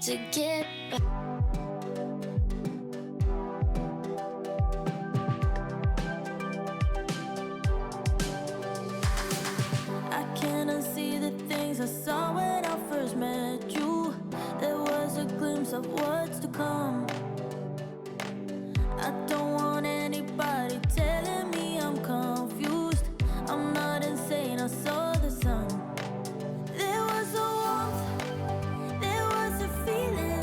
to get back. I can't unsee the things I saw when I first met you. There was a glimpse of what's to come. I don't want anybody telling me I'm confused. I'm not insane, I saw the sun. There was a warmth, there was a feeling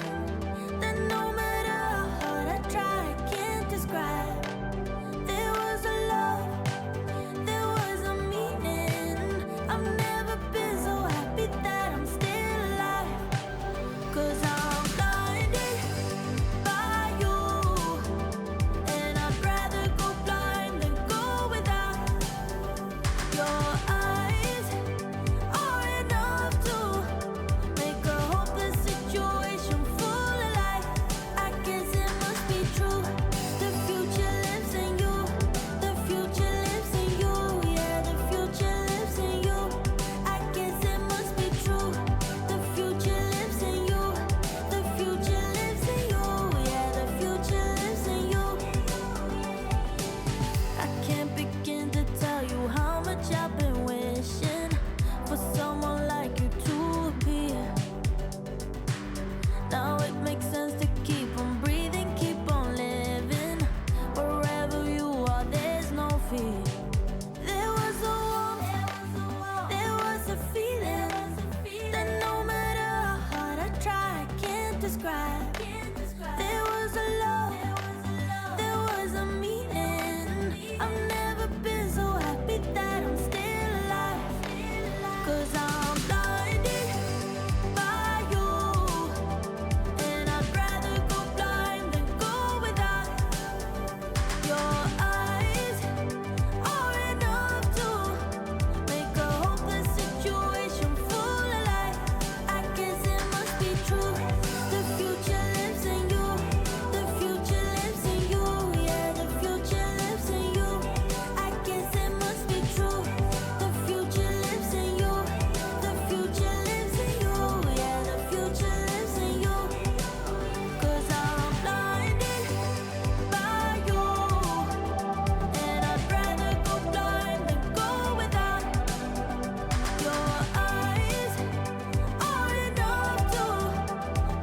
that no matter how hard I try, I can't describe. There was a love, there was a meaning. I've never been so happy that I'm still alive. 'Cause I'm blinded by you, and I'd rather go blind than go without. Your eyes are enough to make a hopeless situation full of life. I guess it must be true. The future lives in you. The future lives in you. Yeah, the future lives in you. I guess it must be true. The future lives in you. The future lives in you. Yeah, the future lives in you. I can't begin to tell you how much I've been wishing for someone like you to appear. Now it makes sense to keep on breathing, keep on living. Wherever you are, there's no fear. There was a warmth, there was a feeling that no matter how hard I try, I can't describe. There was a love, there was a meaning. I've never been so happy that I'm still alive. 'Cause I'm blinded by you, and I'd rather go blind than go without. Your eyes are enough to make a hopeless situation full of life. I guess it must be true. The future lives in you. The future lives in you. Yeah, the future lives in you. I guess it must be true. The future lives in you. The future lives in you. Yeah, the future lives in you. 'Cause I'm blinded by you, and I'd rather go blind than go without. Your eyes are enough to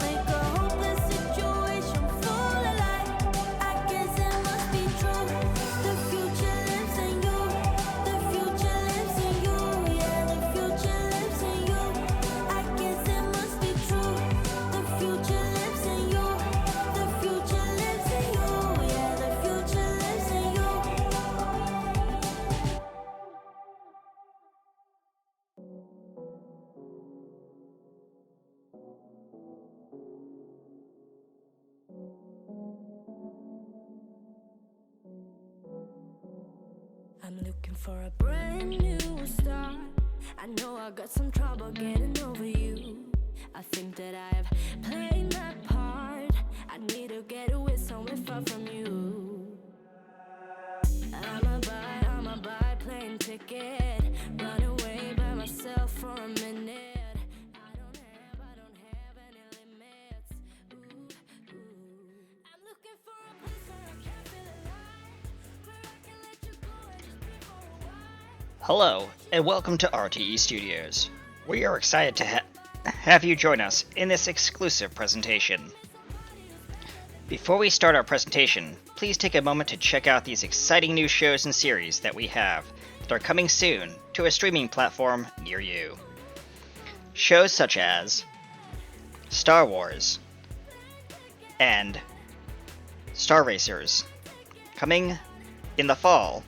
make a hopeless situation full of life. I guess it must be true. The future lives in you. The future lives in you. Yeah, the future lives in you. I guess it must be true. The future lives in you. The future lives in you. Yeah, the future lives in you. I'm looking for a brand new start. I know I got some trouble getting over you. I think that I've played my part. I need to get away somewhere far from you. I'ma buy plane ticket, run away by myself for a minute. I don't have any limits. I'm looking for a place where I can feel alive, where I can let you go and just be for a while. Hello, and welcome to RTE Studios. We are excited to have you join us in this exclusive presentation. Before we start our presentation, please take a moment to check out these exciting new shows and series that we have that are coming soon to a streaming platform near you. Shows such as Star Wars and Star Racers, coming in the fall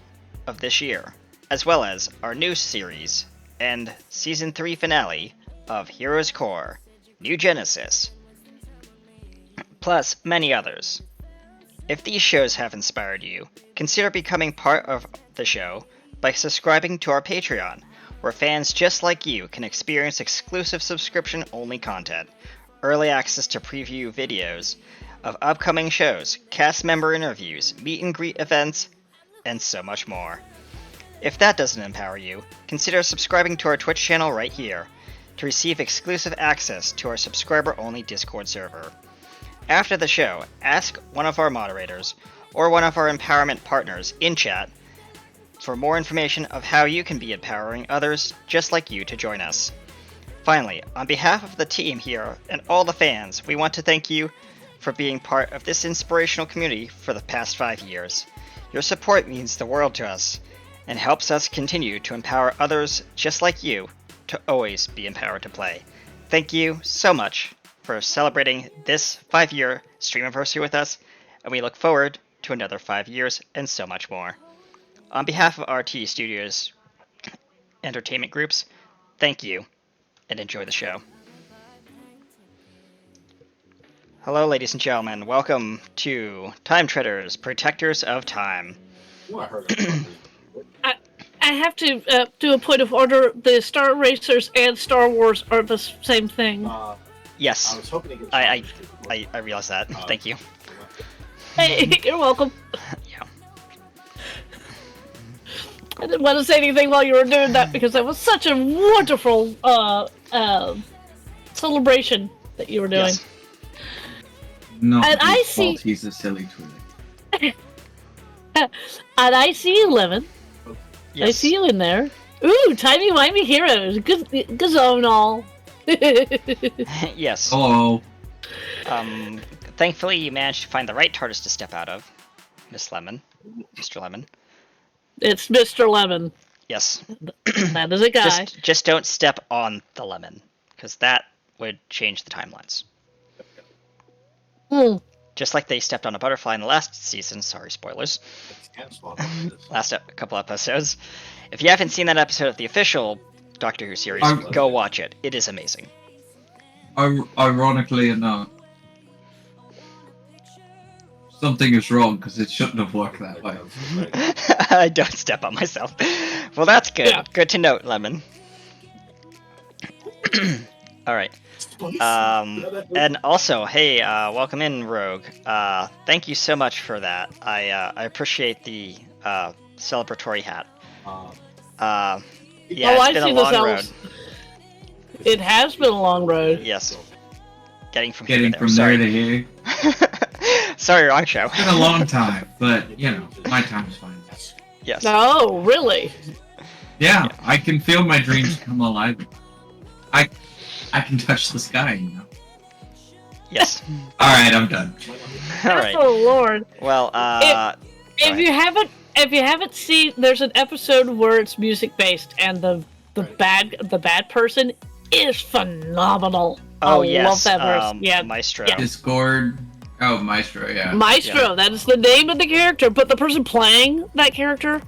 of this year, as well as our new series and Season 3 finale of Heroes Core, New Genesis, plus many others. If these shows have inspired you, consider becoming part of the show by subscribing to our Patreon, where fans just like you can experience exclusive subscription-only content, early access to preview videos of upcoming shows, cast member interviews, meet and greet events, and so much more. If that doesn't empower you, consider subscribing to our Twitch channel right here to receive exclusive access to our subscriber-only Discord server. After the show, ask one of our moderators or one of our empowerment partners in chat for more information of how you can be empowering others just like you to join us. Finally, on behalf of the team here and all the fans, we want to thank you for being part of this inspirational community for the past 5 years. Your support means the world to us and helps us continue to empower others just like you to always be empowered to play. Thank you so much for celebrating this 5-year Streamiversary with us, and we look forward to another 5 years and so much more. On behalf of RTE Studios entertainment groups, thank you and enjoy the show. Hello, ladies and gentlemen. Welcome to Time Treaders, Protectors of Time. I have to do a point of order. The Star Racers and Star Wars are the same thing. Yes, I was hoping to get I realized that. Thank you. Hey, you're welcome. Yeah. I didn't want to say anything while you were doing that because that was such a wonderful celebration that you were doing. Yes. Not And I his see- fault, he's a silly twig. And I see you, Lemon. Yes. I see you in there. Ooh, timey-wimey heroes. Good zone all. Yes. Hello. Thankfully, you managed to find the right TARDIS to step out of, Miss Lemon. Mr. Lemon. It's Mr. Lemon. Yes. That is a guy. Just don't step on the lemon, because that would change the timelines. Hmm. Just like they stepped on a butterfly in the last season. Sorry, spoilers. Last couple episodes. If you haven't seen that episode of the official Doctor Who series, go watch it. It is amazing. Ironically enough, something is wrong because it shouldn't have worked that way. I don't step on myself. Well, that's good. Yeah. Good to note, Lemon. All right. And also, hey, welcome in, Rogue. Thank you so much for that. I appreciate the celebratory hat. Yeah, it's been a long road. It has been a long road. Yes. Getting from Getting here from to there there. to here. Sorry, wrong show. It's been a long time, but you know, my time's fine. Yes. No, really. Yeah, I can feel my dreams come alive. I can touch the sky, you know. Yes. Alright, I'm done. All right. Oh Lord. Well, If you haven't seen, there's an episode where it's music based, and the bad person is phenomenal. oh I yes. love that verse. Yeah, Maestro. Yeah. Discord. Oh, Maestro, yeah. Maestro. Yeah. That is the name of the character, but the person playing that character.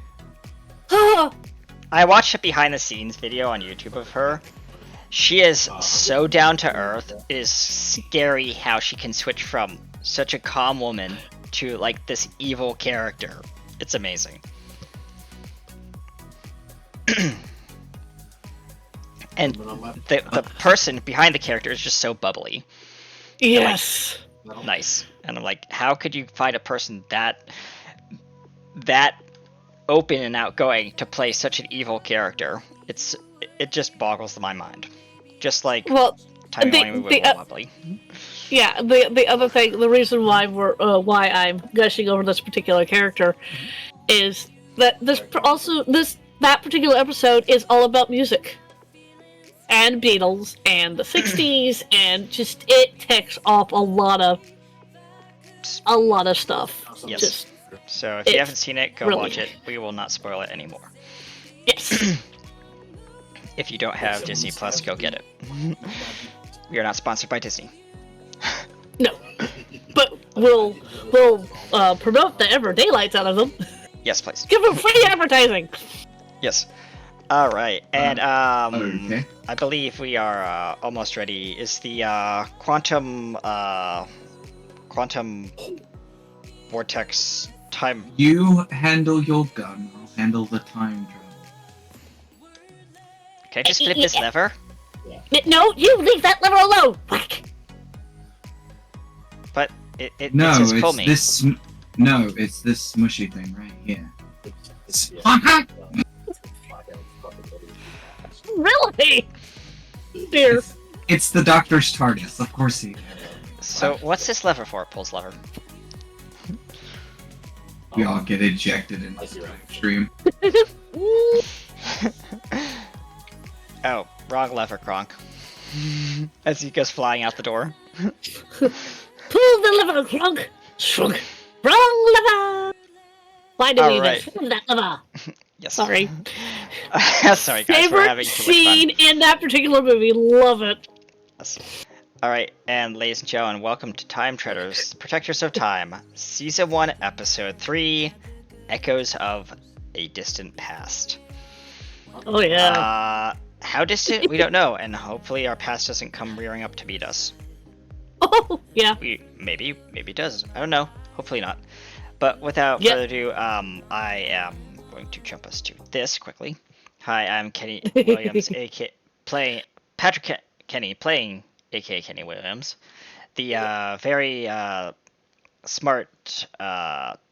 I watched a behind the scenes video on YouTube of her. She is so down to earth. It is scary how she can switch from such a calm woman to like this evil character. It's amazing. And the person behind the character is just so bubbly. Yes. Nice. And I'm like, how could you find a person that open and outgoing to play such an evil character? It just boggles my mind. Just like Well, Timey-wimey with Wobbly. yeah. The other thing, the reason why why I'm gushing over this particular character is that that particular episode is all about music and Beatles and the '60s, and just it ticks off a lot of stuff. Yes. Just, So if you it's haven't seen it, go really- watch it. We will not spoil it anymore. yes. If you don't have Disney Plus, go get it. We are not sponsored by Disney. No. But we'll promote the ever daylights out of them. Yes, please. Give them free advertising. Yes. All right, and Okay. I believe we are almost ready. Is the quantum vortex time? You handle your gun, I'll handle the time travel. Can I just flip this lever? No, you leave that lever alone. Whack. But it No, says pull it's me. this. No, it's this smushy thing right here. Really? dear. It's the Doctor's TARDIS. Of course he. So, what's this lever for? It pulls lever. We all get ejected in this stream. Oh, wrong lever, Kronk. As he goes flying out the door. Pull the lever, Kronk. Shrunk. Wrong lever. Why do we even Alright. pull that lever? Yes. Sorry. Sorry, guys, we're Favorite having too much scene in that particular movie. Love it. fun. Yes. Alright, and ladies and gentlemen, welcome to Time Treaders, Protectors of Time, Season 1, Episode 3, Echoes of a Distant Past. Oh yeah. How distant? We don't know, and hopefully our past doesn't come rearing up to beat us. Oh yeah. Maybe it does. I don't know. Hopefully not. But without Yep. further ado, I am going to jump us to this quickly. Hi, I'm Kenny Williams, playing Patrick Kenny, playing aka Kenny Williams, the very smart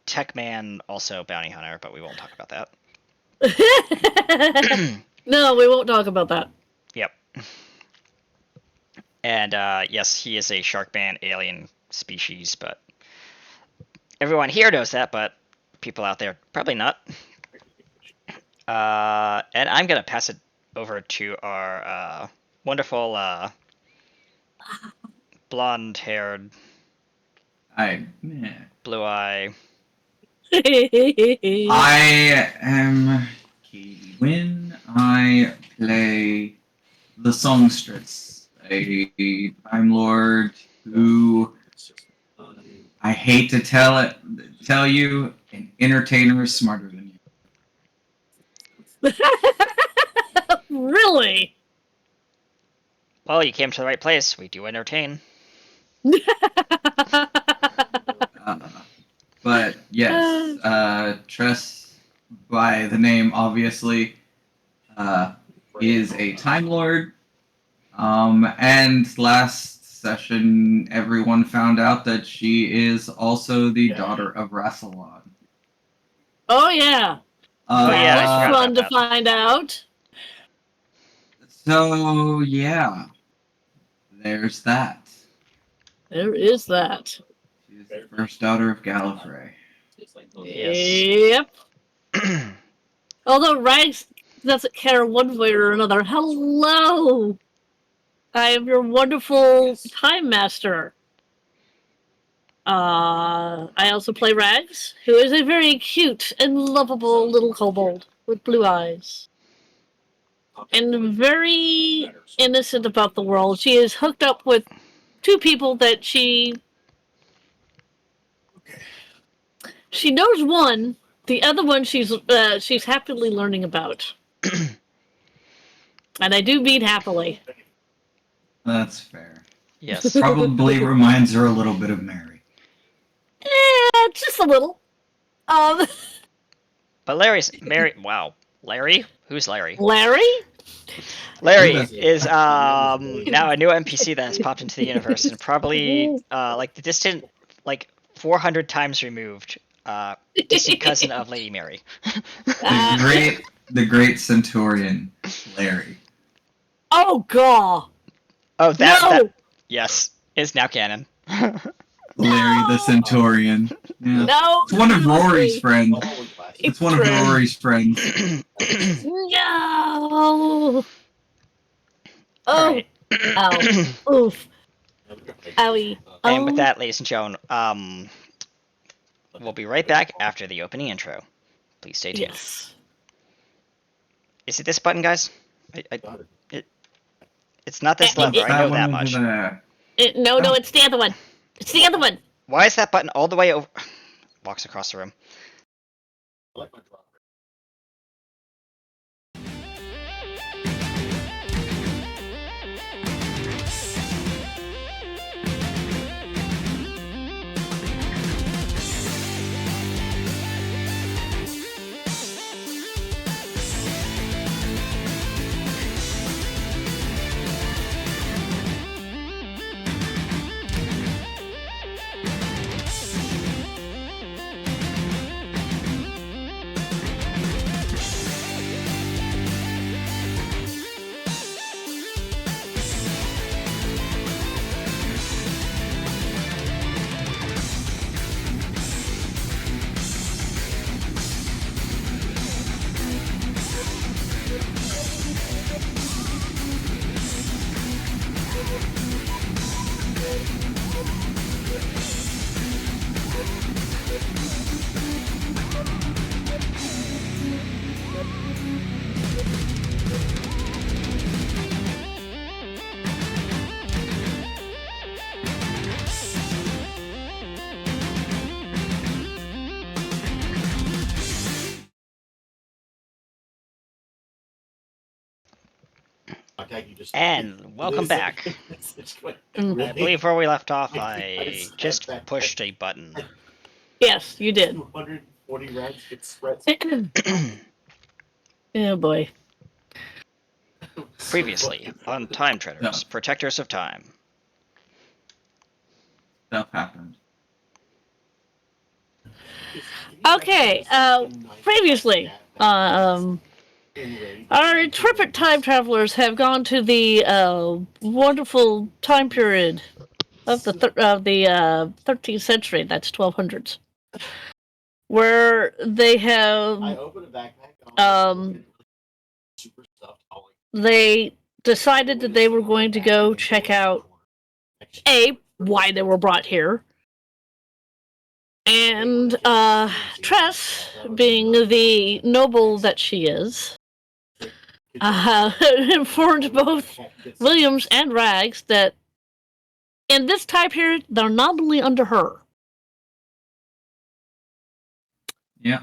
tech man, also bounty hunter, but we won't talk about that. No, we won't talk about that. Yep. And yes, he is a Sharkman alien species, but everyone here knows that, but people out there probably not. And I'm gonna pass it over to our wonderful blonde-haired, blue eye. I am Katie Wynn. I play the Songstress, a Time Lord who, I hate to tell you, an entertainer is smarter than you. Really? Well, you came to the right place. We do entertain. But yes, Tress, by the name, obviously, is a Time Lord. And last session, everyone found out that she is also the daughter of Rassilon. Oh yeah. yeah, I That forgot was fun about to find out. So yeah, there's that. There is that. She's the first daughter of Gallifrey. Yes. Yep. Although Rags doesn't care one way or another. Hello! I am your wonderful Time Master. I also play Rags, who is a very cute and lovable little kobold with blue eyes. And very innocent about the world. She is hooked up with two people that she knows one, the other one she's happily learning about. And I do mean happily. That's fair. Yes. Probably reminds her a little bit of Mary. Just a little. But Wow. Larry? Who's Larry? Larry? Larry is now a new NPC that has popped into the universe and probably like the distant, like 400 times removed distant cousin of Lady Mary. The great Centaurian, Larry. Oh god. Oh, that No! yes, is now canon. Larry the Centaurian. Yeah. No. It's one of Rory's friends. It's one of true. Rory's friends. No. Oh. Alright. Ow. Oof. Owie. And with that, ladies and gentlemen, we'll be right back after the opening intro. Please stay tuned. Yes. Is it this button, guys? It's not this lever. I know that much. No, it's the other one. It's the other one. Why is that button all the way over? Walks across the room. contact, you just And welcome back. I believe where we left off, I just pushed a button. Yes, you did. 240 rags get spread. Oh boy. Previously on Time Treaders, Protectors of Time. Stuff happened. Okay, previously, our intrepid time travelers have gone to the wonderful time period of the 13th century, that's 1200s, where they have they decided that they were going to go check out why they were brought here. And Tress, being the noble that she is, informed both Williams and Rags that in this time period, they're nominally under her. Yeah.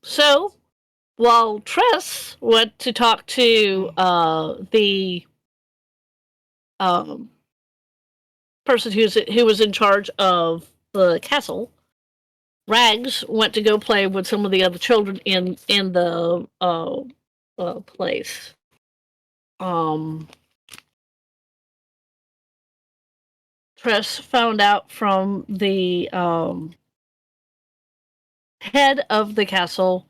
So, while Tress went to talk to the person who was in charge of the castle, Rags went to go play with some of the other children in the place. Tress found out from the head of the castle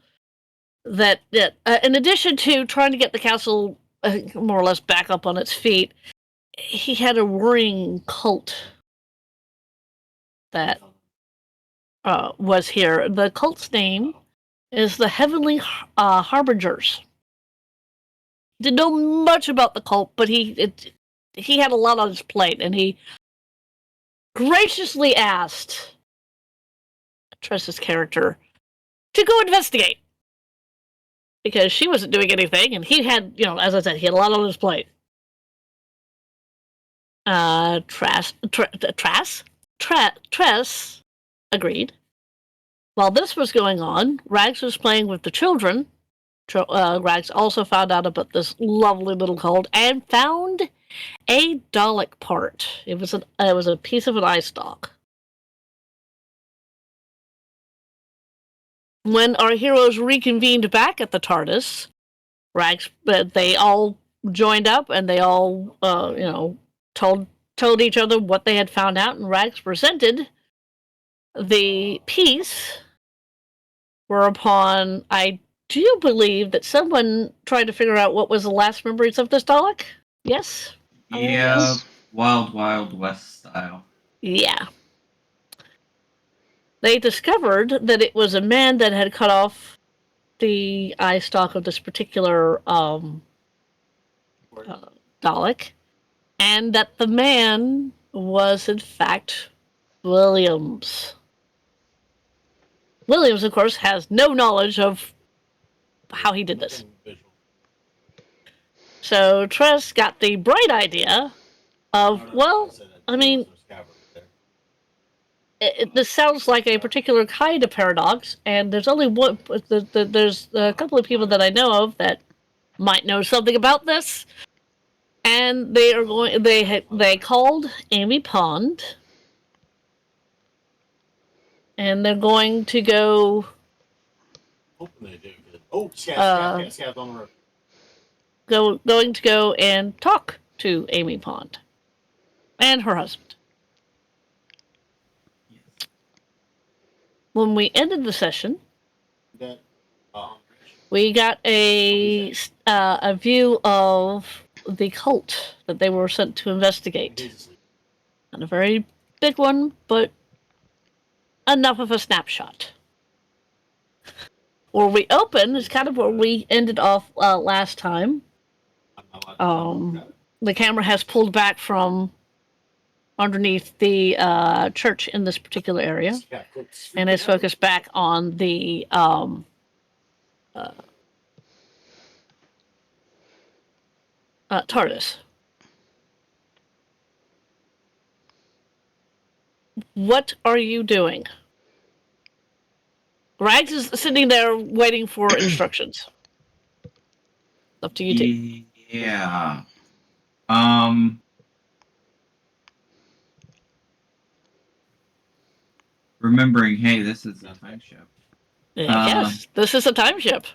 that in addition to trying to get the castle more or less back up on its feet, he had a worrying cult that was here. The cult's name is the Heavenly Harbingers. Didn't know much about the cult, but he had a lot on his plate, and he graciously asked Tress's character to go investigate because she wasn't doing anything, and he had, as I said, he had a lot on his plate. Tress agreed. While this was going on, Rags was playing with the children. Rags also found out about this lovely little cult and found a Dalek part. It was a piece of an eye stalk. When our heroes reconvened back at the TARDIS, Rags, they all joined up and they all, told each other what they had found out, and Rags presented the piece. Whereupon I do believe that someone tried to figure out what was the last memories of this Dalek. Yes. Yeah, Wild Wild West style. Yeah. They discovered that it was a man that had cut off the eye stalk of this particular Dalek, and that the man was, in fact, Williams. Williams, of course, has no knowledge of how he did this. So Tress got the bright idea of, this sounds like a particular kind of paradox, and there's only one. There's a couple of people that I know of that might know something about this, and they are going. They called Amy Pond, and they're going to go. Hoping they do. Oh, scabs on the road. Going to go and talk to Amy Pond and her husband. When we ended the session, we got a view of the cult that they were sent to investigate. Not a very big one, but enough of a snapshot. Where we open is kind of where we ended off last time. The camera has pulled back from underneath the church in this particular area, and is focused back on the TARDIS. What are you doing? Rags is sitting there waiting for instructions. Up to you two. Yeah. Remembering, hey, this is a time ship. Yes, this is a time ship.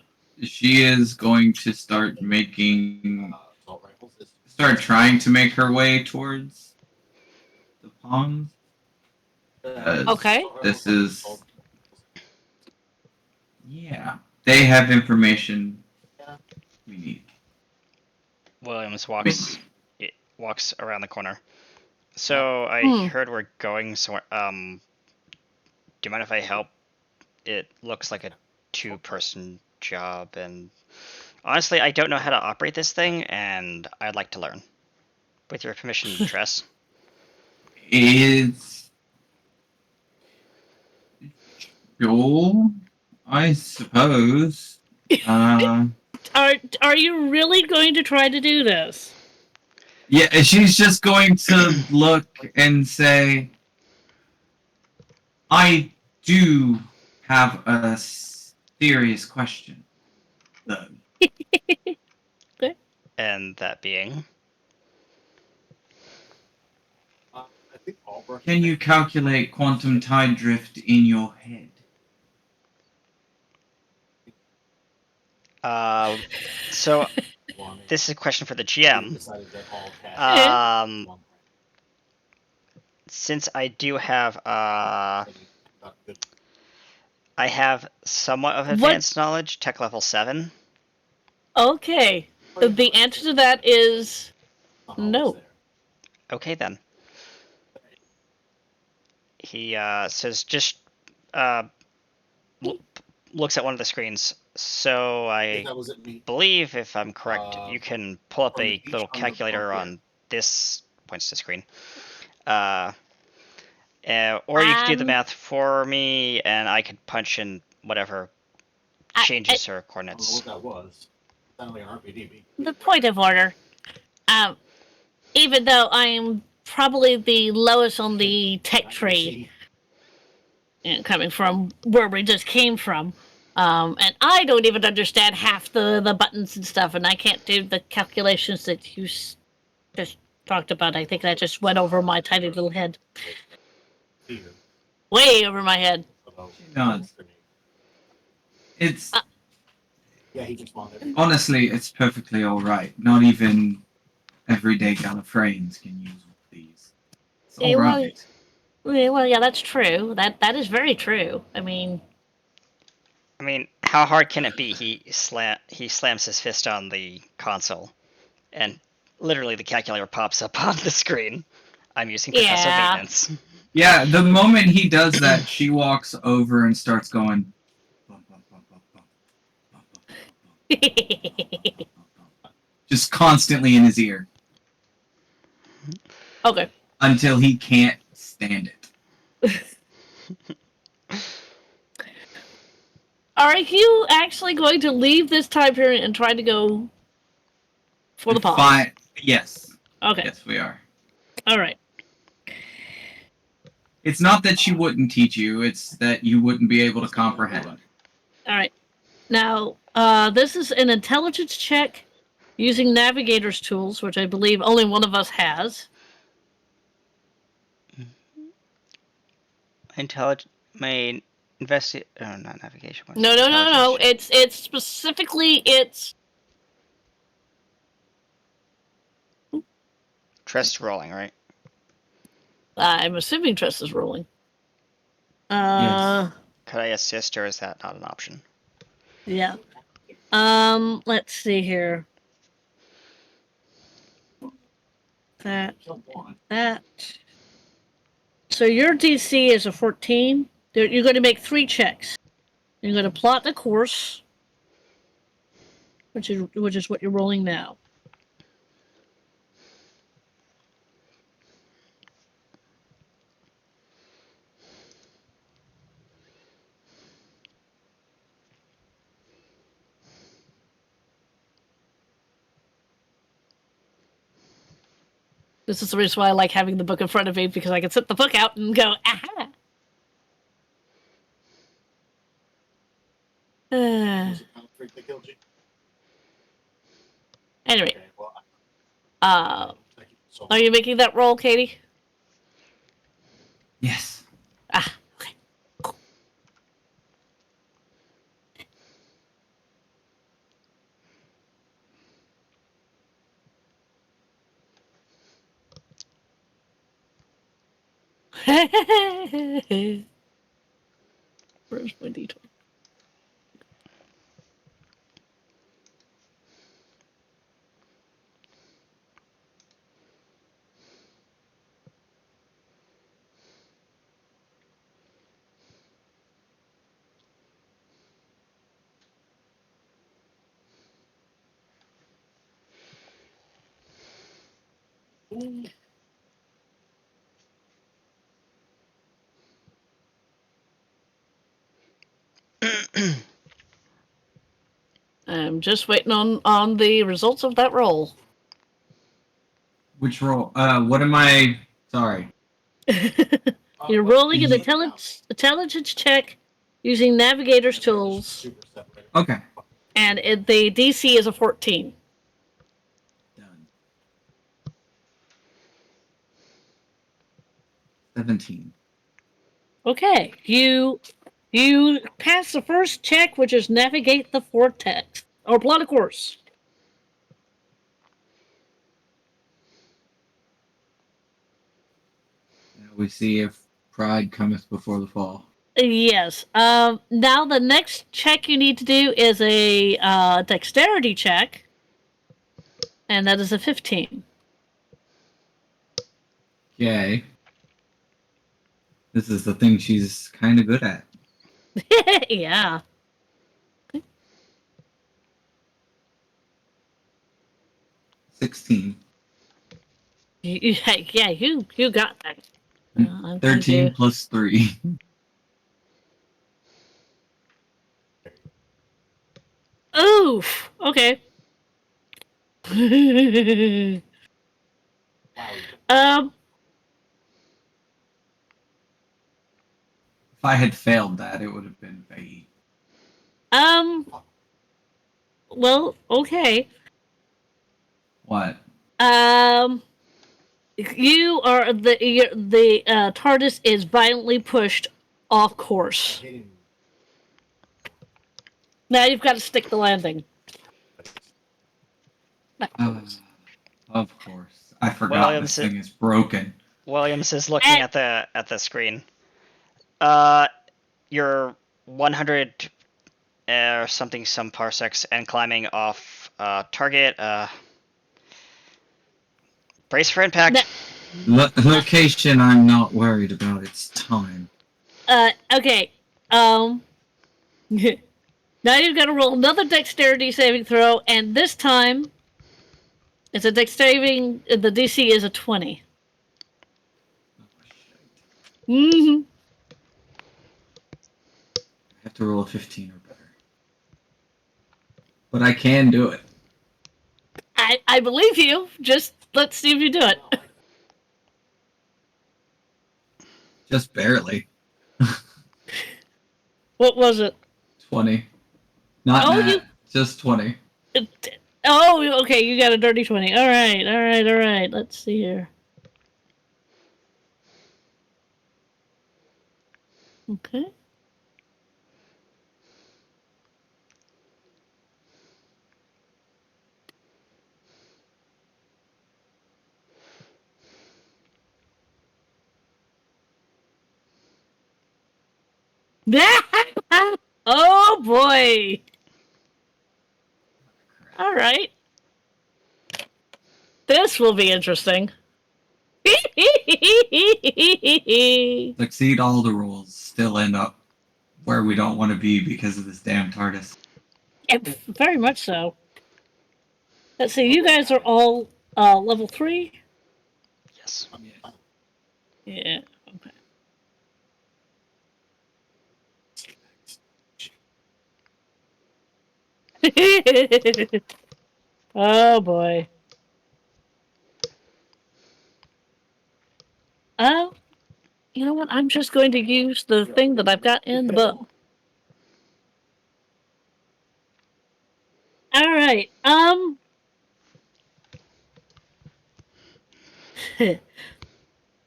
She is going to start Assault rifles. start trying to make her way towards the ponds. Okay. This is, yeah, they have information we need. Williams walks around the corner. So I heard we're going somewhere. Do you mind if I help? It looks like a two-person job, and honestly, I don't know how to operate this thing, and I'd like to learn. With your permission, Tress. It's Joel, I suppose. Are you really going to try to do this? Yeah, she's just going to look and say, I do have a serious question, though. And that being? I think Albrecht. Can you calculate quantum tide drift in your head? So this is a question for the GM. Decided that all cast Since I do have I have somewhat of advanced knowledge, tech level 7. Okay. The answer to that is no. Okay then. He says just looks at one of the screens. So I believe, if I'm correct, you can pull up a little calculator on this, points to screen. Or you could do the math for me, and I could punch in whatever changes her coordinates. I don't know what that was. Sounded like an RPD. The point of order. Even though I am probably the lowest on the tech tree, coming from where we just came from, and I don't even understand half the buttons and stuff, and I can't do the calculations that you just talked about. I think that just went over my tiny little head. Way over my head. No, it's yeah, he just wanted. Honestly, it's perfectly all right. Not even everyday Gallifreyans can use these. It's all right. Well, yeah, that's true. That is very true. I mean, how hard can it be? He slams his fist on the console, and literally the calculator pops up on the screen. I'm using Professor Maintenance. Yeah, the moment he does that, she walks over and starts going. Just constantly in his ear. Okay. Until he can't stand it. Are you actually going to leave this time period and try to go for the pause? Fine. Yes. Okay. Yes, we are. All right. It's not that she wouldn't teach you, it's that you wouldn't be able to comprehend. All right. Now, this is an intelligence check using navigator's tools, which I believe only one of us has. My investigate. Oh, not navigation. No. It's specifically Trust rolling, right? I'm assuming Tress is rolling. Yes. Could I assist, or is that not an option? Yeah. Let's see here. That. So your DC is a 14. You're going to make 3 checks. You're going to plot the course, which is what you're rolling now. This is the reason why I like having the book in front of me, because I can set the book out and go, aha! Anyway. Okay, well, Are you making that roll, Katie? Yes. Ah, okay. Where's my D20? I'm just waiting on the results of that roll. Which roll? What am I? Sorry. You're rolling an intelligence check using navigator's tools, Okay. and the DC is a 14. Done. 17. Okay, you pass the first check, which is navigate the vortex or plot a course. Now we see if pride cometh before the fall. Yes. Now the next check you need to do is a dexterity check, and that is a 15. Okay. This is the thing she's kind of good at. Yeah. 16. Yeah, you got that. I'm 13 plus 3. Oof. Okay. um. If I had failed that, it would have been vague. Well. Okay. What? You are the TARDIS is violently pushed off course. Now you've got to stick the landing. Of course. I forgot this thing is broken. Williams is looking at the screen. You're 100 or something, some parsecs, and climbing off target. Brace for impact. Location, I'm not worried about. It's time. Okay. Now you've got to roll another dexterity saving throw, and this time it's a dexterity. The DC is a 20. Mm-hmm. I have to roll a 15 or better. But I can do it. I believe you. Just let's see if you do it. Just barely. What was it? 20. Not just 20. Oh, okay. You got a dirty 20. All right. Let's see here. Okay. Oh boy. All right. This will be interesting. Succeed all the rolls, still end up where we don't want to be because of this damn TARDIS. Very much so. Let's see, you guys are all level 3? Yes. Yeah, okay. Oh boy. Oh, you know what? I'm just going to use the thing that I've got in the book. All right.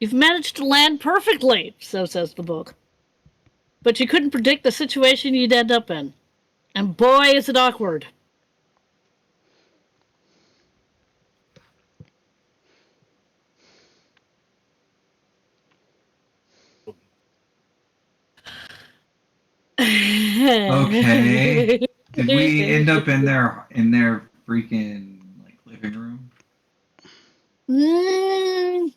You've managed to land perfectly, so says the book. But you couldn't predict the situation you'd end up in. And boy, is it awkward. Okay. Did we end up in their freaking like living room? Mm,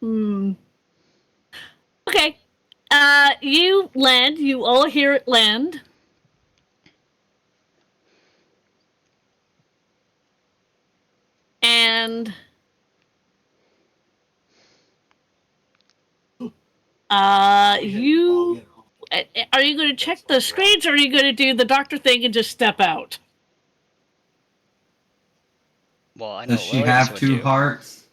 hmm. Okay. You land. You all hear it land. And you are you going to check the screens, or are you going to do the doctor thing and just step out? Well, I know Does she Williams have would 2 do. hearts?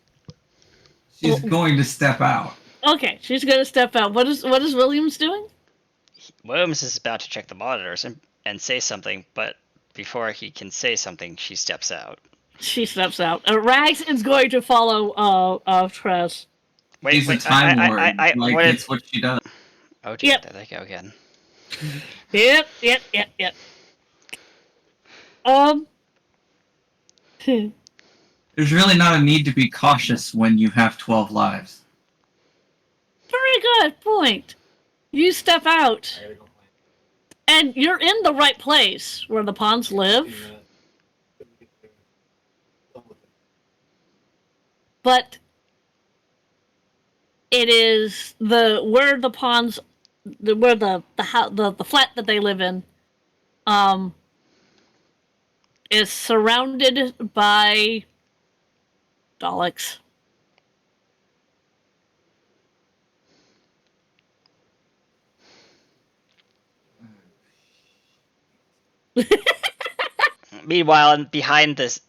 She's going to step out. Okay, she's going to step out. What is Williams doing? Williams is about to check the monitors and say something, but before he can say something, she steps out. She steps out. Rags is going to follow Tress. She's a time lord. It's what she does. Oh dear, Yep. there they go again. Yep. There's really not a need to be cautious when you have 12 lives. Very good point. You step out, and you're in the right place where the pawns live, but it is where the pawns, where the flat that they live in, is surrounded by Daleks. Meanwhile, behind the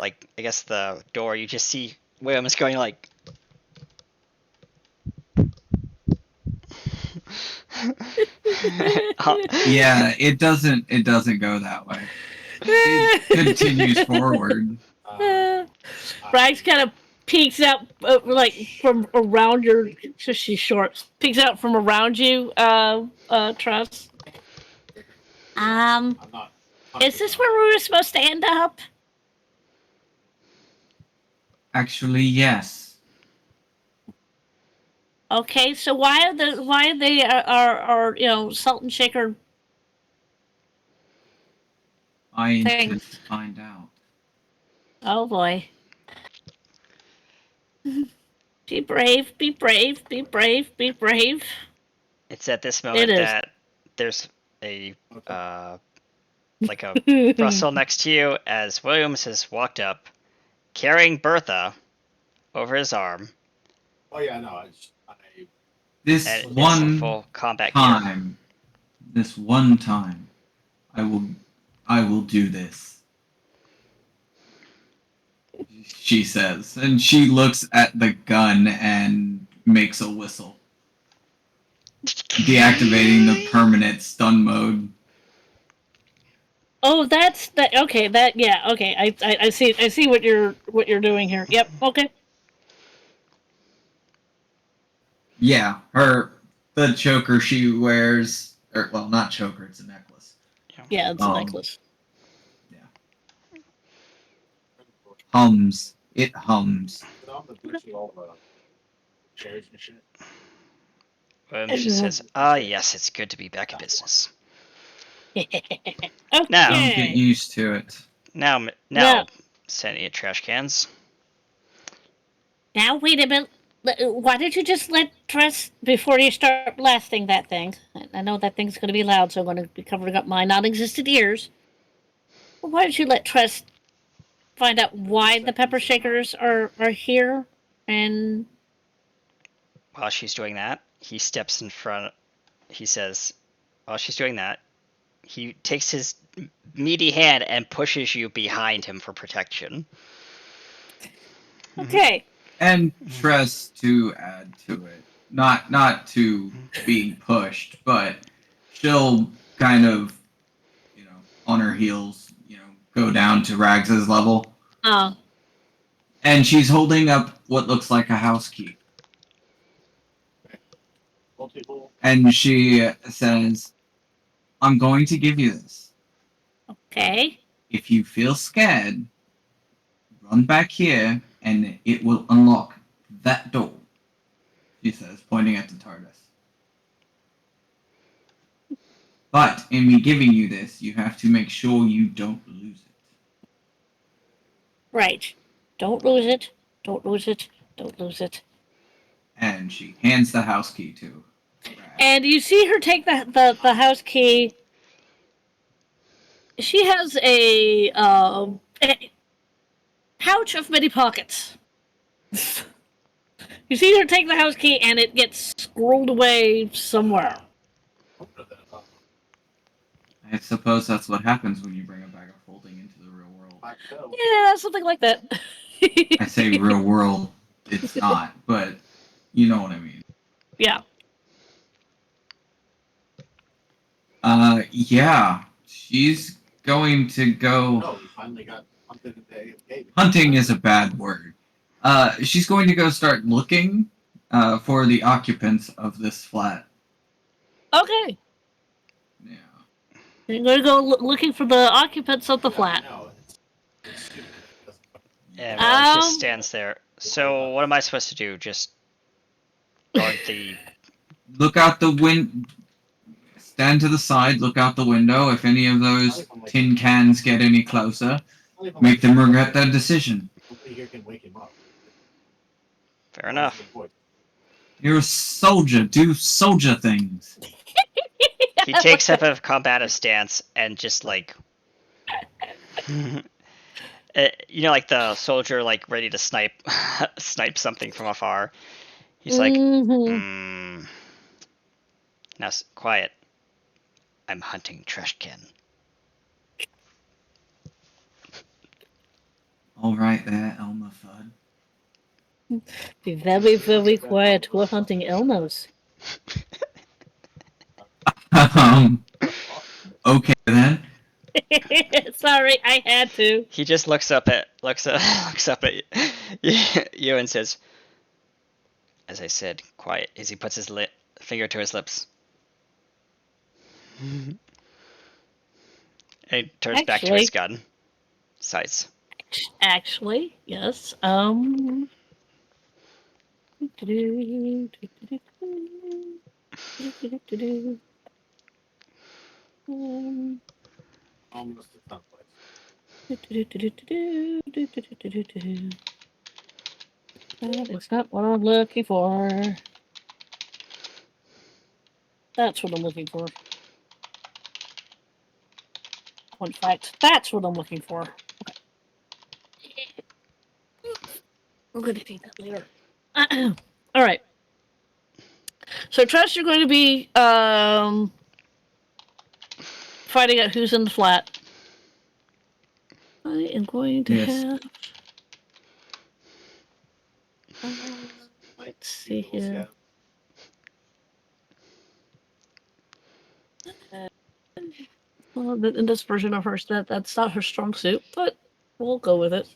I guess the door, you just see Williams going like. Yeah, it doesn't go that way. It continues forward. Rags kind of peeks out, from around your. She's short. Peeks out from around you, Tress. Is this where we were supposed to end up? Actually, yes. Okay, so why are they salt and shaker? I intend to find out. Oh boy. Be brave, be brave, be brave, be brave. It's at this moment that there's a like a rustle next to you as Williams has walked up, carrying Bertha over his arm. Oh yeah, no. This one full combat time, this one time, I will do this. She says, and she looks at the gun and makes a whistle, deactivating the permanent stun mode. Oh, that's that. Okay, that yeah. Okay, I see. I see what you're doing here. Yep. Okay. Yeah, the choker she wears, or well, not choker, it's a necklace. Yeah, it's a necklace. Yeah. Hums. It hums. She says, yes, it's good to be back in business. Okay. Now, Don't get used to it. Now, sentient trash cans. Now, wait a minute. Why don't you just let Tress, before you start blasting that thing? I know that thing's going to be loud, so I'm going to be covering up my non-existent ears. Well, why don't you let Tress find out why the pepper shakers are here? And while she's doing that, he steps in front. He says, while she's doing that, he takes his meaty hand and pushes you behind him for protection. Okay. And Tress, to add to it, not to being pushed, but she'll kind of, on her heels, go down to Rags's level. Oh. And she's holding up what looks like a house key. Multiple. And she says, I'm going to give you this. Okay. If you feel scared, run back here and it will unlock that door, she says, pointing at the TARDIS. But in me giving you this, you have to make sure you don't lose it. Right. Don't lose it. Don't lose it. Don't lose it. And she hands the house key to Rags. And you see her take the house key. She has a pouch of many pockets. You see her take the house key, and it gets scrolled away somewhere. I suppose that's what happens when you bring a bag of holding into the real world. Yeah, something like that. I say real world, it's not, but you know what I mean. Yeah. Yeah, she's going to go. No, we finally got hunted today. Hunting is a bad word. She's going to go start looking for the occupants of this flat. Okay. Yeah. You're going to go looking for the occupants of the flat. It's stupid. And Rose just Um, stands there. So what am I supposed to do? Just guard the... Look out the wind. Stand to the side, look out the window. If any of those tin cans get any closer, make them regret their decision. Nobody here can wake him up. Fair enough. You're a soldier. Do soldier things. He takes up a combative stance and just like... like the soldier like ready to snipe something from afar. He's like, mhm. Now quiet. I'm hunting trash can. All right there, Elmer Fudd. Be very, very quiet. We're hunting Elmos. Okay then. Sorry, I had to. He just looks up at you and says, as I said, quiet, as he puts his finger to his lips. And he turns back to his gun. Sights. Actually, yes. Almost a tough place. That is not what I'm looking for. That's what I'm looking for. In fact, that's what I'm looking for. Okay. We're going to take that later. All right. So, Trust, you're going to be fighting out who's in the flat. I am going to have... let's see here. Well, in this version of hers, that's not her strong suit, but we'll go with it.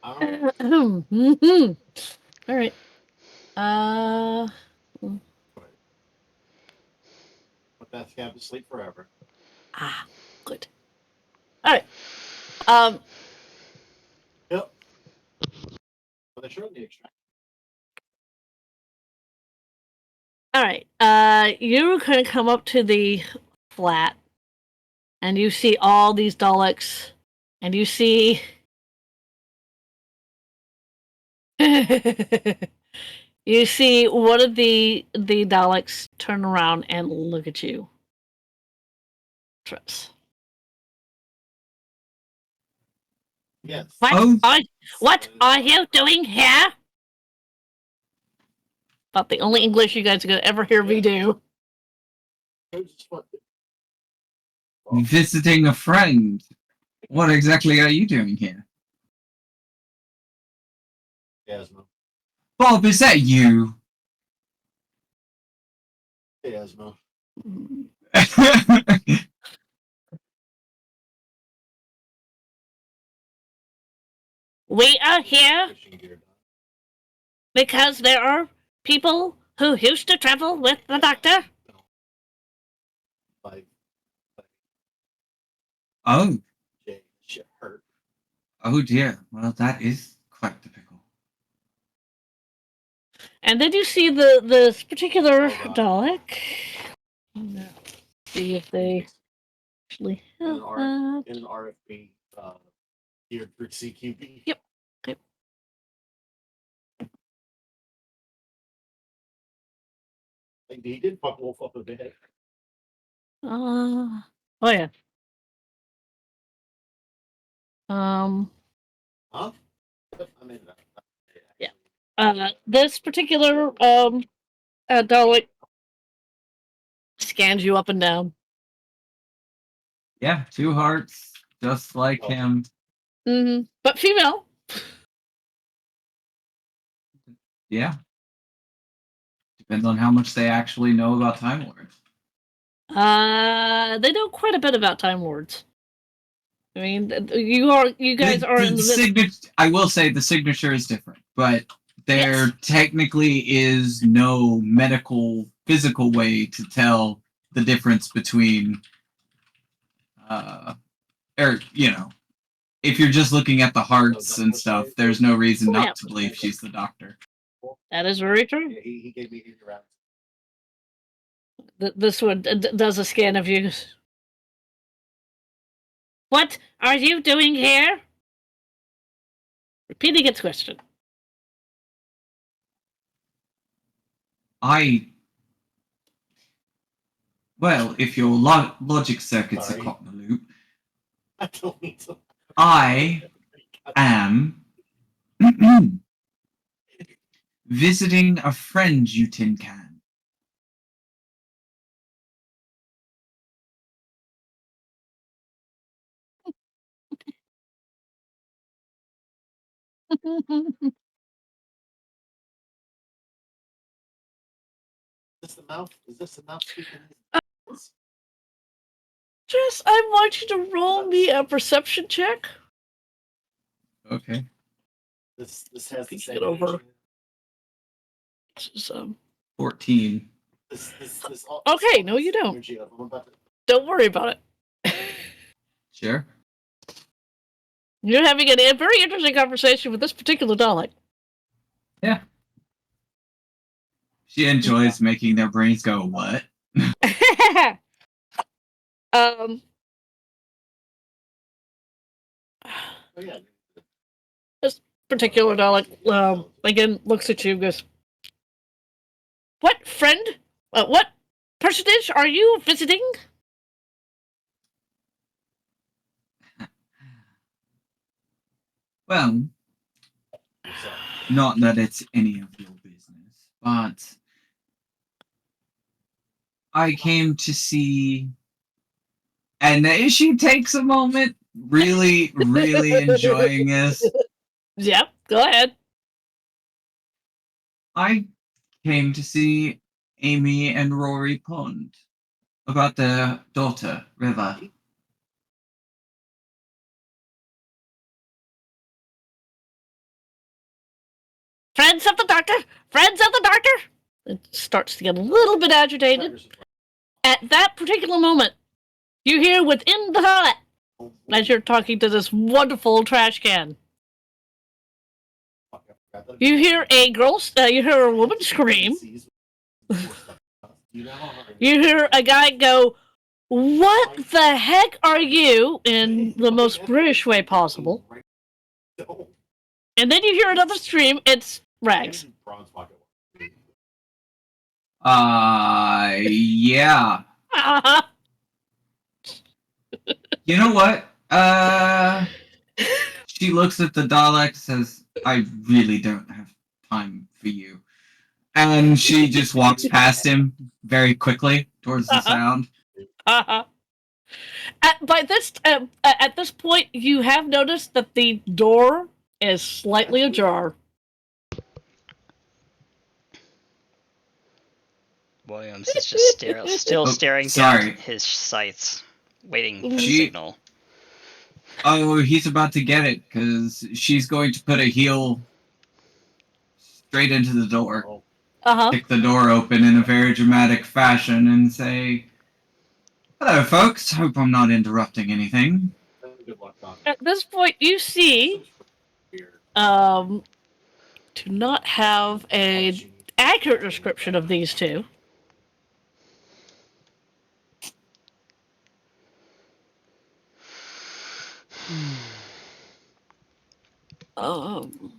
All right. Put that scab to sleep forever. Good. All right. Yep. Well, they sure need extract. All right. You're going to come up to the flat, and you see all these Daleks, and you see. You see one of the Daleks turn around and look at you. Trips. Yes. What are you doing here? About the only English you guys are going to ever hear me do. Visiting a friend. What exactly are you doing here? Asthma. Bob, is that you? Asthma. We are here because there are people who used to travel with the doctor. Like, Oh, shit hurt. oh dear. Well, that is quite typical. And then you see this particular Oh, Dalek. See if they actually In an, have R- that. in an RFP, geared for CQB. Yep. Okay. Like, he did fuck Wolf up a bit. Oh yeah. Huh? I'm in that. This particular Dalek scans you up and down. Yeah, 2 hearts, just like Oh. him. Mm-hmm. But female. Yeah. Depends on how much they actually know about Time Lords. They know quite a bit about Time Lords. I mean, you guys are in the midst. I will say the signature is different, but there technically is no medical, physical way to tell the difference between, or, you know, if you're just looking at the hearts and stuff, there's no reason not to believe she's the doctor. That is very true. Yeah, he gave me 80 rounds. This one does a scan of you. What are you doing here? Repeating its question. Well, if your logic circuits are caught in the loop, I don't need to. I am visiting a friend you tin can. Is this the mouth speaking? Jess, I want you to roll me a perception check. Okay. This has the Get same over. energy. This is, 14. This Okay, no, you don't. energy of- I'm about to- Don't worry about it. Sure. You're having a very interesting conversation with this particular Dalek. Yeah. She enjoys making their brains go, what? Oh, yeah. Particular Dalek, again, looks at you and goes, what friend? What personage are you visiting? Well, not that it's any of your business, but I came to see, and she takes a moment, really, really enjoying this. Yep, go ahead. I came to see Amy and Rory Pond about their daughter, River. Friends of the Doctor! Friends of the Doctor! It starts to get a little bit agitated. At that particular moment, you hear within the toilet, as you're talking to this wonderful trash can, you hear a girl, you hear a woman scream. You hear a guy go, "What the heck are you?" in the most British way possible. And then you hear another scream. It's Rags. Yeah. You know what? She looks at the Dalek, says, I really don't have time for you. And she just walks past him very quickly towards the sound. At this point, you have noticed that the door is slightly ajar. Williams is just still staring down sorry. his sights, waiting for the She- signal. Oh, he's about to get it, because she's going to put a heel straight into the door, Oh, Uh-huh. kick the door open in a very dramatic fashion, and say, "Hello, folks. Hope I'm not interrupting anything." good luck on At this point, you see, here. to not have a accurate description of these two. Um,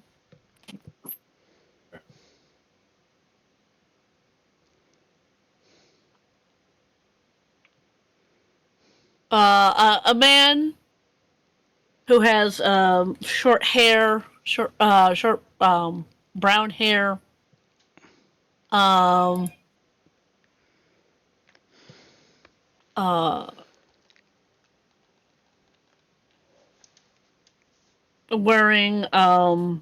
a man who has short hair, short brown hair. Um, uh, wearing a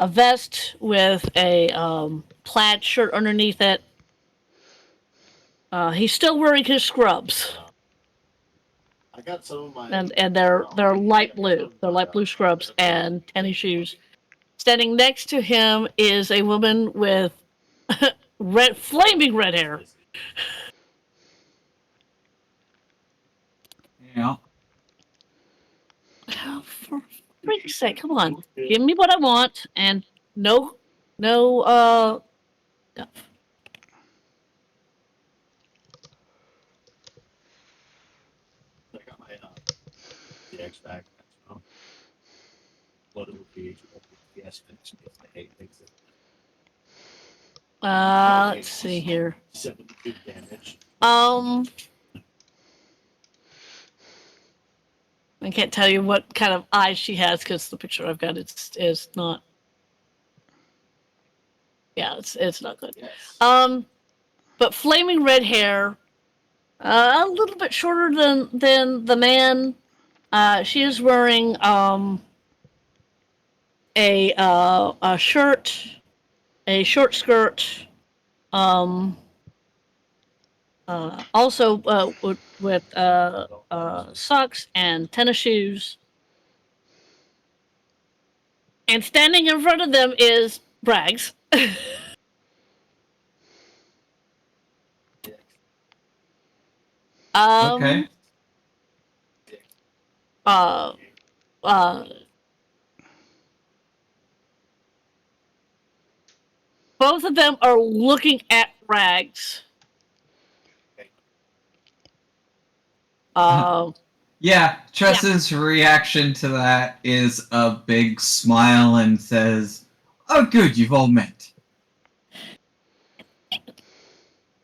vest with a plaid shirt underneath it. He's still wearing his scrubs, I got some of my. and they're light blue. They're light blue scrubs and tennis shoes. Standing next to him is a woman with flaming red hair. Yeah. Oh, for freak's sake, come on. Give me what I want, and no, I got my the X back. What it would be? Yes, if they hate things. let's see here. 72 damage. I can't tell you what kind of eyes she has because the picture I've got is not. Yeah, it's not good. Yes. But flaming red hair, a little bit shorter than the man. She is wearing a shirt, a short skirt, also with socks and tennis shoes. And standing in front of them is Braggs. Okay. Uh, both of them are looking at Rags. Yeah, Tress's reaction to that is a big smile and says, "Oh, good, you've all met."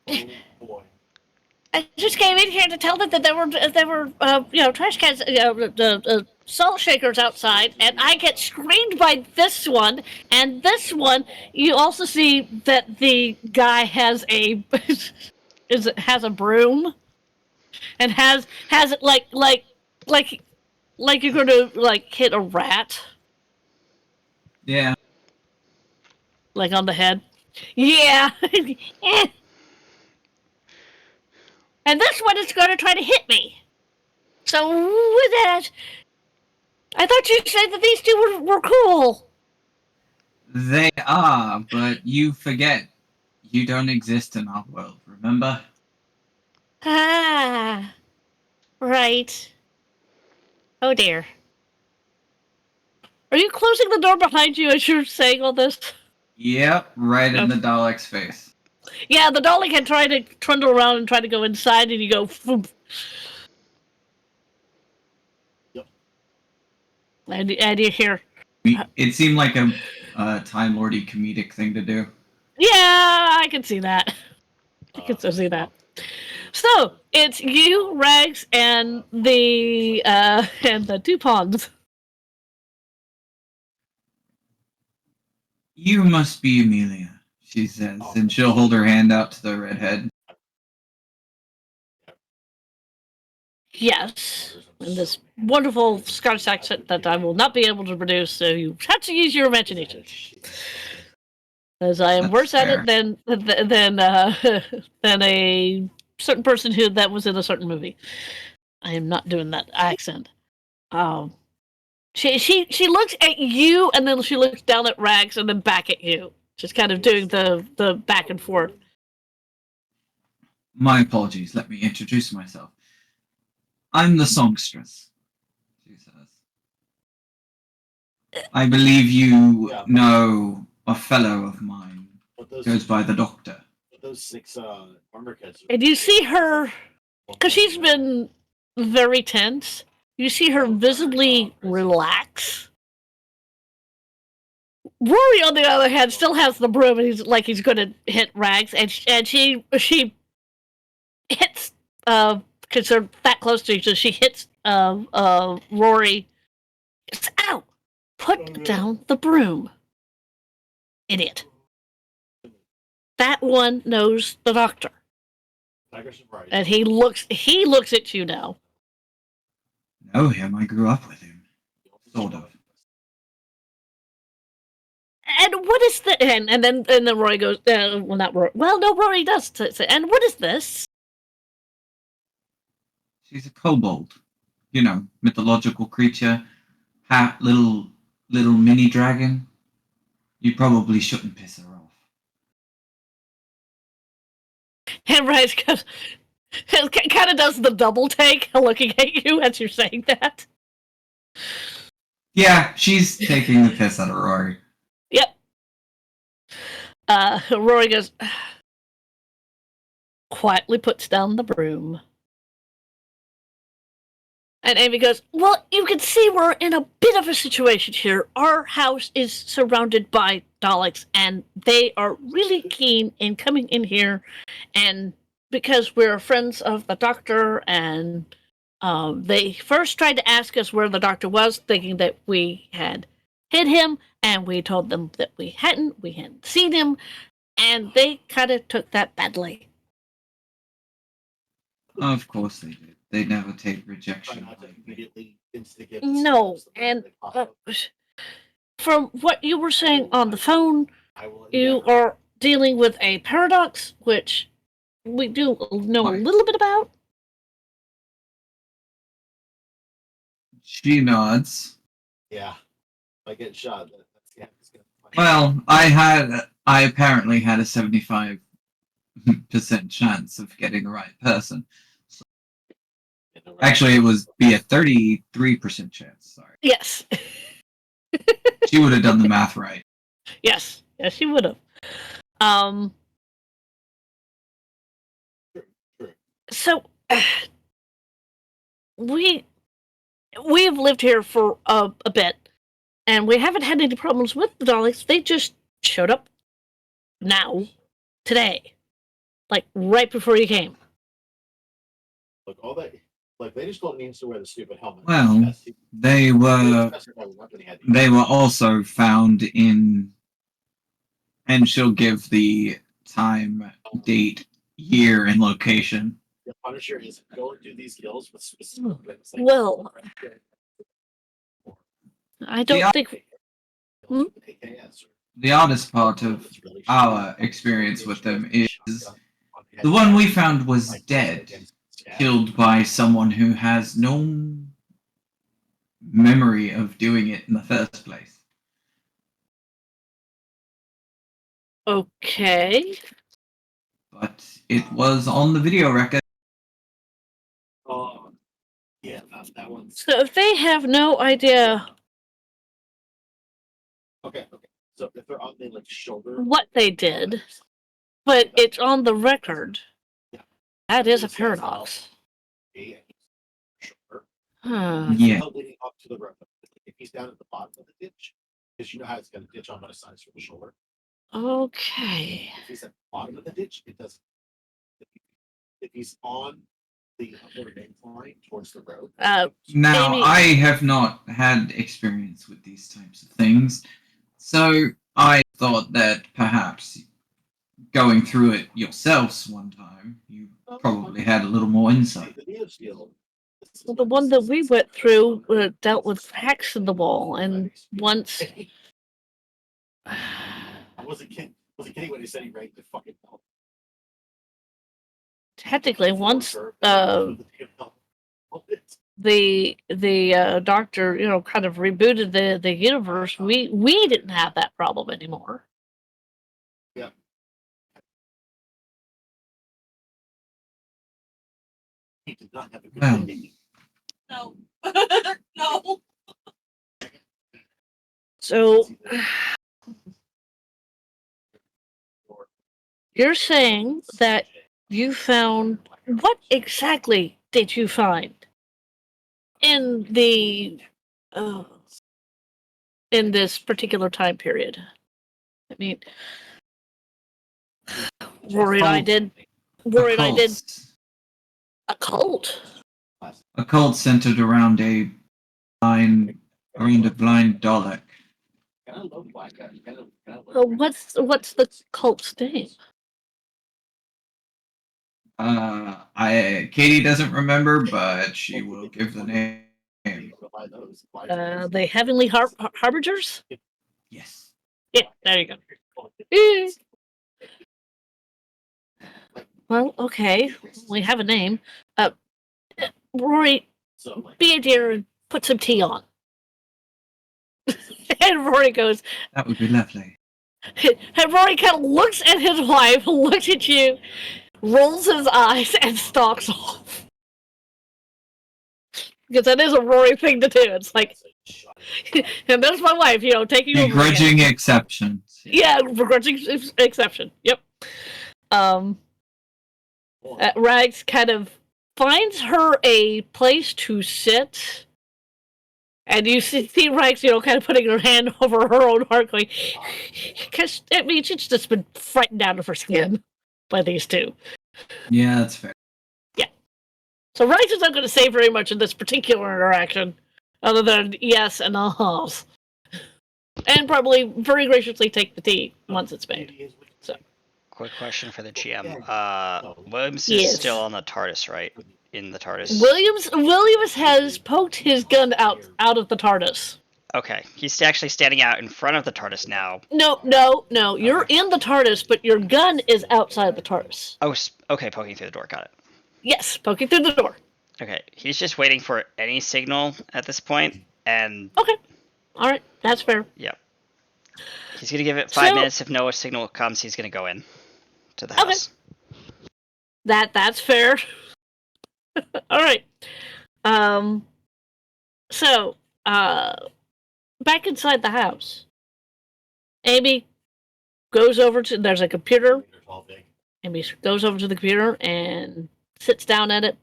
Oh boy. I just came in here to tell them that there were trash cans, salt shakers outside, and I get screamed by this one and this one. You also see that the guy has a has a broom and has it like you're gonna like hit a rat Yeah. like on the head. Yeah. And this one is going to try to hit me. So with that, I thought you said that these two were cool. They are, but you forget you don't exist in our world, remember? Ah, right. Oh dear. Are you closing the door behind you as you're saying all this? Yep, right in the Dalek's face. Yeah, the Dalek had tried to trundle around and try to go inside, and you go. Foom. Yep. And you hear. It seemed like a Time Lordy comedic thing to do. Yeah, I can see that. I can so see that. So it's you, Rags, and the two pawns. You must be Amelia, she says, and she'll hold her hand out to the redhead. Yes, in this wonderful Scottish accent that I will not be able to produce, so you have to use your imagination. As I am That's worse at fair. it than a certain person who that was in a certain movie. I am not doing that accent. She looks at you and then she looks down at Rags and then back at you. Just kind of doing the back and forth. My apologies. Let me introduce myself. I'm the songstress, she says. I believe you know a fellow of mine goes by the Doctor. Those 6 armor cuts. And you see her, because she's been very tense, you see her visibly relax. Rory, on the other hand, still has the broom, and he's going to hit Rags, and she hits, because they're that close to each other, she hits Rory. It's out. Put down the broom, idiot. That one knows the Doctor, and he looks at you now. Know him. I grew up with him, sort of. And what is the and then Rory goes, well, not Rory. Well, no, Rory does say, and what is this? She's a kobold, you know, mythological creature, little mini dragon. You probably shouldn't piss her off. And Rags kind of does the double take, looking at you as you're saying that. Yeah, she's taking the piss out of Rory. Yep. Rory goes, quietly puts down the broom. And Amy goes, well, you can see we're in a bit of a situation here. Our house is surrounded by Daleks, and they are really keen in coming in here. And because we're friends of the Doctor, and they first tried to ask us where the Doctor was, thinking that we had hid him, and we told them that we hadn't seen him, and they kind of took that badly. Of course they did. They never take rejection. No, and from what you were saying on the phone, you are dealing with a paradox, which we do know a little bit about. She nods. Yeah. If I get shot, Well, I apparently had a 75% chance of getting the right person. So, actually, it was be a 33% chance. Sorry. Yes. She would have done the math right. Yes, she would have. So we have lived here for a bit, and we haven't had any problems with the Daleks. They just showed up now, today, like right before you came. Look, all that, like they just told me to wear the stupid helmet. Well, they were also found in, and she'll give the time, date, year, and location. The Punisher is go and do these kills with specific. Well, I don't think. The oddest part of our experience with them is the one we found was dead, killed by someone who has no memory of doing it in the first place. Okay. But it was on the video record. Oh, yeah, that one. So if they have no idea Okay. So if they're on the like shoulder, what they did, but it's on the record, that is a paradox. Huh. Yeah. Leading up to the road. If he's down at the bottom of the ditch, because you know how it's got a ditch on both sides from the shoulder. Okay. If he's at the bottom of the ditch, it doesn't. If he's on the upper incline towards the road. Now, Amy- I have not had experience with these types of things, so I thought that perhaps going through it yourselves one time, you probably had a little more insight. Well, the one that we went through dealt with cracks in the wall, and once. I was a kid. Was he kidding when he said he rang the fucking bell? Technically, once The the doctor, kind of rebooted the universe, we didn't have that problem anymore. Yeah. He did not have a good Well. meeting. No. No. So you're saying that you found, what exactly did you find in the in this particular time period? I mean, worried I did a cult. A cult centered around a blind Dalek. So what's the cult's name? Katie doesn't remember, but she will give the name. The Heavenly Harbingers? Yes. Yeah, there you go. Eh. Well, okay, we have a name. Rory, be a dear and put some tea on. And Rory goes, That would be lovely. and Rory kind of looks at his wife, looks at you, rolls his eyes, and stalks off. Because that is a Rory thing to do. It's like, and there's my wife, taking over. Begrudging exceptions. Yeah, begrudging exception. Yep. Rags kind of finds her a place to sit, and you see Rags, kind of putting her hand over her own heart, going, because she's just been frightened out of her skin by these two. Yeah, that's fair. Yeah. So Rags is not going to say very much in this particular interaction, other than yes and ahs, and probably very graciously take the tea once it's made. So. Quick question for the GM. Williams Yes. is still on the TARDIS, right? In the TARDIS. Williams has poked his gun out of the TARDIS. Okay, he's actually standing out in front of the TARDIS now. No. You're in the TARDIS, but your gun is outside the TARDIS. Oh, okay, poking through the door. Got it. Yes, poking through the door. Okay, he's just waiting for any signal at this point, and... Okay. All right, that's fair. Yep. He's gonna give it 5 minutes. If no signal comes, he's gonna go in to the house. That's fair. All right. So, back inside the house, Amy goes over to, there's a computer. Amy goes over to the computer and sits down at it,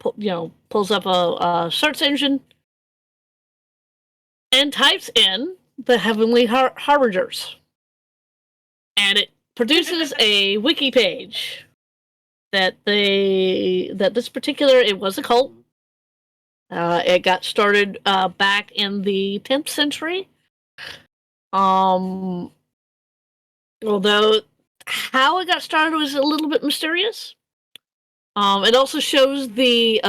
pulls up a search engine and types in the Heavenly Harbingers. And it produces a wiki page that this particular, it was a cult. It got started back in the 10th century. Although how it got started was a little bit mysterious. It also shows the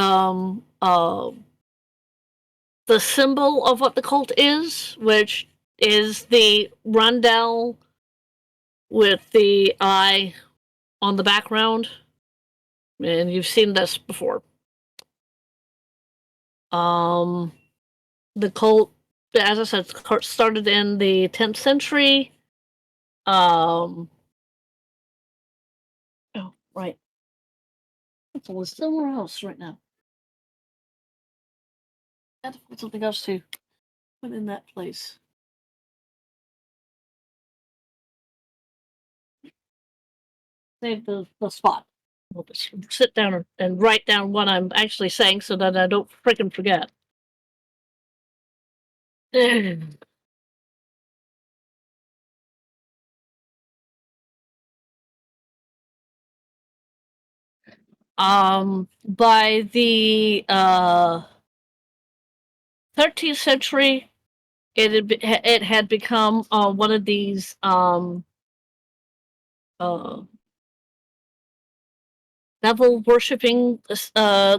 symbol of what the cult is, which is the rondel with the eye on the background. And you've seen this before. The cult, as I said, started in the 10th century. Oh, right. It's somewhere else right now. I have to find something else to put in that place. Save the spot. I'll just sit down and write down what I'm actually saying so that I don't freaking forget. By the 13th century, it had become one of these devil worshipping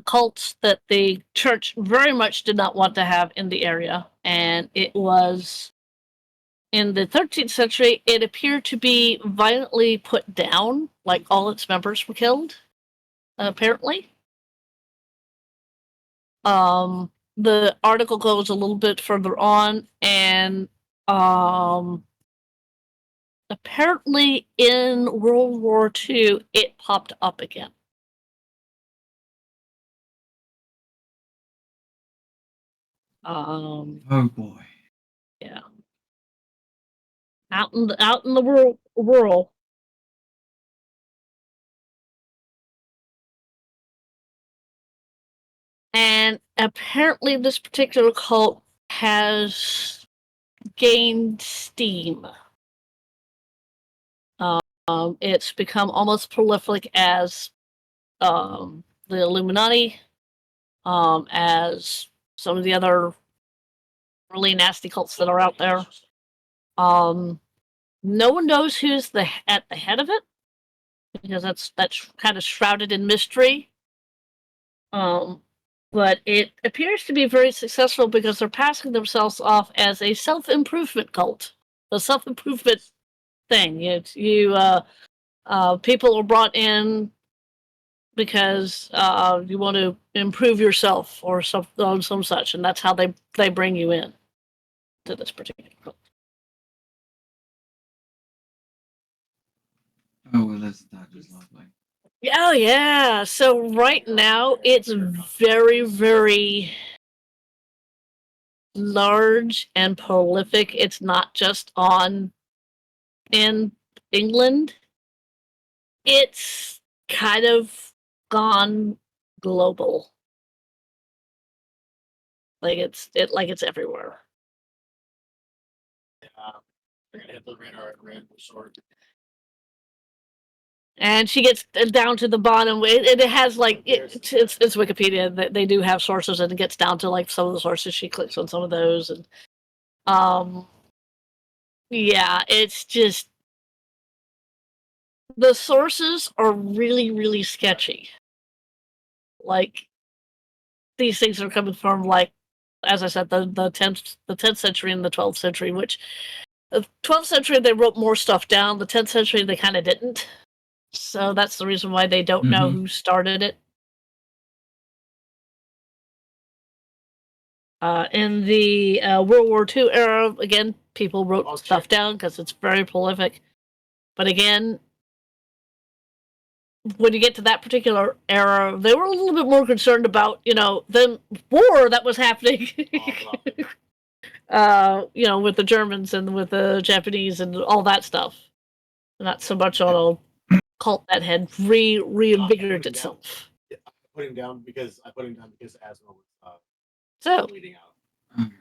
cults that the church very much did not want to have in the area, and it was in the 13th century, it appeared to be violently put down, like all its members were killed, apparently. The article goes a little bit further on, and apparently in World War II, it popped up again. Oh boy. Yeah. Out in the world. And apparently this particular cult has gained steam. It's become almost prolific as the Illuminati, as some of the other really nasty cults that are out there. No one knows who's at the head of it, because that's kind of shrouded in mystery. But it appears to be very successful because they're passing themselves off as a self-improvement cult, a self-improvement thing. People are brought in because you want to improve yourself or some such, and that's how they bring you in to this particular cult. Oh well, that is lovely. Oh yeah. So right now it's very, very large and prolific. It's not just in England. It's kind of gone global. Like it's everywhere. Yeah, they're gonna hit the radar at random sort. And she gets down to the bottom. It has like it's Wikipedia. They do have sources, and it gets down to like some of the sources. She clicks on some of those, and yeah, it's just the sources are really, really sketchy. Like these things are coming from, like, as I said, the 10th century and the 12th century. Which the 12th century they wrote more stuff down. The 10th century they kind of didn't. So that's the reason why they don't know who started it. In the World War II era, again, people wrote stuff down because it's very prolific. But again, when you get to that particular era, they were a little bit more concerned about, the war that was happening. With the Germans and with the Japanese and all that stuff. Not so much on a cult that had reinvigorated itself. Yeah, I put him down because Asma was So bleeding out.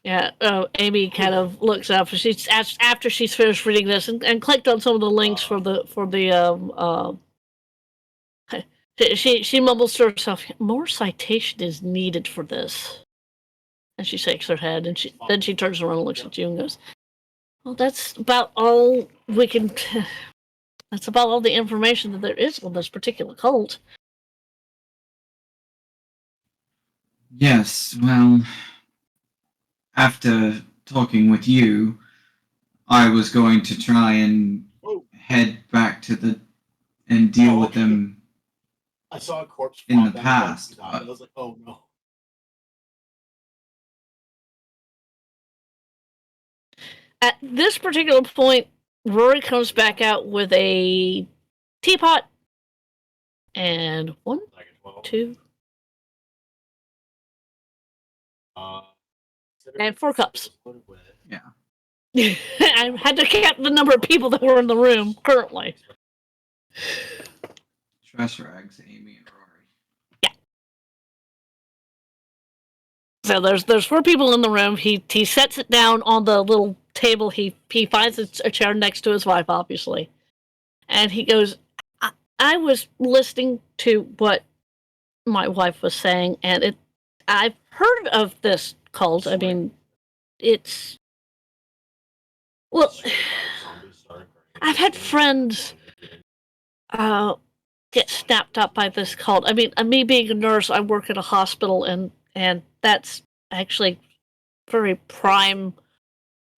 yeah, Amy kind of looks up. She's after she's finished reading this and clicked on some of the links for the she mumbles to herself, "More citation is needed for this." And she shakes her head, and then she turns around and looks at you and goes, "Well, that's about all we can. That's about all the information that there is on this particular cult." Yes, well, after talking with you, I was going to try and head back to and deal with them. I saw a corpse in the past. I was like, oh no. At this particular point, Rory comes back out with a teapot and one, two, and 4 cups. Yeah. I had to count the number of people that were in the room currently. Tress Rags, Amy, and Rory. Yeah. So there's 4 people in the room. He sets it down on the little table. He finds a chair next to his wife, obviously, and he goes, I was listening to what my wife was saying, and I've heard of this cult. I mean, it's, well, I've had friends get snapped up by this cult. I mean, me being a nurse, I work at a hospital, and that's actually very prime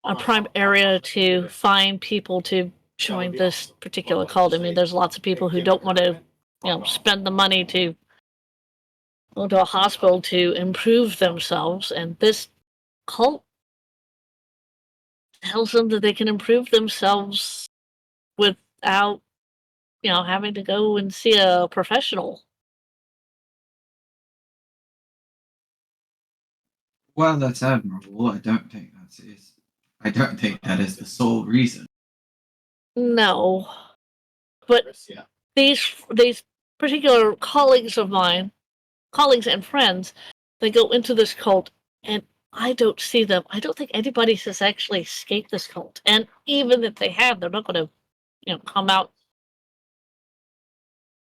a prime area to find people to join this particular cult. I mean, there's lots of people who don't want to, spend the money to go to a hospital to improve themselves, and this cult tells them that they can improve themselves without, having to go and see a professional. Well, that's admirable. I don't think that is the sole reason. No, but Yeah. these particular colleagues of mine, colleagues and friends, they go into this cult, and I don't see them. I don't think anybody has actually escaped this cult, and even if they have, they're not going to, come out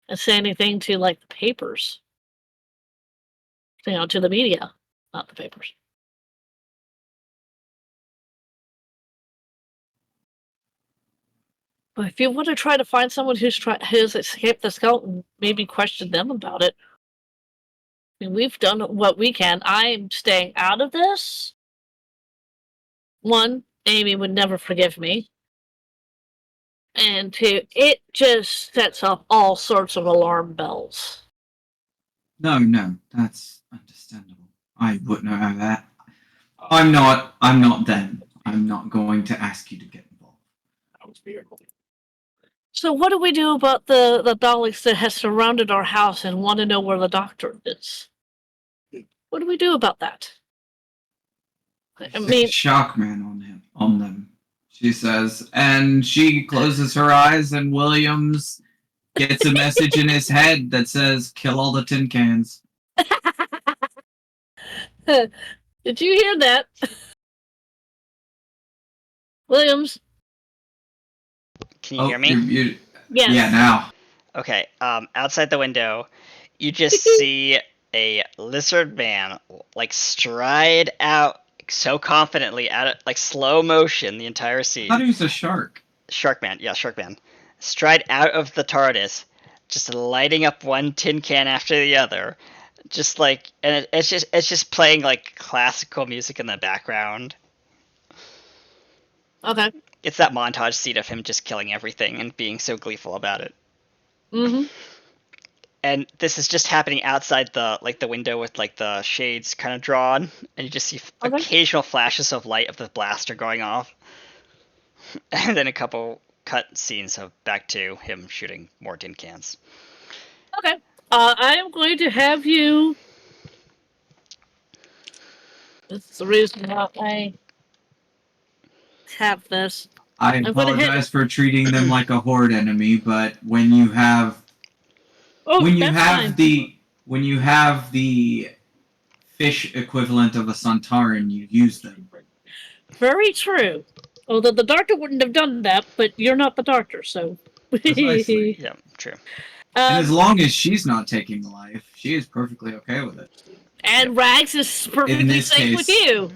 and say anything to like the papers, to the media, not the papers. But if you want to try to find someone who's escaped this cult and maybe question them about it, I mean, we've done what we can. I'm staying out of this. One, Amy would never forgive me. And two, it just sets off all sorts of alarm bells. No, that's understandable. I wouldn't know that. I'm not them. I'm not going to ask you to get involved. That was weird. So what do we do about the Daleks that has surrounded our house and want to know where the doctor is? What do we do about that? I mean, Shockman on them, she says, and she closes her eyes, and Williams gets a message in his head that says, "Kill all the tin cans." did you hear that? Williams? Can you hear me? You're muted. Yes. Yeah, now. Okay, outside the window, you just see a lizard man, like, stride out so confidently out of, like, slow motion the entire scene. I thought he was a shark. Sharkman, yeah, Sharkman. Stride out of the TARDIS, just lighting up one tin can after the other. Just like, and it's just playing, like, classical music in the background. Okay. It's that montage scene of him just killing everything and being so gleeful about it. Mm-hmm. And this is just happening outside the window with like the shades kind of drawn, and you just see occasional flashes of light of the blaster going off, and then a couple cut scenes of back to him shooting more tin cans. Okay. I am going to have you. This is the reason why I have this. I apologize for treating them like a horde enemy, but when you have the fish equivalent of a Santaran, you use them. Very true. Although the doctor wouldn't have done that, but you're not the doctor, so. Precisely. Yeah, true. And as long as she's not taking life, she is perfectly okay with it. And Rags is perfectly safe with you.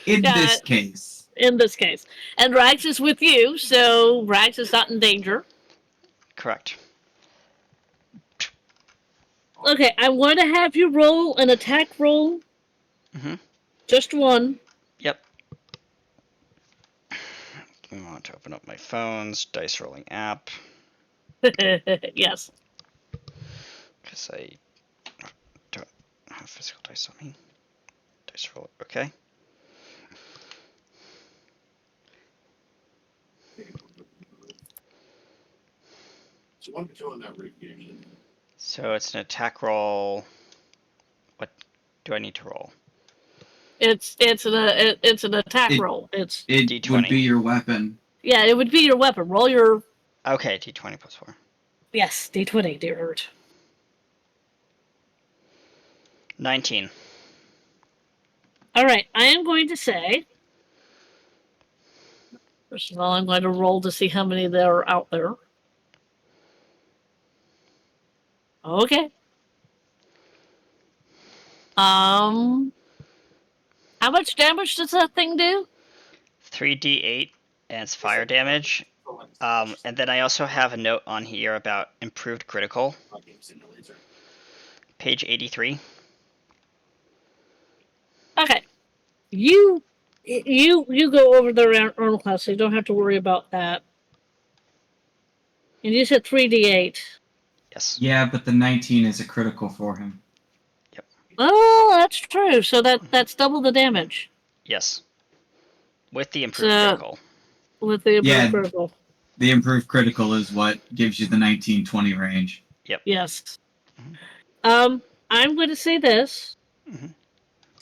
In this case. In this case. And Rags is with you, so Rags is not in danger. Correct. Okay, I'm going to have you roll an attack roll. Mm-hmm. Just one. Yep. I want to open up my phone's dice rolling app. Yes. Because I don't have physical dice on me. Dice roll, okay. So what am I doing that review? So it's an attack roll. What do I need to roll? It's an attack roll. It D20. would be your weapon. Yeah, it would be your weapon. Roll your. Okay, D20 plus 4. Yes, D20, dear Ert. 19. All right, I am going to say. First of all, I'm going to roll to see how many there are out there. Okay. How much damage does that thing do? 3d8, and it's fire damage. And then I also have a note on here about improved critical. Page 83. Okay. You go over the armor class, so you don't have to worry about that. And you said 3d8. Yes. Yeah, but the 19 is a critical for him. Oh, that's true. So that's double the damage Yes. With the improved So- critical. with the Yeah. critical. The improved critical is what gives you the 19-20 range. Yes. Mhm. I'm going to say this. Hmm.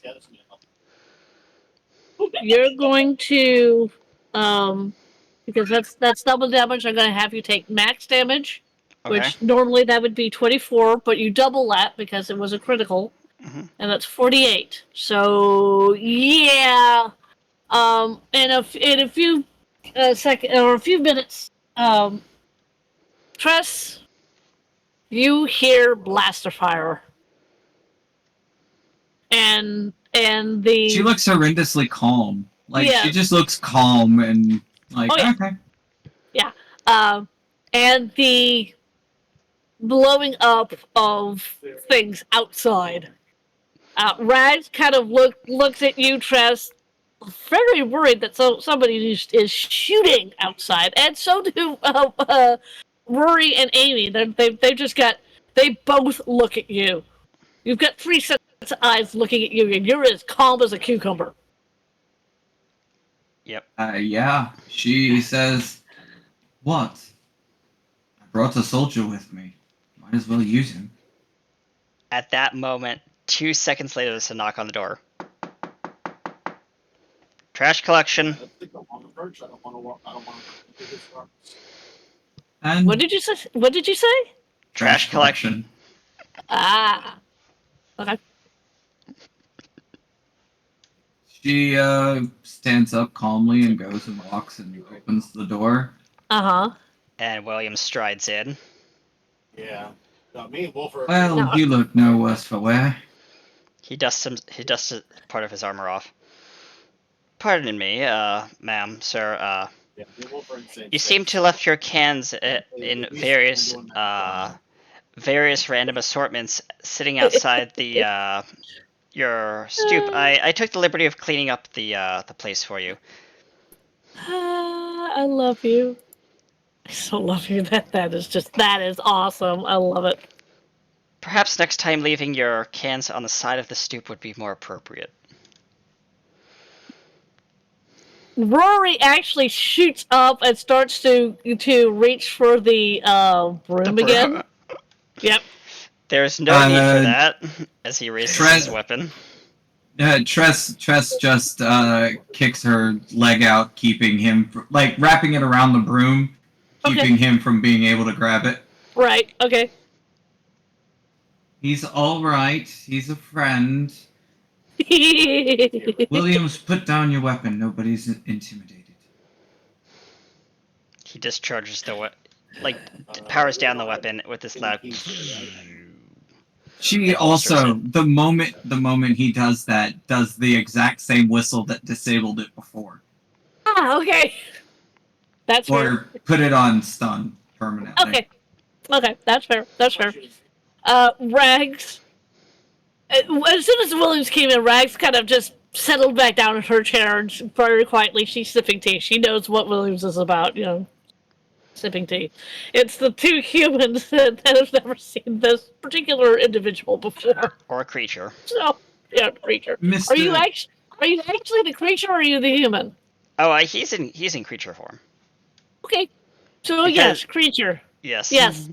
Yeah, that's gonna help. You're going to, because that's double damage. I'm going to have you take max damage, Okay. which normally that would be 24, but you double that because it was a critical, Hmm. and that's 48. So yeah, in a few second or a few minutes, Tress, you hear blaster fire, and the She looks horrendously calm. Like, Yeah. she just looks calm and like, Oh, yeah. okay. And the blowing up of things outside. Rags kind of looks at you, Tress, very worried that somebody is shooting outside, and so do Rory and Amy. They both look at you. You've got 3 sets of eyes looking at you, and you're as calm as a cucumber. Yep. Yeah. She says, what? I brought a soldier with me. Might as well use him. At that moment, 2 seconds later, there's a knock on the door. Trash collection. I think I'm on the perch. I don't want to walk. I don't want to do this far. And What did you say? What did you say? Trash collection. Ah. Okay. She stands up calmly and goes and walks and opens the door. Uh-huh. And William strides in. Yeah. No, me and Wolf are. Well, No. you look no worse for wear. He dusts part of his armor off. Pardon me, ma'am, sir, Yeah, me and Wolf are in the same you space. seem to left your cans in various random assortments sitting outside the your stoop. I took the liberty of cleaning up the place for you. I love you. I so love you. That is awesome. I love it. Perhaps next time leaving your cans on the side of the stoop would be more appropriate. Rory actually shoots up and starts to reach for the broom again. Yep. There's no need for Uh, that, as he raises Trent- his weapon. Tress just kicks her leg out, keeping him like wrapping it around the broom, keeping him from being able to grab it. Right. Okay. He's all right. He's a friend. Williams, put down your weapon. Nobody's intimidated. He discharges powers down the weapon with this loud. She also, the moment he does that, does the exact same whistle that disabled it before. Okay. That's fair. Or put it on stun permanently. Okay. Okay. That's fair. That's fair. Rags. As soon as Williams came in, Rags kind of just settled back down in her chair and very quietly she's sipping tea. She knows what Williams is about, sipping tea. It's the 2 humans that have never seen this particular individual before. Or a creature. So, yeah, creature. Mr. Are you actually the creature or are you the human? Oh, he's in creature form. Okay. So Because- yes, creature. Yes. Yes.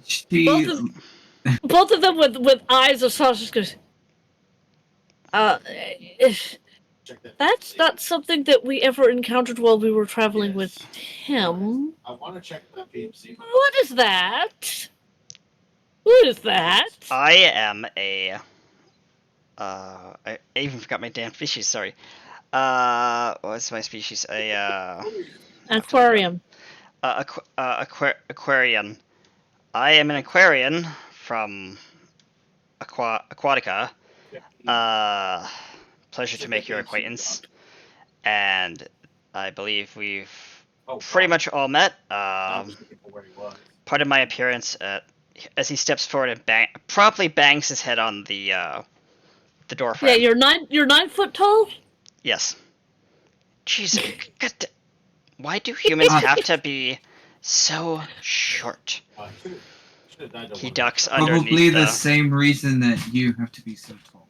She, Both of them with eyes of sausage goes. Check that. That's not something that we ever encountered while we were traveling with him. I want to check that PMC. What is that? Who is that? I am a. I even forgot my damn species. Sorry. What's my species? Aquarium. Aquarian. I am an Aquarian from Aquatica. Pleasure to make your acquaintance. And I believe we've pretty much all met. I was looking for where he was. Part of my appearance as he steps forward and promptly bangs his head on the the door Yeah, frame. you're 9 foot tall. Yes. Jesus, why do humans have to be so short? Should have died to He one. ducks Probably underneath the same reason that you have to be so tall.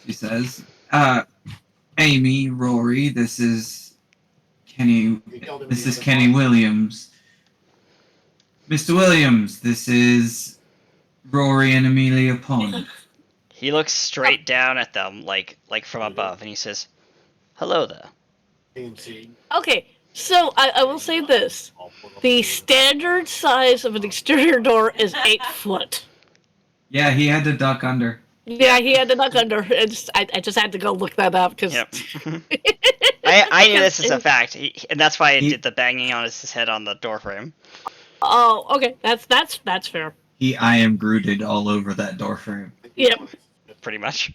She says, Amy, Rory, this is Kenny. You killed him This the is other Kenny time. Williams. Mr. Williams, this is Rory and Amelia Pond. He looks straight down at them, like from above, and he says, "Hello there." AMC. Okay, so I will say this: the standard size of an exterior door is 8 foot. Yeah, he had to duck under. Yeah, he had to knock under. I just had to go look that up because. Yep. I knew this as a fact, and that's why I did the banging on his head on the doorframe. Oh, okay, that's fair. I am Grooted all over that doorframe. Yep. Pretty much.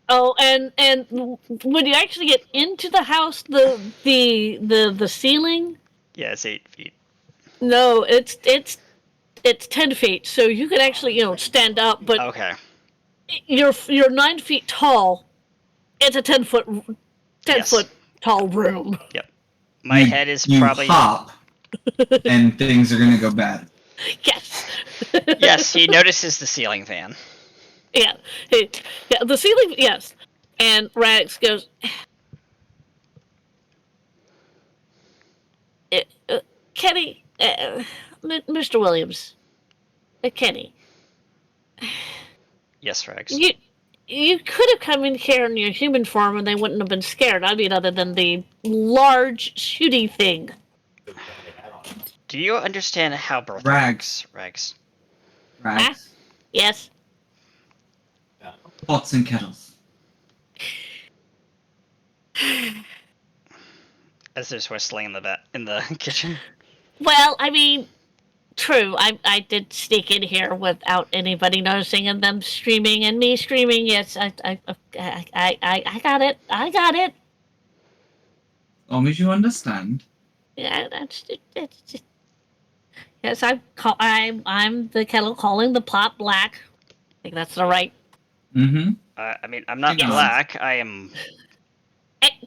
Oh, and when you actually get into the house, the ceiling. Yeah, it's 8 feet. No, it's 10 feet, so you could actually stand up, but Okay. you're 9 feet tall. It's a 10 foot Yes. tall room. My head is you probably. hop, and things are gonna go bad. Yes. Yes, he notices the ceiling fan. Yeah. Yeah. The ceiling. Yes. And Rags goes. Kenny, Mr. Williams, Kenny, Yes, Rex. you could have come in here in your human form and they wouldn't have been scared. I mean, other than the large shooty thing. Do you understand how birth Rags. works, Rex? Rags, Yes. pots and kettles. As there's whistling in the kitchen. Well, I mean, true. I did sneak in here without anybody noticing, and them screaming and me screaming. Yes, I got it. I got it. As long as you understand. Yeah, that's just. Yes, I'm the kettle calling the pot black. I think that's the right. Mm-hmm. I mean, I'm not Yes. black. I am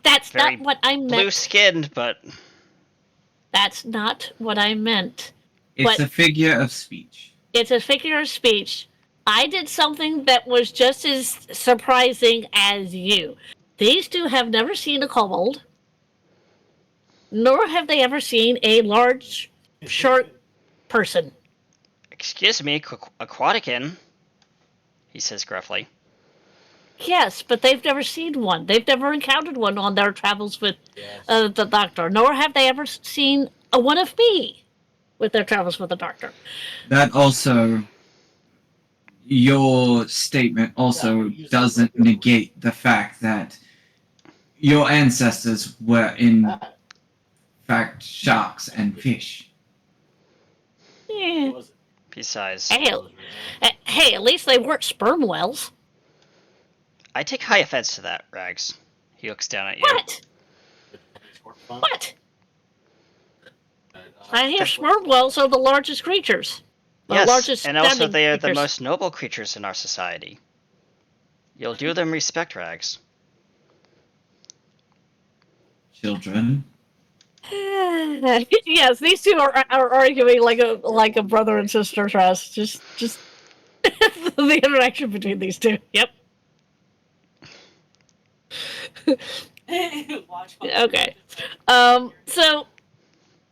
That's Very not what I meant. blue-skinned, but That's not what I meant. It's But- a figure of speech. It's a figure of speech. I did something that was just as surprising as you. These two have never seen a kobold, nor have they ever seen a large, short person. excuse me, Aquatican, he says gruffly. Yes, but they've never seen one. They've never encountered one on their travels with Yes. the doctor, nor have they ever seen one of me with their travels with the doctor. That also, your statement also doesn't negate the fact that your ancestors were in fact sharks and fish. Yeah. He sighs. Hey, at least they weren't sperm whales. I take high offense to that, Rags. He looks down at you. What? What? I hear sperm whales are the largest creatures. The Yes, largest and also standing they are the creatures. most noble creatures in our society. You'll do them respect, Rags. Children. Yes, these two are arguing like a brother and sister trust. Just the interaction between these two. Yep. Watch. Okay. So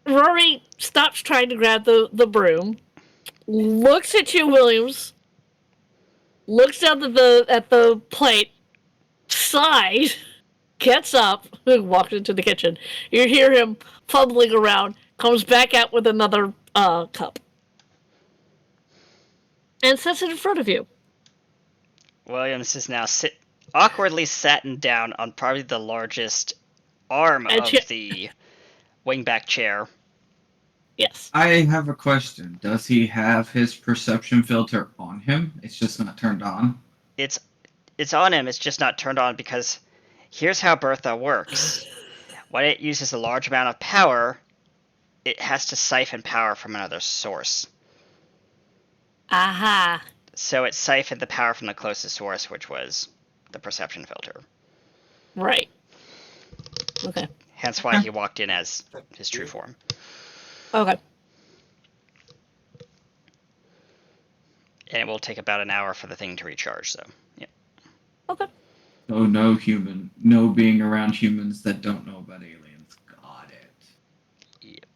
Rory stops trying to grab the broom, looks at you, Williams, looks down at the plate, sighs, gets up, walks into the kitchen. You hear him fumbling around, comes back out with another cup, and sets it in front of you. Williams is now awkwardly sitting down on probably the largest arm And of the wingback chair. Yes. I have a question. Does he have his perception filter on him? It's just not turned on. It's on him, it's just not turned on because here's how Bertha works. When it uses a large amount of power, it has to siphon power from another source. Aha. So it siphoned the power from the closest source, which was the perception filter. Right. Okay. Hence why he walked in as his true form. Okay. And it will take about an hour for the thing to recharge, so yeah. Okay. So no being around humans that don't know about aliens. Got it. Yep.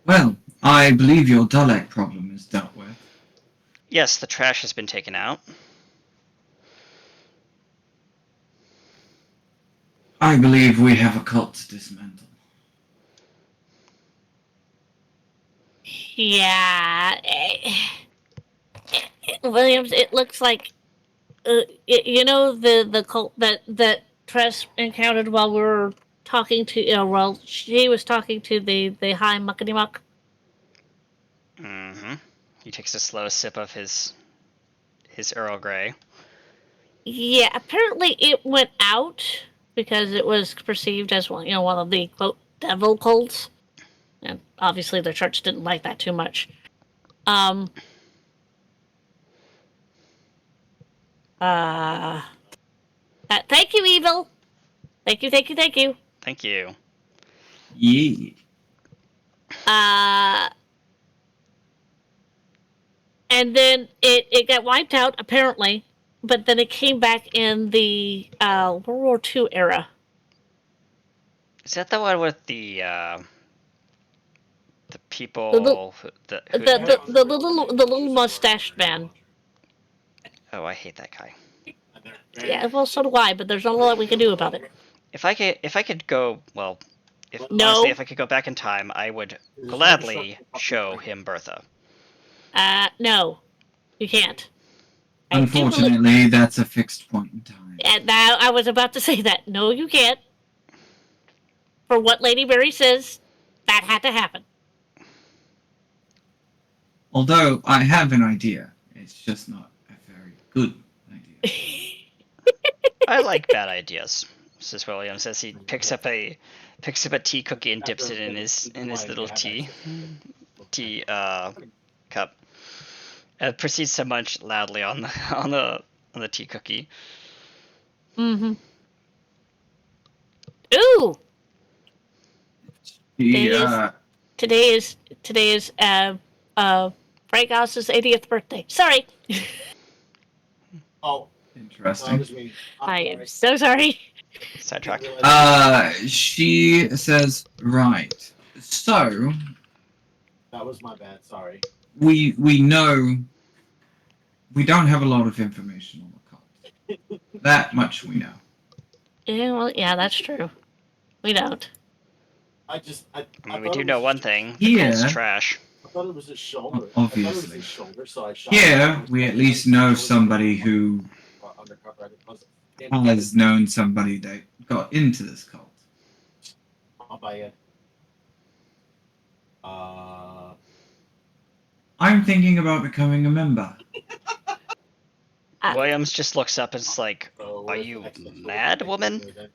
Well, I believe your Dalek problem is dealt with. Yes, the trash has been taken out. I believe we have a cult to dismantle. Yeah. Williams, it looks like you know the cult that Tress encountered while we were talking to while she was talking to the high muckety muck. Mm-hmm. He takes a slow sip of his Earl Grey. Yeah, apparently it went out because it was perceived as one of the quote devil cults, and obviously the church didn't like that too much. Thank you, Evil. Thank you. Thank you. Yeah. And then it got wiped out apparently, but then it came back in the World War II era. Is that the one with the people The little mustached man. Oh, I hate that guy. Yeah, well, so do I, but there's not a lot we can do about it. If I could go, well, No. honestly, if I could go back in time, I would gladly show him Bertha. No, you can't. Unfortunately, that's a fixed point in time. And now I was about to say that. No, you can't. For what Lady Mary says, that had to happen. Although I have an idea, it's just not a very good idea. I like bad ideas, says Williams as he picks up a tea cookie and dips it in his little tea cup. And proceeds to munch loudly on the tea cookie. Mm-hmm. Ooh. Today is Frank House's 80th birthday. Sorry. Oh, Interesting. I am so sorry. Sidetrack. She says, right. So that was my bad. Sorry. we know we don't have a lot of information on the cult. That much we know. Yeah, well, yeah, that's true. We don't. I mean, we do know one thing. The Yeah. cult's trash. I thought it was his shoulder. Obviously. I thought it was his shoulder, so I shot Here, him. we at least know somebody who Undercover. I didn't- has known somebody that got into this cult. I'll buy it. I'm thinking about becoming a member. Williams just looks up and is like, so "Are you mad, woman? then?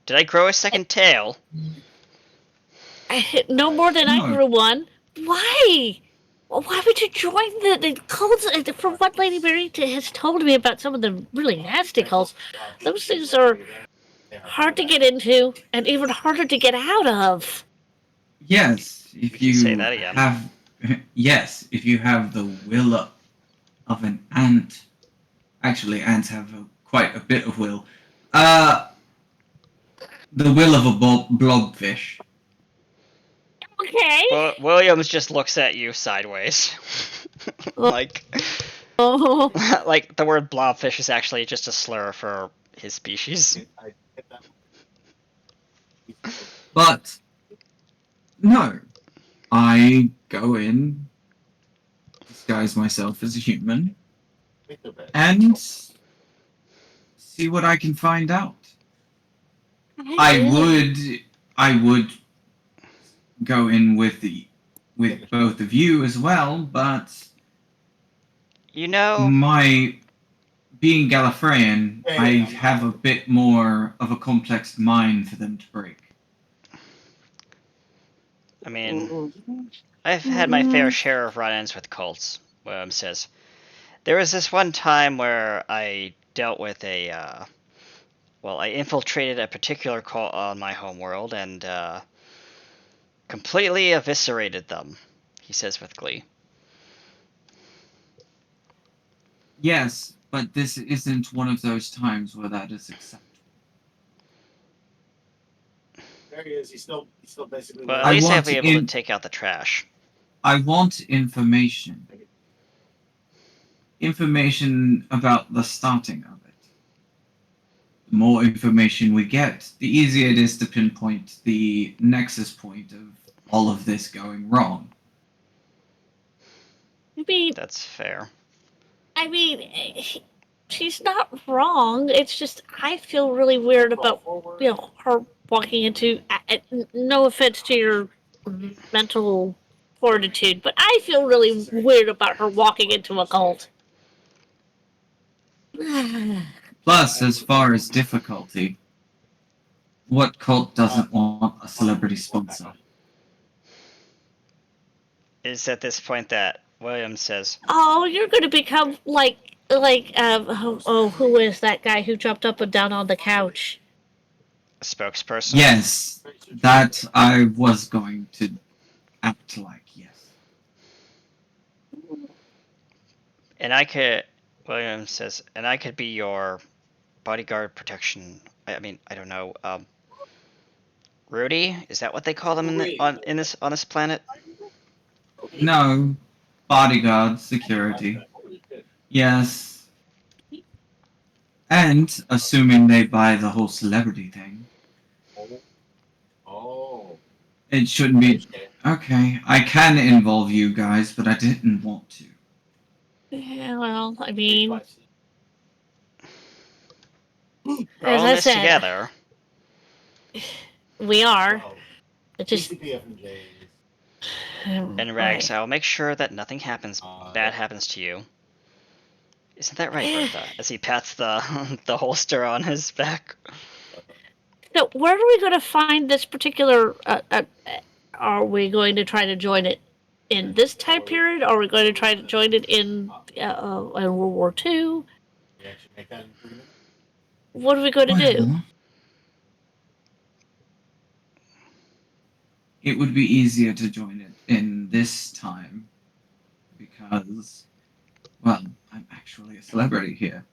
Did I grow a second tail?" No more than I No. grew one. Why? Well, why would you join the cults? From what Lady Mary has told me about some of the really nasty cults, those things are hard to get into and even harder to get out of. Yes, if you say that again. have. Yes, if you have the will of an ant. Actually, ants have quite a bit of will. The will of a blobfish. Okay. Well, Williams just looks at you sideways. like the word blobfish is actually just a slur for his species. I hit that. But no, I go in, disguise myself as a human, and see what I can find out. I would go in with both of you as well, but my being Gallifreyan, I have a bit more of a complex mind for them to break. I mean, I've had my fair share of run-ins with cults, Williams says. There was this one time where I dealt with I infiltrated a particular cult on my homeworld and completely eviscerated them, he says with glee. Yes, but this isn't one of those times where that is acceptable. There he is. He's still basically. Well, at I least I'll want be able to in- take out the trash. I want information. Information about the starting of it. The more information we get, the easier it is to pinpoint the nexus point of all of this going wrong. That's fair. I mean, she's not wrong. It's just I feel really weird about her walking into. No offense to your mental fortitude, but I feel really weird about her walking into a cult. Plus, as far as difficulty, what cult doesn't want a celebrity sponsor? It's at this point that William says, Oh, you're going to become like who is that guy who jumped up and down on the couch? a spokesperson. Yes, that I was going to act like, yes. And William says, and I could be your bodyguard protection. I mean, I don't know. Rudy, is that what they call them on this planet? No, bodyguard, security. Yes. And assuming they buy the whole celebrity thing, Oh. it shouldn't be. Okay, I can involve you guys, but I didn't want to. Yeah, well, I mean, We're as all I in this said, together. we are. Oh, It just And Rags, I'll make sure that nothing bad happens to you. Isn't that right, Bertha? As he pats the the holster on his back. So, where are we going to find this particular? Are we going to try to join it in this time period? Or are we going to try to join it in World War II? What are we going to do? Well, it would be easier to join it in this time because, well, I'm actually a celebrity here.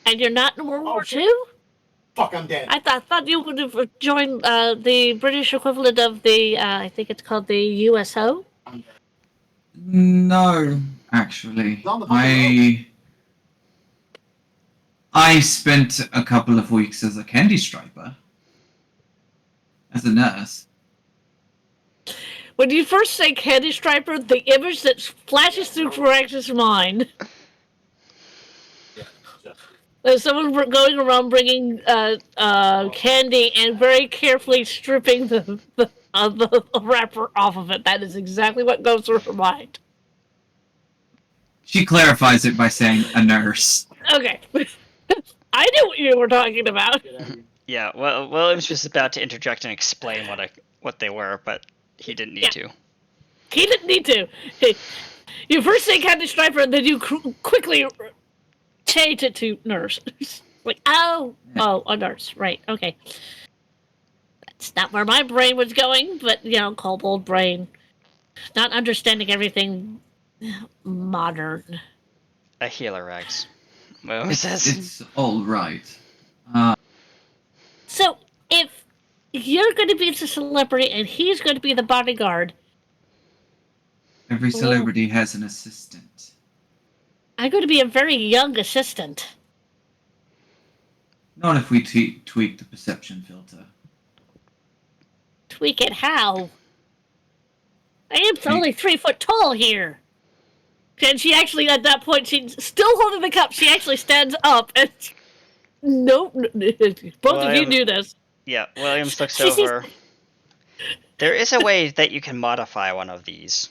And you're not in World War II? Fuck, I'm dead. I thought you would have joined the British equivalent of the, I think it's called the USO. No, actually, I spent a couple of weeks as a candy striper, as a nurse. When you first say candy striper, the image that flashes through Rex's mind is someone going around bringing candy and very carefully stripping the wrapper off of it. That is exactly what goes through her mind. She clarifies it by saying a nurse. Okay. I knew what you were talking about. Yeah, well, William's just about to interject and explain what they were, but he didn't need to. He didn't need to. You first say candy striper, and then you quickly change it to nurse. Like, a nurse, right? Okay. That's not where my brain was going, but kobold brain, not understanding everything modern. A healer, Rags. William says. It's all right. So, if you're going to be the celebrity and he's going to be the bodyguard, Every celebrity has an assistant. I'm going to be a very young assistant. Not if we tweak the perception filter. Tweak it how? I am only 3 foot tall here. And she actually, at that point, she's still holding the cup. She actually stands up and... Nope. Both of you knew this. Yeah, Williams looks over. There is a way that you can modify one of these.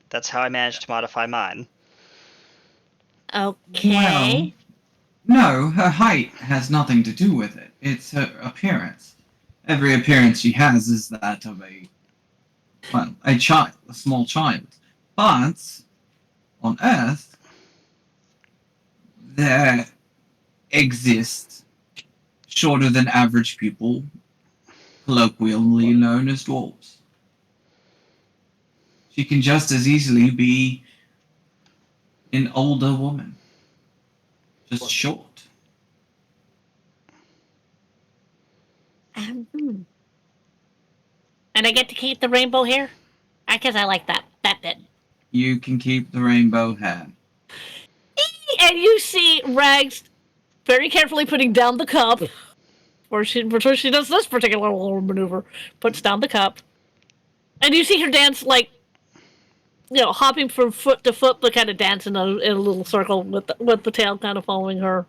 That's how I managed to modify mine. Okay. Well, no, her height has nothing to do with it. It's her appearance. Every appearance she has is that of a small child. But on Earth, there exist shorter than average people, colloquially known as dwarves. She can just as easily be an older woman, just short. And I get to keep the rainbow hair? I guess I like that bit. You can keep the rainbow hair. And you see Rags very carefully putting down the cup. Before she does this particular little maneuver. Puts down the cup. And you see her dance like, hopping from foot to foot, but kind of dancing in a little circle with the tail kind of following her.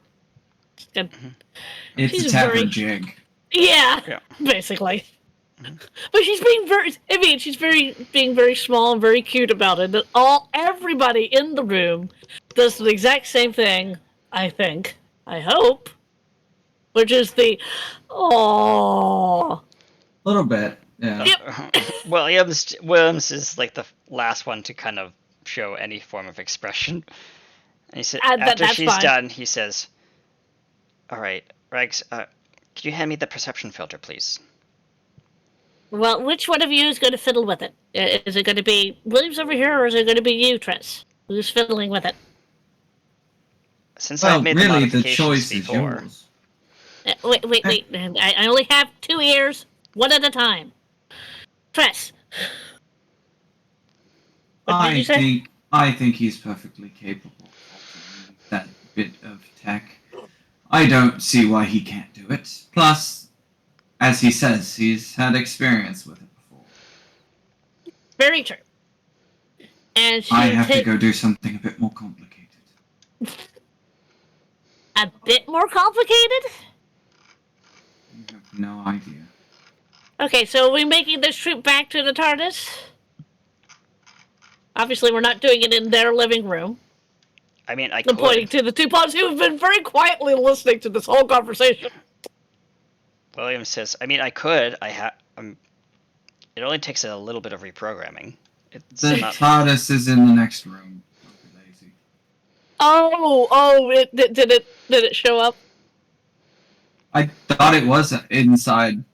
It's She's a tavern very- jig. Yeah, basically. But she's being being very small and very cute about it. And everybody in the room does the exact same thing, I think. I hope. Which is the, oh. A little bit, yeah. Yep. Williams is like the last one to kind of show any form of expression. And he said, after that's she's fine. done, he says, "All right, Rex, could you hand me the perception filter, please?" Well, which one of you is going to fiddle with it? Is it going to be Williams over here, or is it going to be you, Tris? Who's fiddling with it? Since Well, I've made the really, the modifications choice is before, yours. Wait. I only have 2 ears, one at a time. Tris. What did you say? I think he's perfectly capable of altering that bit of tech. I don't see why he can't do it. Plus, as he says, he's had experience with it before. Very true. And she I have to take go do something a bit more complicated. a bit more complicated? You have no idea. Okay, so are we making this trip back to the TARDIS? Obviously, we're not doing it in their living room. I mean, I I'm pointing could. to the two pods who have been very quietly listening to this whole conversation. Williams says, "I mean, I could. It only takes a little bit of reprogramming. It's The not." TARDIS is in the next room. Don't be lazy. Did it show up? I thought it was inside.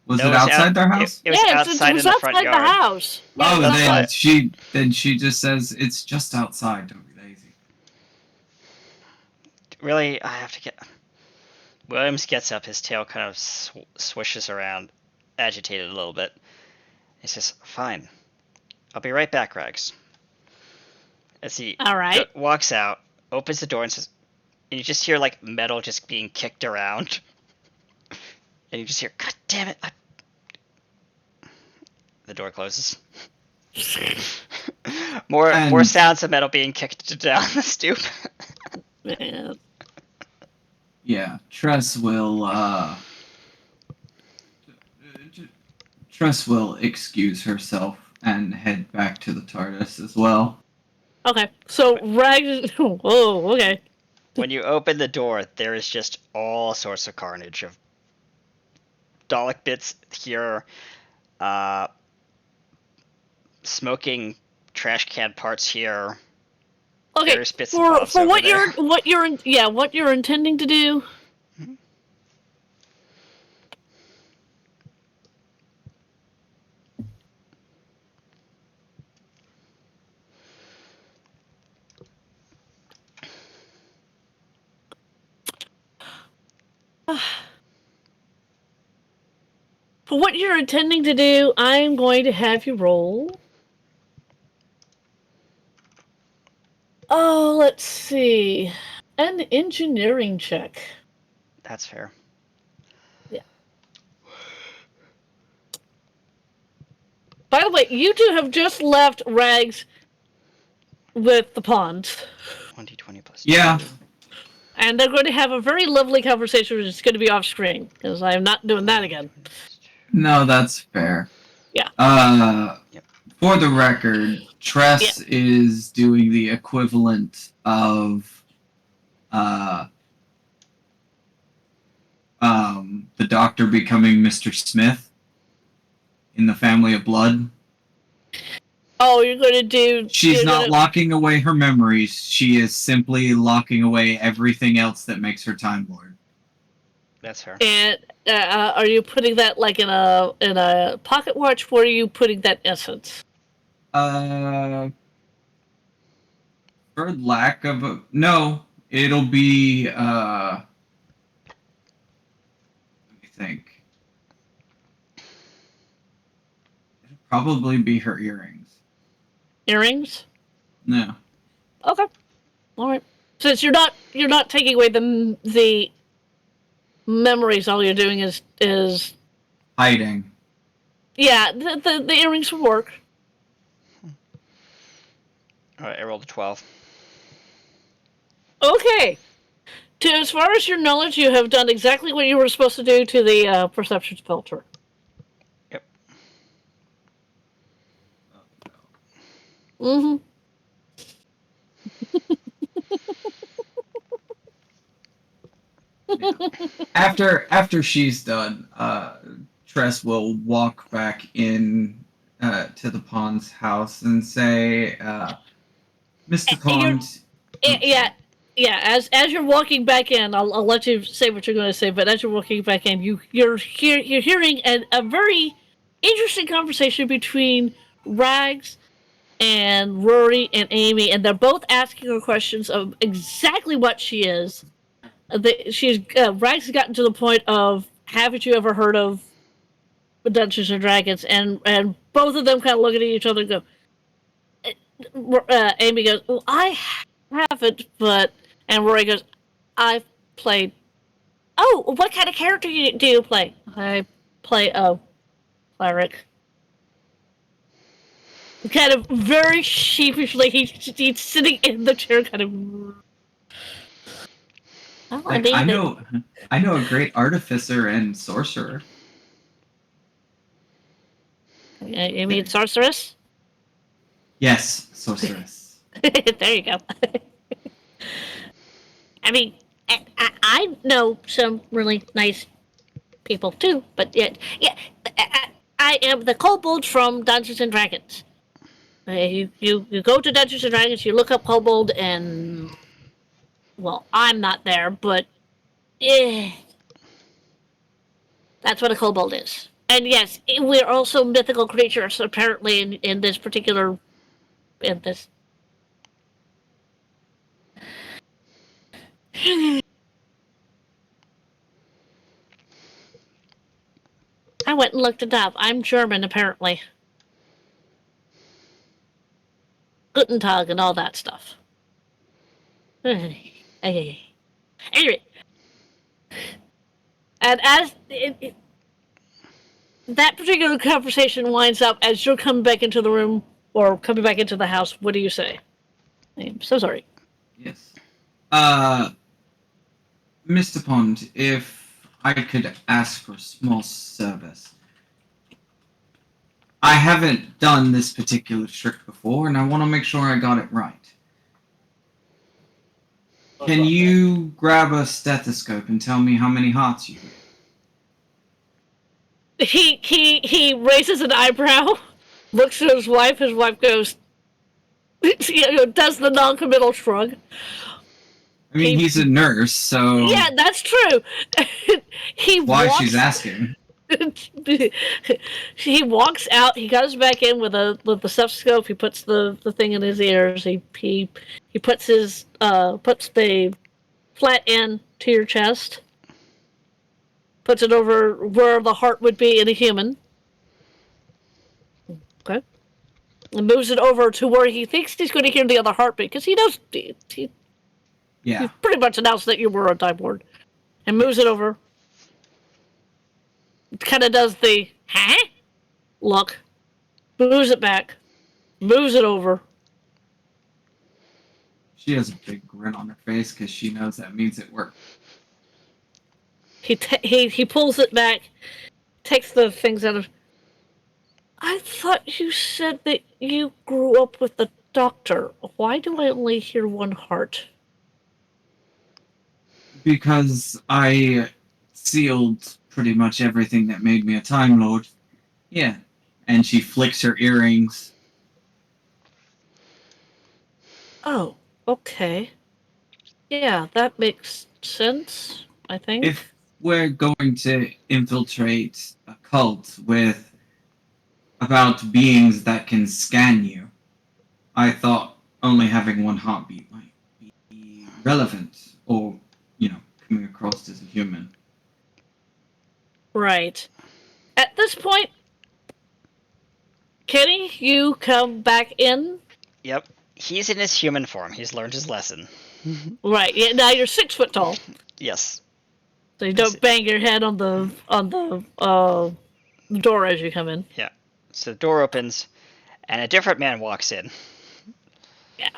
Was No, it was outside out- their house? It was outside it was in the outside front yard. the house. Oh, that's then what- she just says it's just outside. Don't be lazy. Really, I have to get. Williams gets up, his tail kind of swishes around, agitated a little bit. He says, "Fine. I'll be right back, Rags." As he All right. walks out, opens the door, and says, and you just hear like metal just being kicked around. And you just hear, "God damn it!" The door closes. more And- sounds of metal being kicked down the stoop. Yeah. Yeah, Tress will excuse herself and head back to the TARDIS as well. Okay, so Rags. Whoa, okay. When you open the door, there is just all sorts of carnage of Dalek bits here, smoking trash can parts here. Okay, There's bits and bobs for over what there. what you're intending to do. For what you're intending to do, I'm going to have you roll. Oh, let's see. An engineering check. That's fair. By the way, you two have just left Rags with the pond. 20 plus. Yeah. And they're going to have a very lovely conversation, which is going to be off screen, because I'm not doing that again. No, that's fair. Yeah. Yep. For the record, Tress is doing the equivalent of the Doctor becoming Mr. Smith in the Family of Blood. Oh, you're going to do. She's you're not gonna- locking away her memories. She is simply locking away everything else that makes her Time Lord. That's fair. And are you putting that like in a pocket watch? Where are you putting that essence? For lack of a... No, it'll be, let me think. It'll probably be her earrings. Earrings. No. Okay. All right. Since you're not taking away the memories, all you're doing is Hiding. yeah. The earrings will work. Alright, I rolled a 12. Okay. As far as your knowledge, you have done exactly what you were supposed to do to the perception filter. Yep. Mm-hmm. After she's done, Tress will walk back in to the Pond's house and say, Mr. Pond. Yeah. As you're walking back in, I'll let you say what you're going to say. But as you're walking back in, you're hearing a very interesting conversation between Rags and Rory and Amy, and they're both asking her questions of exactly what she is. Rags has gotten to the point of, haven't you ever heard of Dungeons and Dragons? And both of them kind of look at each other and go. Amy goes, well, I haven't, but... And Rory goes, I've played... Oh, what kind of character do you play? I play a cleric. Kind of very sheepishly, he's sitting in the chair kind of... Oh, Like, I know a great artificer and sorcerer. You mean sorceress? Yes, sorceress. There you go. I mean, I know some really nice people too, but yeah, I am the kobold from Dungeons and Dragons. You go to Dungeons and Dragons, you look up kobold, and well, I'm not there, but that's what a kobold is. And yes, we're also mythical creatures, apparently, in this particular in this. I went and looked it up. I'm German, apparently. Guten Tag and all that stuff. Anyway, and as that particular conversation winds up, as you're coming back into the room or coming back into the house, what do you say? I'm so sorry. Yes. Mr. Pond, if I could ask for a small service. I haven't done this particular trick before, and I want to make sure I got it right. Can you grab a stethoscope and tell me how many hearts you get? He raises an eyebrow, looks at his wife. His wife goes, does the non-committal shrug. I mean, he's a nurse, so... Yeah, that's true. Why she's asking. He walks out. He comes back in with the stethoscope. He puts the thing in his ears. He puts his puts the flat end to your chest. Puts it over where the heart would be in a human. Okay. And moves it over to where he thinks he's going to hear the other heartbeat, because he knows he pretty much announced that you were a Time Lord. And moves it over. Kind of does the, look. Moves it back. Moves it over. She has a big grin on her face because she knows that means it worked. He pulls it back. Takes the things out of... I thought you said that you grew up with the doctor. Why do I only hear one heart? Because I sealed pretty much everything that made me a Time Lord. Yeah. And she flicks her earrings. Oh, okay. Yeah, that makes sense, I think. If we're going to infiltrate a cult with about beings that can scan you, I thought only having one heartbeat might be relevant, or, coming across as a human. Right. At this point, Kenny, you come back in. Yep. He's in his human form. He's learned his lesson. Right. Yeah. Now you're 6 foot tall, Yes. so you don't bang your head on the door as you come in. Yeah. So the door opens, and a different man walks in. Yeah.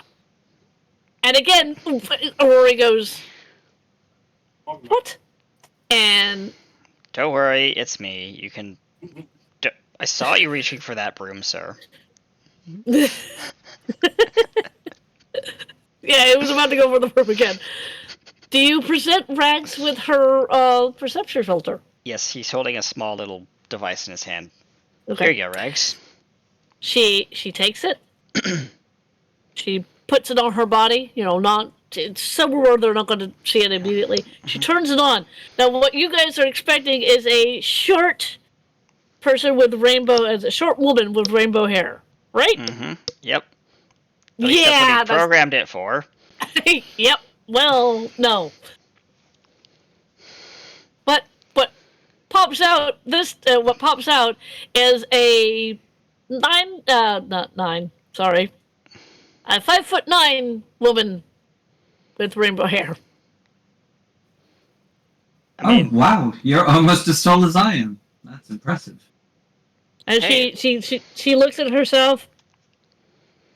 And again, Rory goes, "What?" And Don't worry, it's me. You can. I saw you reaching for that broom, sir. yeah, it was about to go for the perp again. Do you present Rags with her perception filter? Yes, he's holding a small little device in his hand. Okay. Here you go, Rags. She takes it. She puts it on her body. Not it's somewhere where they're not going to see it immediately. She turns it on. Now, what you guys are expecting is a short person with rainbow, as a short woman with rainbow hair, right? Mm-hmm. Yep. At least that's what he programmed it for. Yep. Well, no. But what pops out is a not 9. Sorry, a 5'9" woman with rainbow hair. I mean, oh wow, you're almost as tall as I am. That's impressive. And hey. she looks at herself.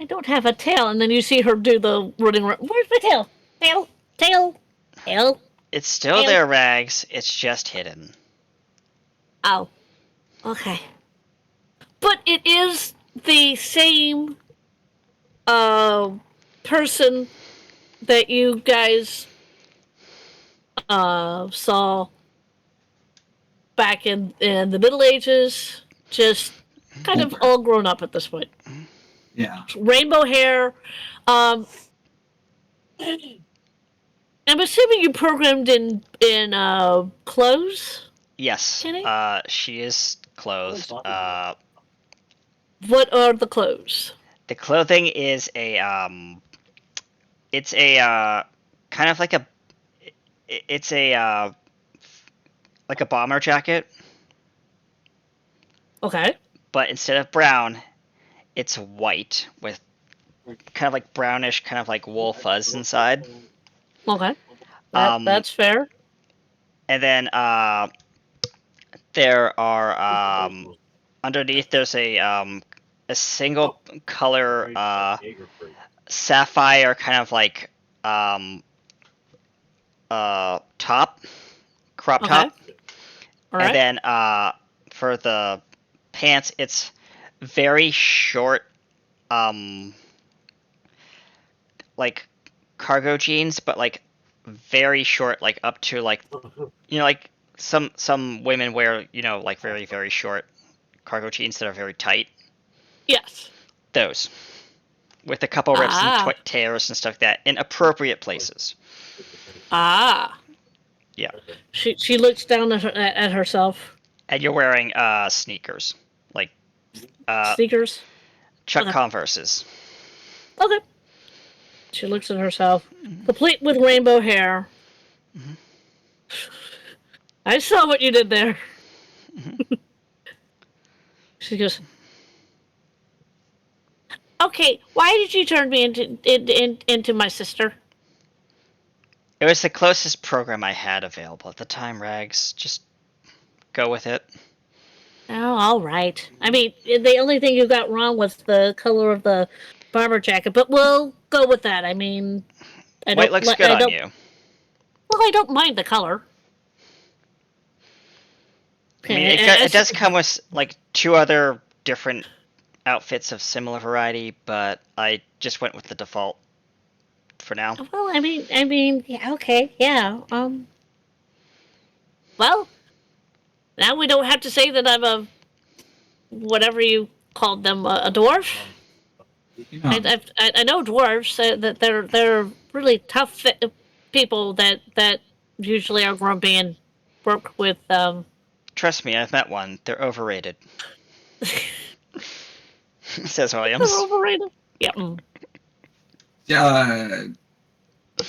I don't have a tail, and then you see her do the running around. Where's my tail? Tail. It's still there, Rags. It's just hidden. Oh, okay. But it is the same person that you guys saw back in the Middle Ages, just kind of all grown up at this point. Yeah. Rainbow hair. I'm assuming you programmed in clothes. Yes. Kenny? She is clothed. What are the clothes? The clothing is it's a kind of like like a bomber jacket, Okay. but instead of brown, it's white with kind of like brownish, kind of like wool fuzz inside. Okay. Um, That's fair. And then there are underneath there's a single color sapphire kind of like top, crop Okay. top. All right. And then for the pants, it's very short, like cargo jeans, but like very short, like up to like like some women wear like very very short cargo jeans that are very tight. Yes. Those with a couple rips and tears and stuff like that in appropriate places. Ah. Yeah. She looks down at herself. And you're wearing sneakers, like Sneakers. Chuck Converses. Okay. She looks at herself, complete with rainbow hair. Mm-hmm. I saw what you did there. Mm-hmm. She goes, "Okay, why did you turn me into my sister?" It was the closest program I had available at the time, Rags. Just go with it. Oh, all right. I mean, the only thing you got wrong was the color of the bomber jacket, but we'll go with that. I mean, White looks good on you. Well, I don't mind the color. I mean, it does come with like 2 other different outfits of similar variety, but I just went with the default for now. Well, I mean, yeah, okay, yeah. Well, now we don't have to say that I'm a whatever you called them, a dwarf. You know, I know dwarves that they're really tough people that usually are grumpy and work with Trust me, I've met one. They're overrated. Says they're Williams. overrated. Yeah.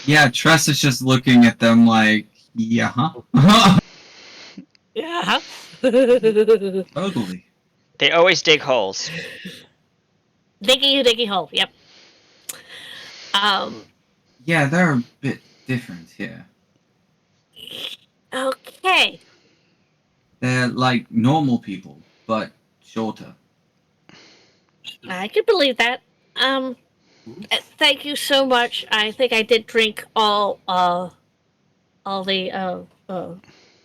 yeah, Tress is just looking at them like, yeah, huh? Yeah. Totally. They always dig holes. Diggy hole. Yep. Yeah, they're a bit different here. Okay. They're like normal people, but shorter. I can believe that. Thank you so much. I think I did drink all the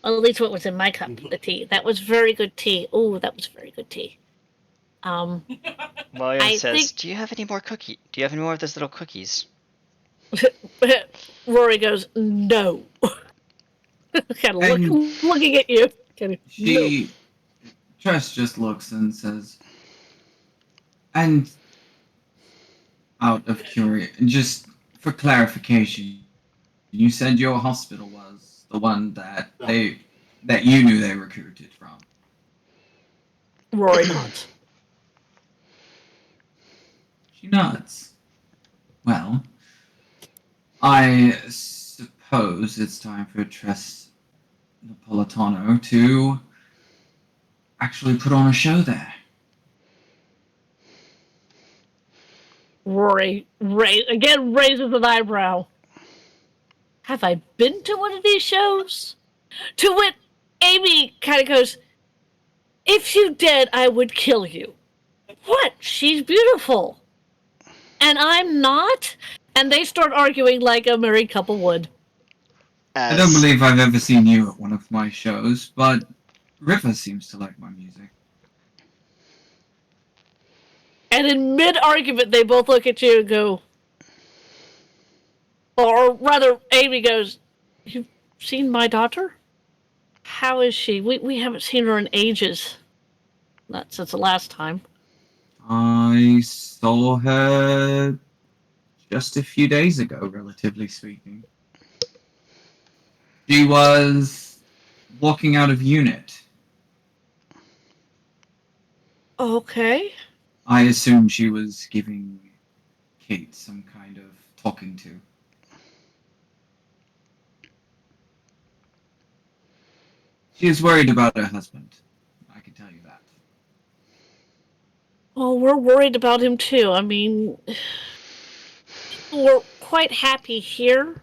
at least what was in my cup, the tea. That was very good tea. Oh, that was very good tea. Williams I says, think- "Do you have any more cookie? Do you have any more of those little cookies?" Rory goes, no. kind of And- looking at you. Kind of, no. Tress just looks and says, and out of curiosity, just for clarification, you said your hospital was the one that you knew they recruited from. Rory nods. She nods. Well, I suppose it's time for Tress Napolitano to actually put on a show there. Rory again raises an eyebrow. Have I been to one of these shows? To which Amy kind of goes, if you did, I would kill you. What? She's beautiful. And I'm not? And they start arguing like a married couple would. I don't believe I've ever seen you at one of my shows, but River seems to like my music. And in mid-argument, they both look at you and go, or rather, Amy goes, you've seen my daughter? How is she? We haven't seen her in ages. Not since the last time. I saw her just a few days ago, relatively speaking. She was walking out of unit. Okay. I assume she was giving Kate some kind of talking to. She is worried about her husband. I can tell you that. Well, we're worried about him too. I mean, we're quite happy here.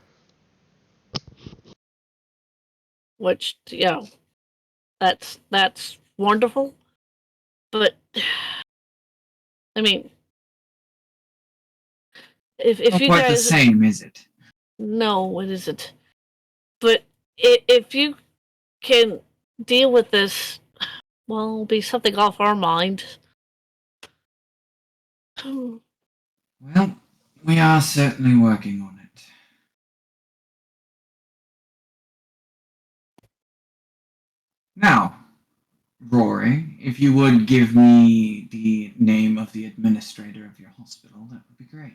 Which, you know, that's wonderful. But I mean, if Not you quite guys the same, is it? no, it isn't. But if you can deal with this, well, it'll be something off our mind. Well, we are certainly working on it. Now, Rory, if you would give me the name of the administrator of your hospital, that would be great.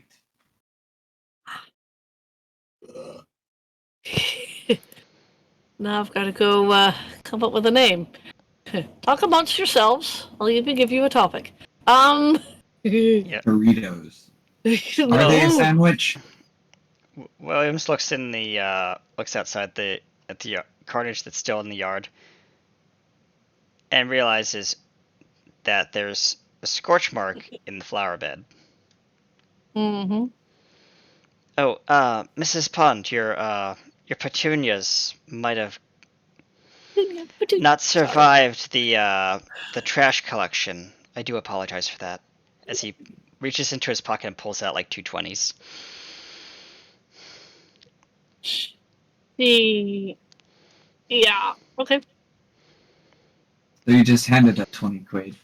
Now I've got to go come up with a name. Talk amongst yourselves. I'll even give you a topic. Burritos. Are they a sandwich? Williams looks in the looks outside at the carnage that's still in the yard, and realizes that there's a scorch mark in the flower bed. Mm-hmm. Oh, Mrs. Pond, your petunias might have not survived the trash collection. I do apologize for that. As he reaches into his pocket and pulls out like 2 20s. Yeah. Okay. So you just handed up 20 quid.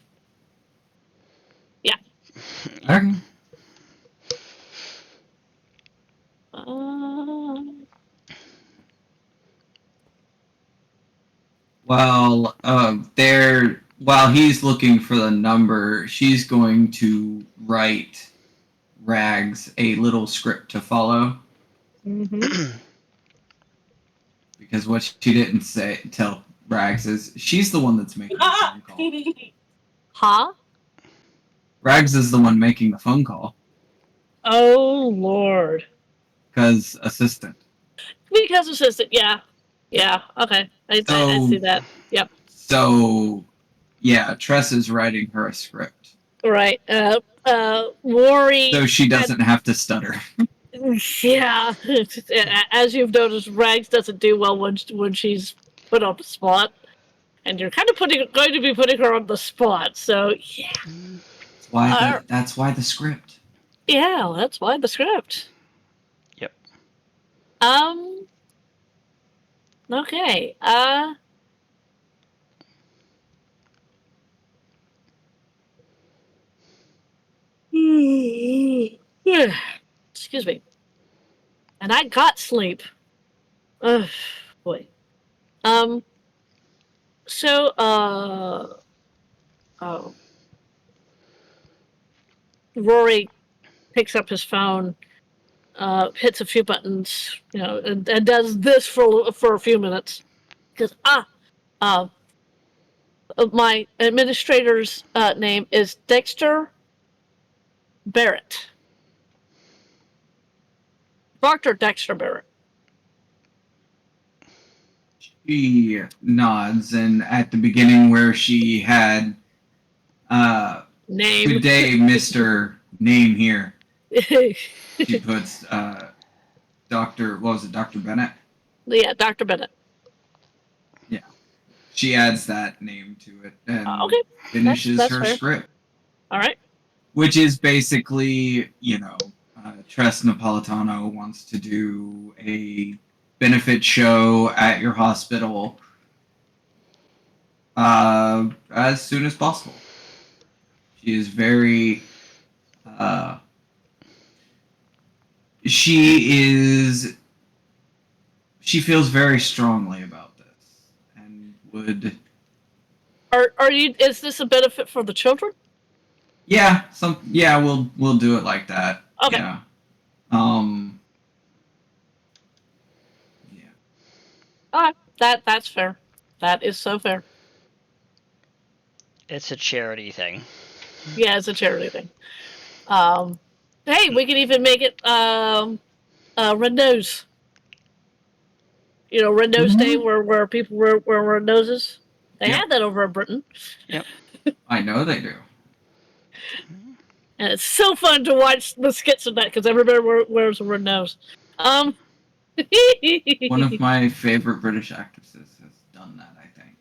Yeah. Okay. Well, while he's looking for the number, she's going to write Rags a little script to follow. Mm-hmm. Because what she didn't tell Rags is she's the one that's making the phone call. Huh? Rags is the one making the phone call. Oh, Lord. Because assistant. Because assistant, yeah. Yeah, okay. I see that. Yep. So, yeah, Tress is writing her a script. Right. Rory. So she doesn't have to stutter. Yeah. As you've noticed, Rags doesn't do well when she's put on the spot. And you're kind of going to be putting her on the spot, so yeah. That's why the script. Yeah, that's why the script. Yep. Okay. Excuse me. And I got sleep. Ugh, boy. So, oh. Rory picks up his phone, hits a few buttons, and does this for a few minutes. Because, my administrator's name is Dexter Barrett. Dr. Dexter Barrett. She nods, and at the beginning where she had Name. good day, Mr. Name here. She puts Dr. What was it, Dr. Bennett? Yeah, Dr. Bennett. Yeah. She adds that name to it and Okay. finishes That's her fair. script. All right. Which is basically, Tress Napolitano wants to do a benefit show at your hospital as soon as possible. She is very she feels very strongly about this and would Is this a benefit for the children? we'll do it like that. Okay. Yeah. All right. That's fair. That is so fair. It's a charity thing. Yeah, it's a charity thing. Hey, we can even make it Red Nose. Red Nose Day where people wear red noses. They Yep. had that over in Britain. Yep. I know they do. And it's so fun to watch the skits of that because everybody wears a red nose. One of my favorite British actresses has done that, I think.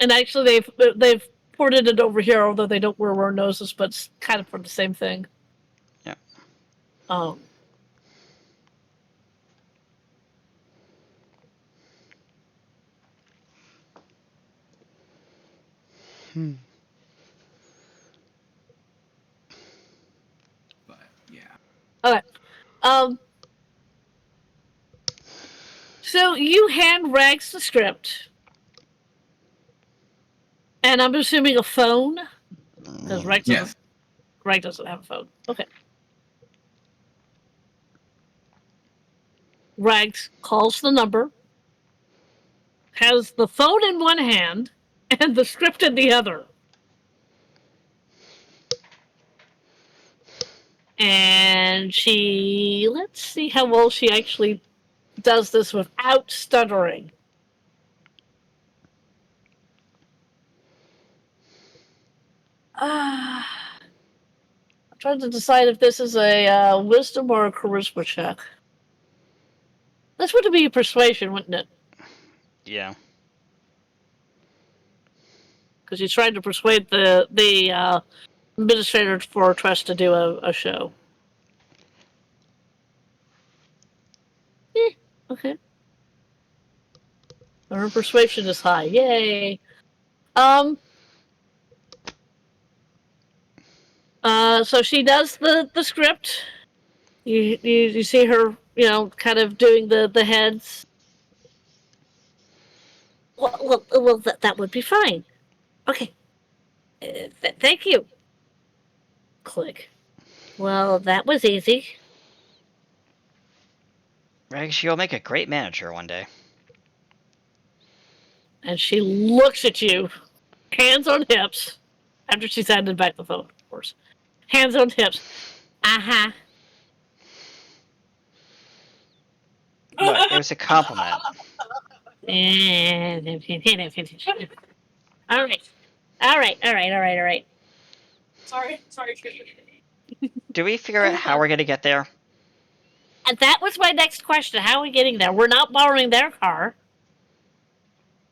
And actually, they've ported it over here, although they don't wear red noses, but it's kind of for the same thing. Yep. But yeah. Okay. So you hand Rags the script, and I'm assuming a phone, because Rag doesn't have a phone. Okay. Rags calls the number, has the phone in one hand, and the script in the other. And let's see how well she actually does this without stuttering. I'm trying to decide if this is a wisdom or a charisma check. This would be a persuasion, wouldn't it? Yeah. Because he's trying to persuade the administrator for Trust to do a show. Okay. Her persuasion is high. Yay. So she does the script. You see her, kind of doing the heads. Well, that would be fine. Okay. Thank you. Click. Well, that was easy. Rags, you'll make a great manager one day. And she looks at you, hands on hips, after she's handed back the phone, of course. Hands on hips. Uh-huh. What? It was a compliment. All right. Sorry. Do we figure out how we're gonna get there? And that was my next question. How are we getting there? We're not borrowing their car.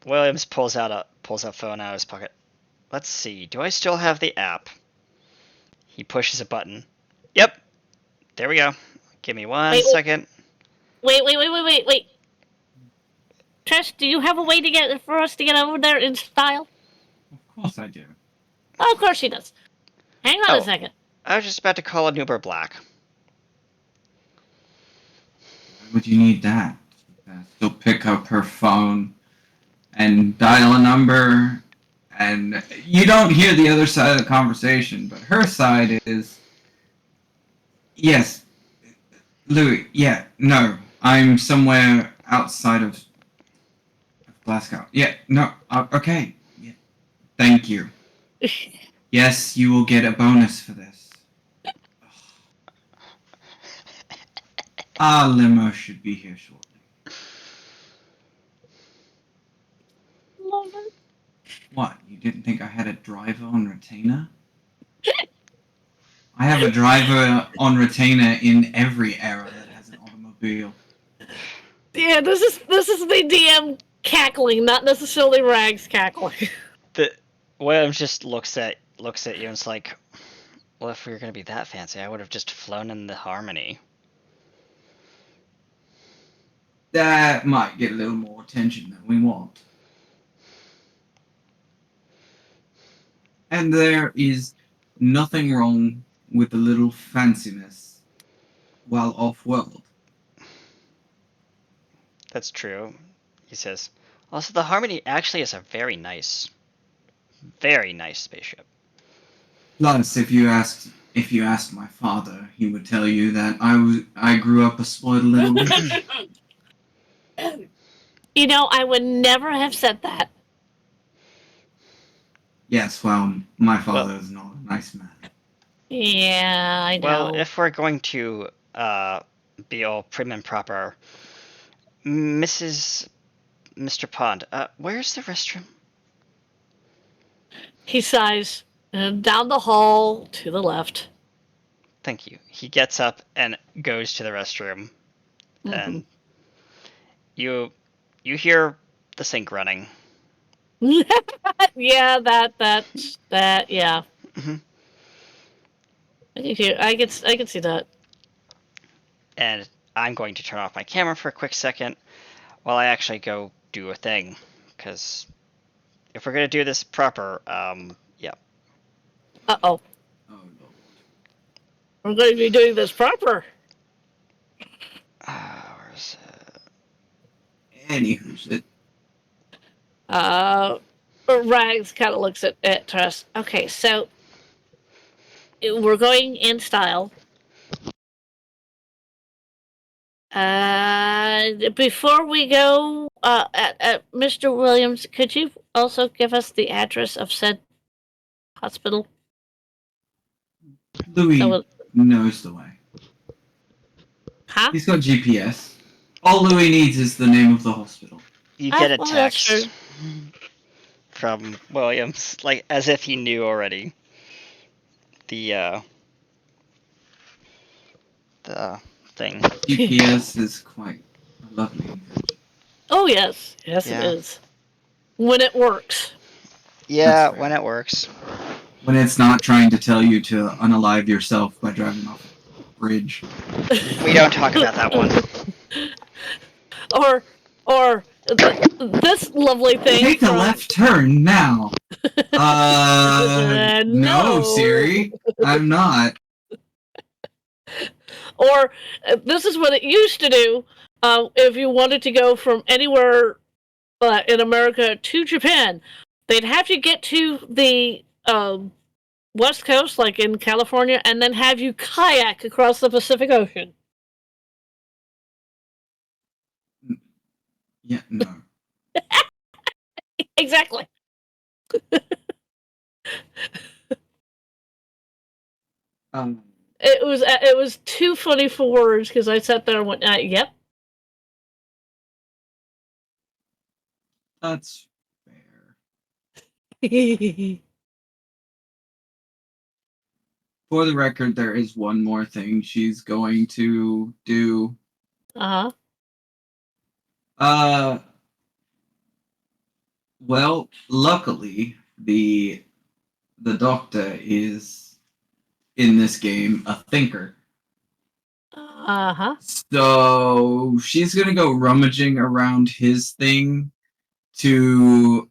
Williams pulls a phone out of his pocket. Let's see. Do I still have the app? He pushes a button. Yep. There we go. Give me one second. Wait. Trish, do you have a way for us to get over there in style? Of course I do. Oh, of course she does. Hang on Oh. a second. I was just about to call an Uber Black. Why would you need that? She'll pick up her phone and dial a number, and you don't hear the other side of the conversation, but her side is, yes, Louis, yeah, no, I'm somewhere outside of Glasgow. Yeah, no, okay, yeah, thank you. Yes, you will get a bonus for this. Our limo should be here shortly. What? You didn't think I had a driver on retainer? I have a driver on retainer in every era that has an automobile. Yeah, this is the DM cackling, not necessarily Rags cackling. Williams just looks at you and it's like, well, if we were gonna be that fancy, I would have just flown in the Harmony. That might get a little more attention than we want. And there is nothing wrong with a little fanciness while off-world. That's true, he says. Also, the Harmony actually is a very nice spaceship. Plus, if you asked my father, he would tell you that I grew up a spoiled little bitch. You know, I would never have said that. Yes, well, my father is not a nice man. Yeah, I know. Well, if we're going to be all prim and proper, Mr. Pond, where's the restroom? He sighs, down the hall to the left. Thank you. He gets up and goes to the restroom, and you hear the sink running. Yeah, that, yeah. Mm-hmm. I can see that. And I'm going to turn off my camera for a quick second while I actually go do a thing, because if we're gonna do this proper, yeah. Uh-oh. Oh, Lord. We're going to be doing this proper. Where's Anywho, Rags kind of looks at Tress. Okay, so we're going in style. Before we go, Mr. Williams, could you also give us the address of said hospital? Louis knows the way. Huh? He's got GPS. All Louis needs is the name of the hospital. You get a well, that's true. text from Williams, like as if he knew already. The thing. GPS is quite a lovely invention. Oh, yes. Yes, Yeah. it is. When it works. Yeah, That's right. when it works. When it's not trying to tell you to unalive yourself by driving off a bridge. We don't talk about that one. Or this lovely thing. Take a from- left turn now. No. No, Siri. I'm not. Or this is what it used to do. If you wanted to go from anywhere in America to Japan, they'd have to get to the West Coast, like in California, and then have you kayak across the Pacific Ocean. Yeah, no. Exactly. Um, It was too funny for words because I sat there and went, "Yep." that's fair. For the record, there is one more thing she's going to do. Uh-huh. Well, luckily, the doctor is in this game a thinker. Uh-huh. So she's gonna go rummaging around his thing to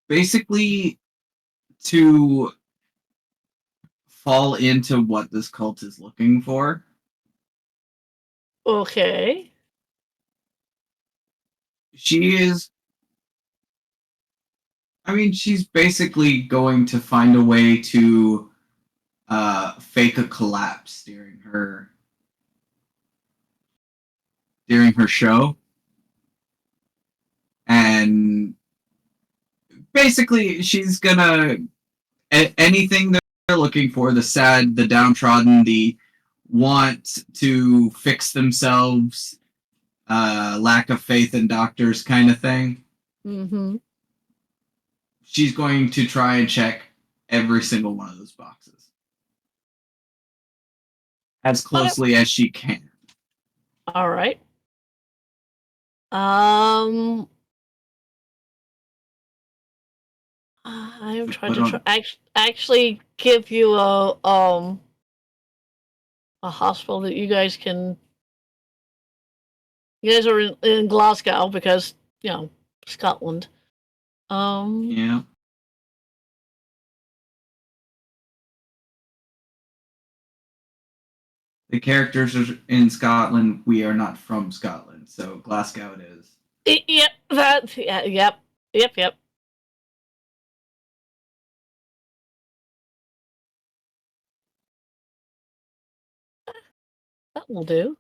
basically to fall into what this cult is looking for. Okay. She is, I mean, she's basically going to find a way to fake a collapse during her show, and basically she's gonna anything they're looking for, the sad, the downtrodden, the want to fix themselves, lack of faith in doctors kind of thing. Mm-hmm. She's going to try and check every single one of those boxes as closely as she can. All right. I'm trying to actually give you a hospital that you guys can. You guys are in Glasgow because Scotland. Yeah. The characters are in Scotland. We are not from Scotland, so Glasgow it is. Yep. That. Yeah, yep. Yep. That will do.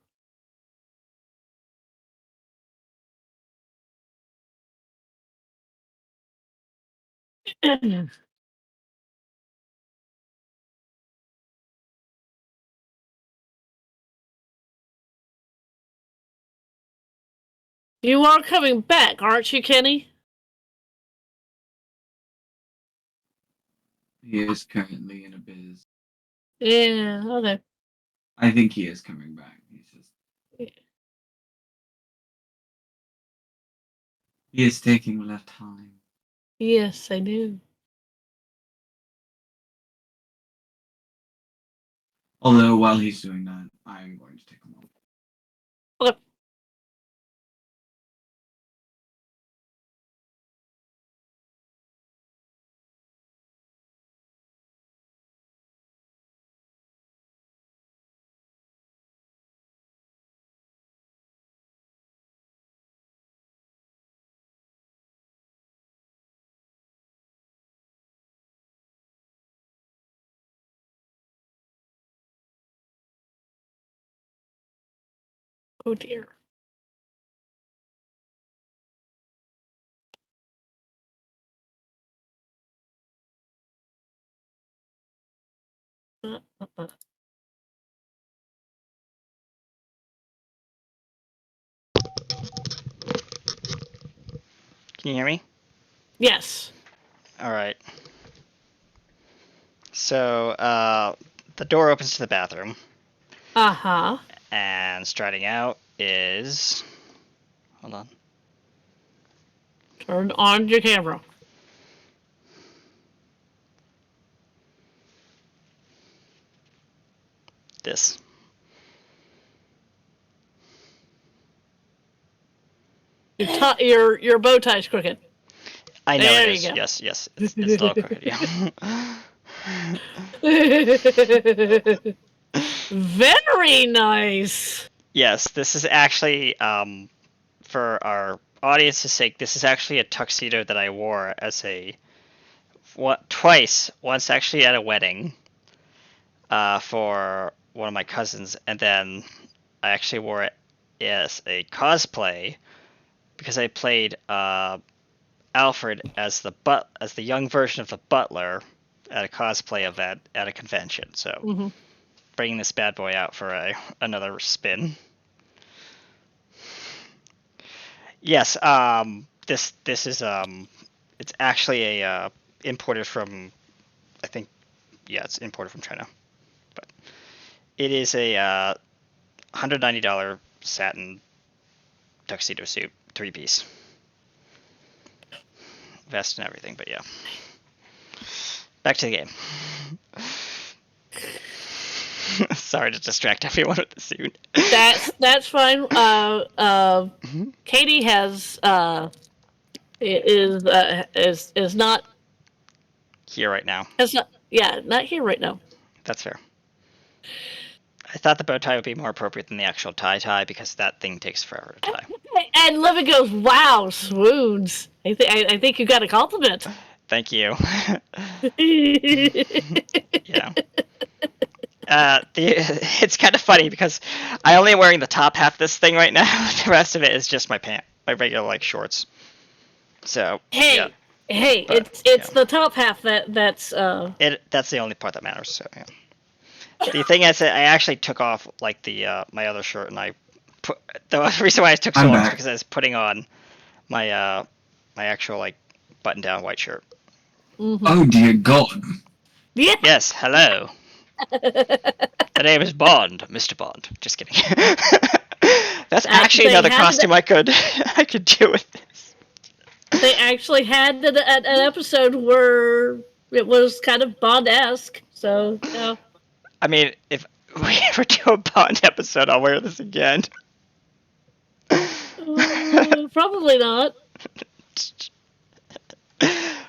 You are coming back, aren't you, Kenny? He is currently in a biz. Yeah. Okay. I think he is coming back. He is taking less time. Yes, I do. Although while he's doing that, I'm going to take a moment. Okay. Oh dear. Uh. Can you hear me? Yes. All right. So, the door opens to the bathroom, Uh-huh. and striding out is. Hold on. Turn on your camera. This. Your bow tie's crooked. I know There it is. you go. Yes. It's still crooked. Yeah. Very nice. Yes, this is actually for our audience's sake, this is actually a tuxedo that I wore as twice. Once actually at a wedding, for one of my cousins, and then I actually wore it as a cosplay because I played Alfred as the young version of the butler at a cosplay event at a convention. So bringing this bad boy out for another spin. Yes, this is it's actually a imported from, I think, yeah, it's imported from China, but it is a $190 satin tuxedo suit, 3-piece, vest and everything. But yeah, back to the game. Sorry to distract everyone with the suit. That's fine. Katie is not Here right now. not here right now. That's fair. I thought the bow tie would be more appropriate than the actual tie because that thing takes forever to tie. And Livy goes, "Wow, swoons! I think you got a compliment." Thank you. Yeah. It's kind of funny because I only am wearing the top half of this thing right now. The rest of it is just my regular shorts. So hey, But, it's the top half that's that's the only part that matters. So yeah. The thing is that I actually took off my other shirt, and the reason why I took so long is because I was putting on my my actual button down white shirt. Mm-hmm. Oh dear God! Yeah. Yes, hello. The name is Bond, Mr. Bond. Just kidding. That's actually another costume I could do with this. They actually had an episode where it was kind of Bond-esque, so yeah. I mean, if we ever do a Bond episode, I'll wear this again. Probably not.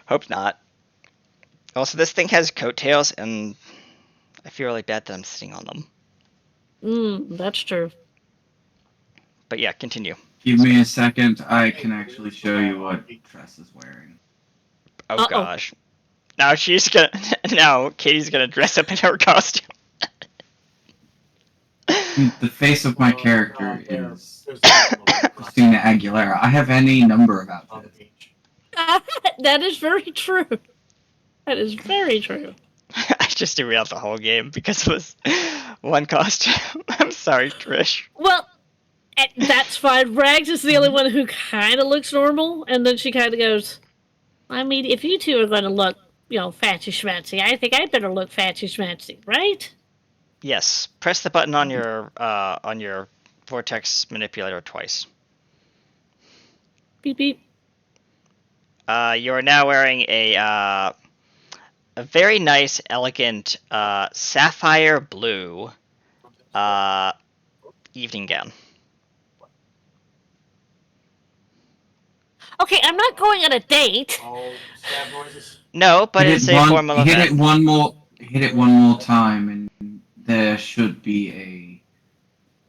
Hope not. Also, this thing has coattails, and I feel really bad that I'm sitting on them. That's true. But yeah, continue. Give me a second. I can actually show you what Tress is wearing. Oh gosh. Now Katie's gonna dress up in her costume. The face of my character is Christina Aguilera. I have any number of outfits. That is very true. That is very true. I just threw out the whole game because it was one costume. I'm sorry, Trish. Well, that's fine. Rags is the only one who kind of looks normal, and then she kind of goes, I mean, if you two are going to look, fancy schmancy, I think I better look fancy schmancy, right? Yes. Press the button on your vortex manipulator twice. Beep beep. You are now wearing a very nice, elegant sapphire blue evening gown. Okay, I'm not going on a date. Oh, stab noises. No, but it's a formal event. Hit it one more time, and there should be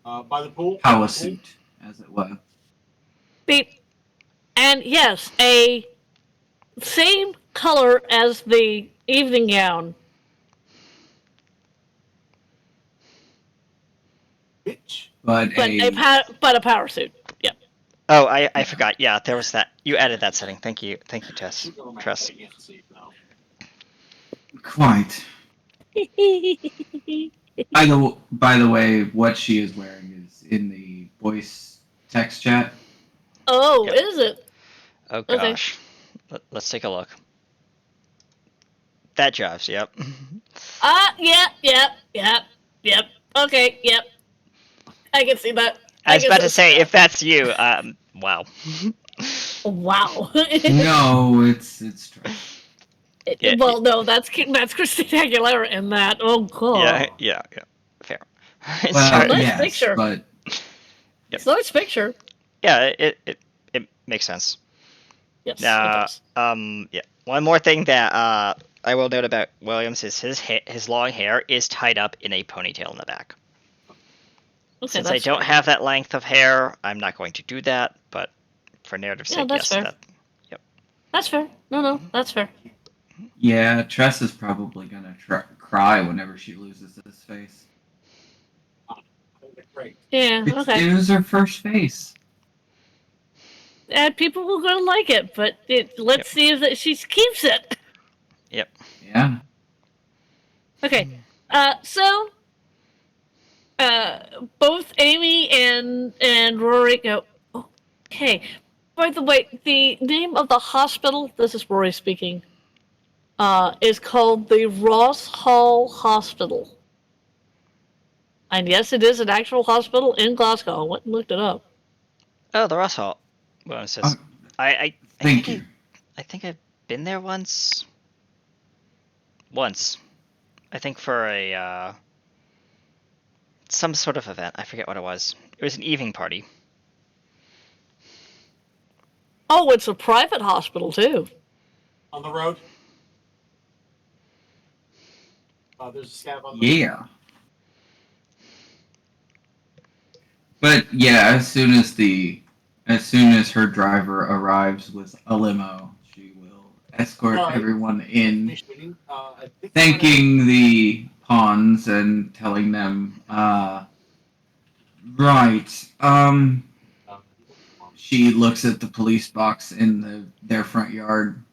By the pool. a power suit, as it were. Beep. And yes, a same color as the evening gown. Bitch. But a power suit. Yep. Oh, I forgot. Yeah, there was that. You added that setting. Thank you, Tess. Tress. Quite. By the way, what she is wearing is in the voice text chat. Oh, Yep. is it? Oh gosh. Okay. Let's take a look. That jives. Yep. Yep. Okay, yep. I can see that. I was about to say, if that's you, wow. Wow. No, it's true. Well, no, that's Christina Aguilera in that. Oh god. Yeah. Fair. Well, Nice yes, picture. but It's a nice picture. Yeah, it makes sense. Yes, it does. Yeah. One more thing that I will note about Williams is his long hair is tied up in a ponytail in the back. Okay, Since I don't have that length of hair, I'm not going to do that, but For narrative Yeah, sake, that's yes. fair. That's fair. No, that's fair. Yeah, Tress is probably gonna cry whenever she loses this face. Great. Yeah, okay. It was her first face. And people will gonna like it, but let's see if she keeps it. Yep. Yeah. Okay. So both Amy and Rory go. Okay. By the way, the name of the hospital. This is Rory speaking. Is called the Ross Hall Hospital. And yes, it is an actual hospital in Glasgow. I went and looked it up. Oh, the Ross Hall. Well, it says. I Thank you. I think I've been there once. Once. I think for a some sort of event. I forget what it was. It was an evening party. Oh, it's a private hospital too. On the road. There's a scab on the Yeah. But yeah, as soon as her driver arrives with a limo, she will escort everyone in, thanking the pawns and telling them, right, she looks at the police box in their front yard.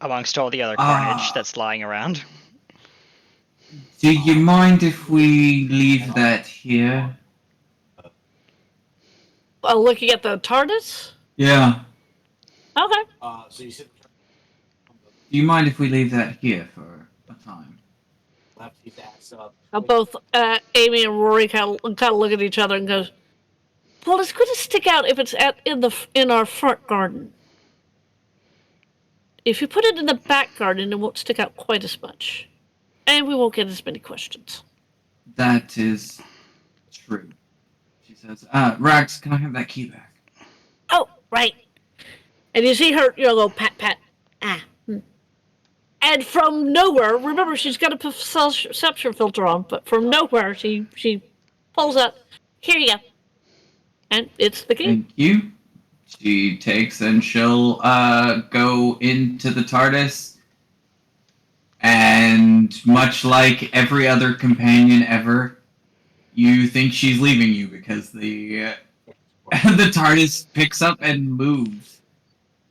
Amongst all the other carnage that's lying around. Do you mind if we leave that here? Looking at the TARDIS? Yeah. Okay. So you sit Do you mind if we leave that here for a time? left his ass up. Both Amy and Rory kind of look at each other and goes, "Well, it's going to stick out if it's in our front garden. If you put it in the back garden, it won't stick out quite as much, and we won't get as many questions." That is true. She says, Rags, can I have that key back? Oh, right. And you see her, go pat pat. And from nowhere, remember she's got a perception filter on, but from nowhere she pulls out. Here you go. And it's the key. Thank you. She takes and she'll go into the TARDIS. And much like every other companion ever, you think she's leaving you because the TARDIS picks up and moves.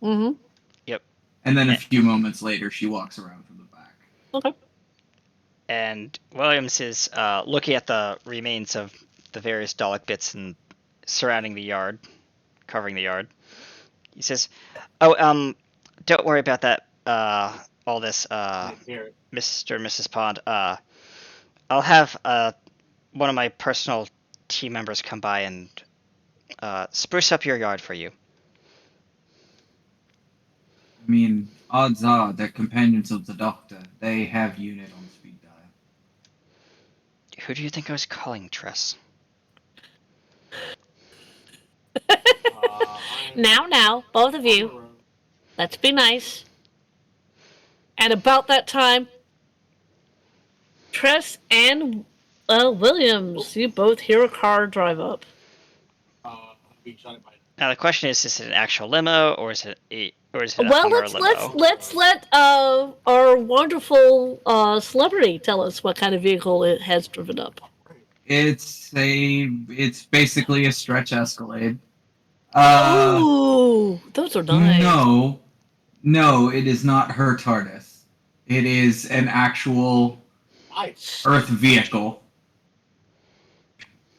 Mm-hmm. Yep. And then a few moments later, she walks around from the back. Okay. And Williams is looking at the remains of the various Dalek bits and surrounding the yard, covering the yard. He says, "Oh, don't worry about that. All this, Mr. and Mrs. Pond. I'll have one of my personal team members come by and spruce up your yard for you." I mean, odds are they're companions of the Doctor. They have unit on speed dial. Who do you think I was calling, Tress? Now, both of you, let's be nice. And about that time, Tress and Williams, you both hear a car drive up. Now the question is it an actual limo or is it a Well, Hummer limo? let's let our wonderful celebrity tell us what kind of vehicle it has driven up. It's basically a stretch Escalade. Ooh, those are nice. No, it is not her TARDIS. It is an actual Earth vehicle.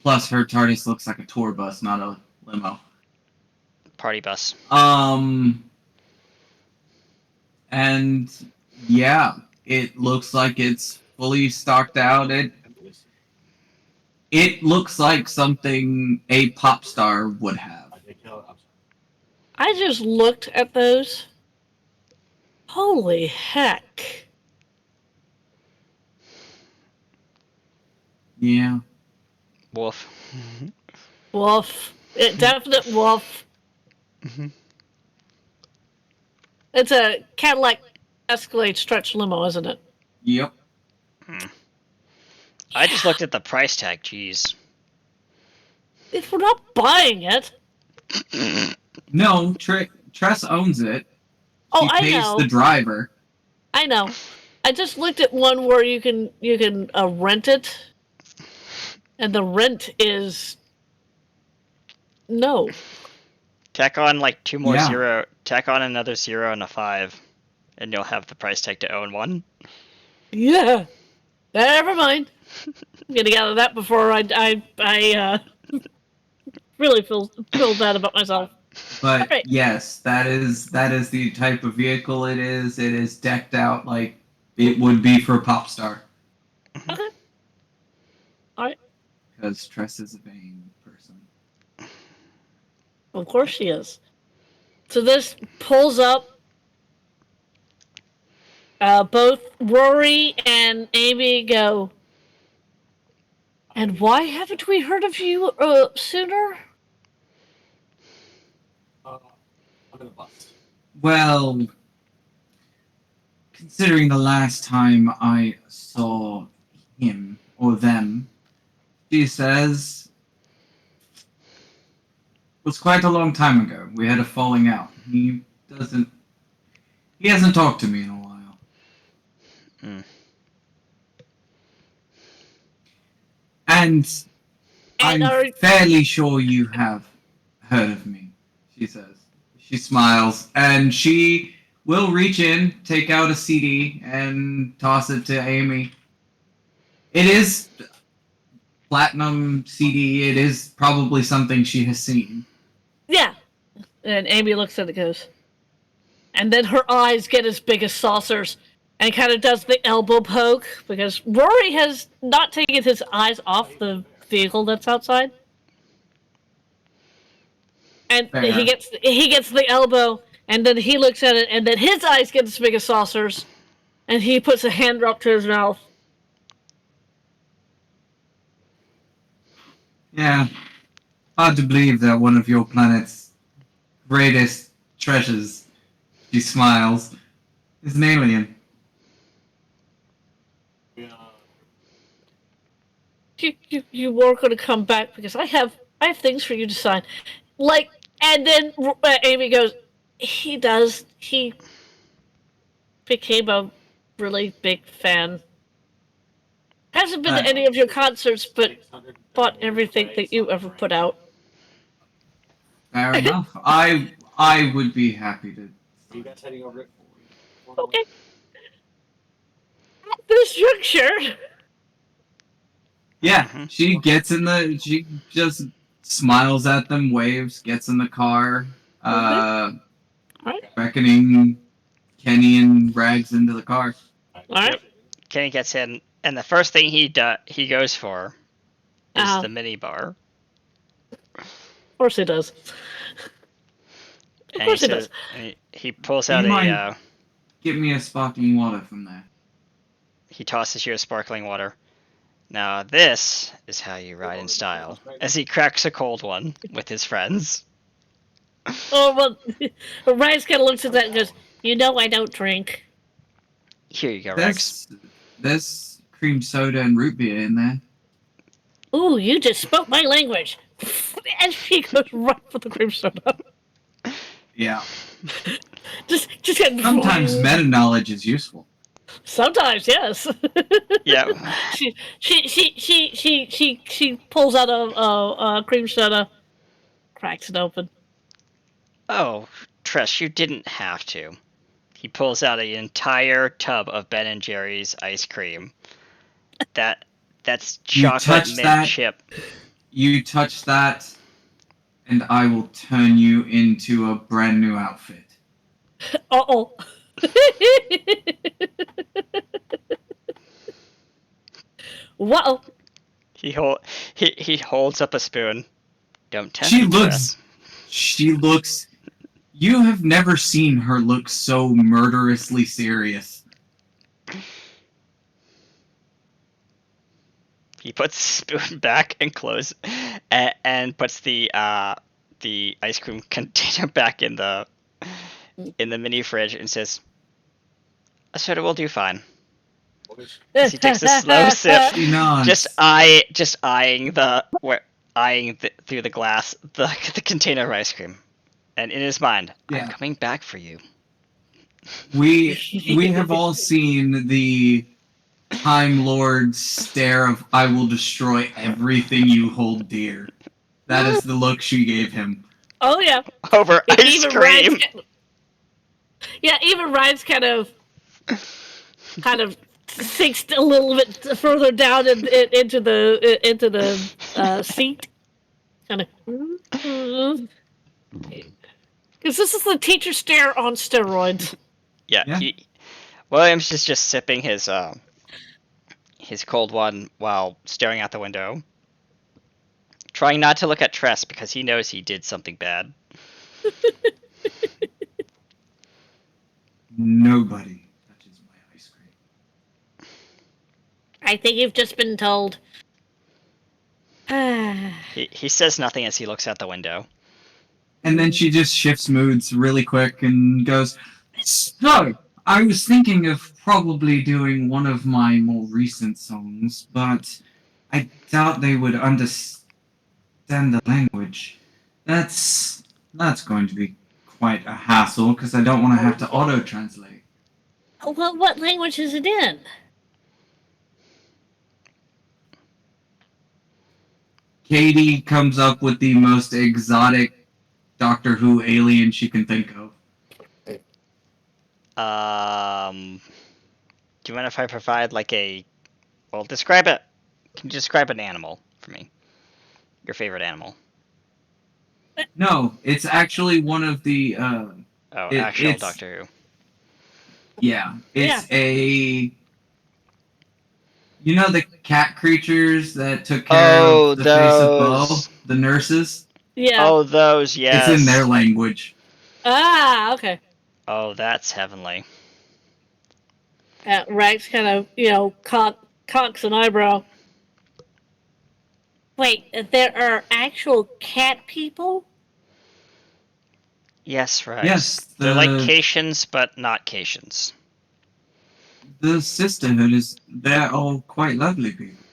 Plus, her TARDIS looks like a tour bus, not a limo. Party bus. And yeah, it looks like it's fully stocked out. It looks like something a pop star would have. I just looked at those. Holy heck. Yeah. Wolf. Woof. Definite woof. Mm-hmm. It's a Cadillac Escalade stretch limo, isn't it? Yep. I just looked at the price tag, jeez. If we're not buying it. No, Tress owns it. Oh, She I pays know. the driver. I know. I just looked at one where you can rent it, and the rent is no. Tack on like two more Yeah. zero. Tack on another 0 and a 5, and you'll have the price tag to own one. Yeah. Never mind. I'm getting out of that before I really feel bad about myself. But Alright. yes, that is the type of vehicle it is. It is decked out like it would be for Popstar. Okay. Alright. Because Tress is a vain person. Of course she is. So this pulls up. Both Rory and Amy go. And why haven't we heard of you sooner? I'm gonna bust. Well, considering the last time I saw him or them, she says it was quite a long time ago. We had a falling out. He hasn't talked to me in a while. And And I'm fairly sure you have heard of me, she says. She smiles, and she will reach in, take out a CD, and toss it to Amy. It is platinum CD. It is probably something she has seen. Yeah. And Amy looks at it and goes. And then her eyes get as big as saucers and kind of does the elbow poke because Rory has not taken his eyes off the vehicle that's outside. And Fair. he gets the elbow and then he looks at it and then his eyes get as big as saucers and he puts a hand drop to his mouth. Yeah. Hard to believe that one of your planet's greatest treasures, she smiles, is an alien. Yeah. You were going to come back because I have things for you to sign. Like, and then Amy goes, he does. He became a really big fan. Hasn't been to any of your concerts, but bought everything that you ever put out. Fair enough. I would be happy to. Are you guys heading over it? Okay. At this juncture, Yeah, Mhm. she gets in the. She just smiles at them, waves, gets in the car. Alright. Beckoning Kenny and Rags into the car. all right. Kenny gets in, and the first thing he goes for is Uh-huh. the mini bar. Of course he does. Of And course he he does. says, and he pulls Do out you mind? a. Give me a sparkling water from there. He tosses you a sparkling water. Now this is how you ride in style. As he cracks a cold one with his friends. Oh, well, Rags kind of looks at that and goes, you know I don't drink. Here you go, Rex. There's cream soda and root beer in there. Ooh, you just spoke my language. And she goes right for the cream soda. Yeah. Just get Sometimes meta knowledge is useful. Sometimes, yes. Yeah. She pulls out a cream soda, cracks it open. Oh, Trish, you didn't have to. He pulls out an entire tub of Ben and Jerry's ice cream. That's You chocolate touch mint that? chip. You touch that, and I will turn you into a brand new outfit. Uh-oh. Wow. He holds up a spoon. Don't tempt She me, looks. She looks. You have never seen her look so murderously serious. He puts the spoon back and and puts the ice cream container back in the mini fridge and says, "A soda will do fine." As he takes a slow sip, She nods. just eyeing through the glass the container of ice cream. And in his mind, Yeah. I'm coming back for you. We have all seen the Time Lord stare of "I will destroy everything you hold dear." That is the look she gave him. Oh yeah. Over ice Even cream! Even Ryan's kind of sinks a little bit further down into the seat. Kind of. Because this is the teacher stare on steroids. Yeah, Yeah. Williams is just sipping his cold one while staring out the window. Trying not to look at Tress because he knows he did something bad. Nobody touches my ice cream. I think you've just been told. He says nothing as he looks out the window. And then she just shifts moods really quick and goes, "So, I was thinking of probably doing one of my more recent songs, but I doubt they would understand the language. That's going to be quite a hassle because I don't want to have to auto-translate." Well, what language is it in? Katie comes up with the most exotic Doctor Who alien she can think of. Do you mind if I provide describe it? Can you describe an animal for me? Your favorite animal? No, it's actually one of the Actual it's Doctor Who. yeah, it's a the cat creatures that took care of the face of Bo, the nurses. Yeah. Oh, those, yes. It's in their language. Ah, okay. Oh, that's heavenly. Rex kind of, cocks an eyebrow. Wait, there are actual cat people? Yes, right. Yes, They're like Cations, but not Cations. The sisterhood they're all quite lovely people.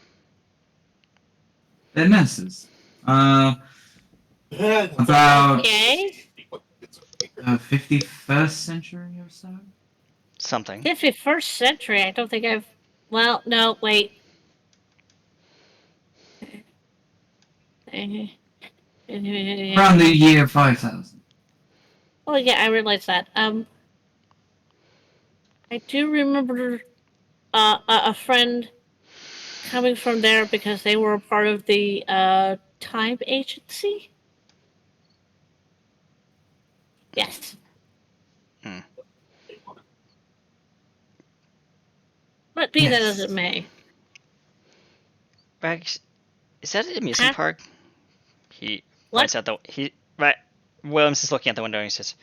They're nurses. About Okay. 51st century or so. Something. 51st century. I don't think I've. Well, no, wait. Around the year 5000. Oh yeah, I realize that. I do remember a friend coming from there because they were a part of the time agency. Yes. But be that as it may. Rex, is that an amusement park? He What? points out right. Williams is looking out the window and he says,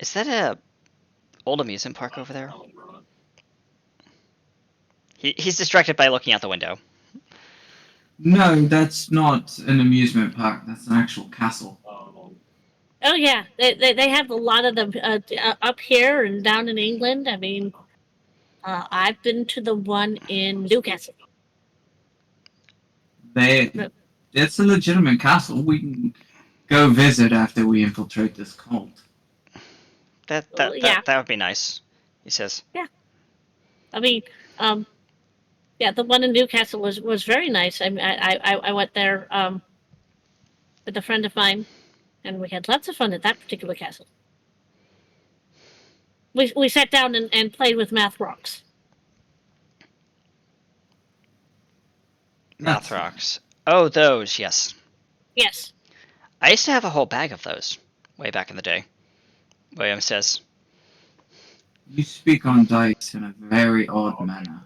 "Is that a old amusement park over there?" He's distracted by looking out the window. No, that's not an amusement park. That's an actual castle. Oh yeah, they have a lot of them up here and down in England. I mean, I've been to the one in Newcastle. It's a legitimate castle. We can go visit after we infiltrate this cult. That would be nice, he says. Yeah. I mean, yeah, the one in Newcastle was very nice. I went there with a friend of mine, and we had lots of fun at that particular castle. We sat down and played with math rocks. Math rocks. Oh, those, yes. Yes. I used to have a whole bag of those way back in the day. William says. You speak on dice in a very odd manner.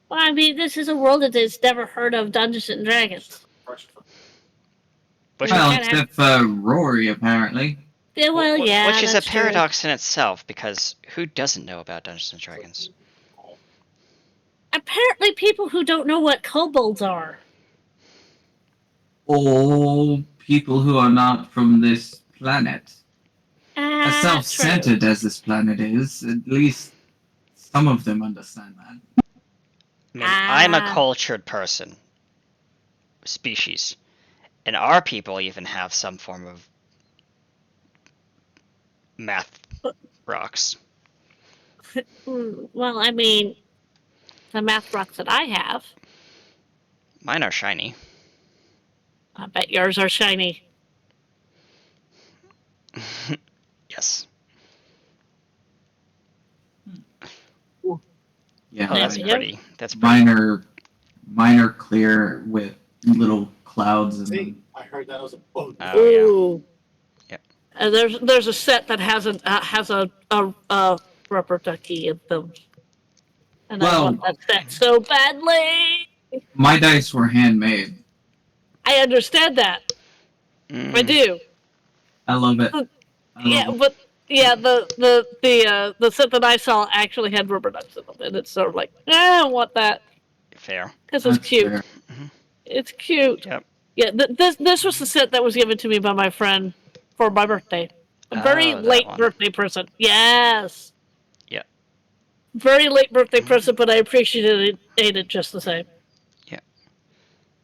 Well, I mean, this is a world that has never heard of Dungeons and Dragons. Well, except for Rory, apparently. Yeah, well, yeah, which is a that's true. paradox in itself, because who doesn't know about Dungeons and Dragons? Apparently, people who don't know what kobolds are. All people who are not from this planet. As self-centered as this planet is, at least some of them understand that. I mean, I'm a cultured person. Species. And our people even have some form of math rocks. Well, I mean, the math rocks that I have, Mine are shiny. I bet yours are shiny. Yes. Yeah, Oh, that's Yeah. pretty. That's pretty. mine are clear with little clouds in See, them. I heard that was a boat. Oh, yeah. Ooh. Yep. And there's a set that has a rubber ducky in them, and I Well- want that set so badly. My dice were handmade. I understand that. I Mm, do. I love it. I Yeah, love it. but yeah, the set that I saw actually had rubber ducks in them, and it's sort of like, I don't want that fair. because it's That's cute. fair. It's cute. Yep. Yeah, this was the set that was given to me by my friend for my birthday. A very Oh, that late one. birthday present. Yes. Yeah. Very late birthday Mhm. present, but I appreciated it just the same. Yeah.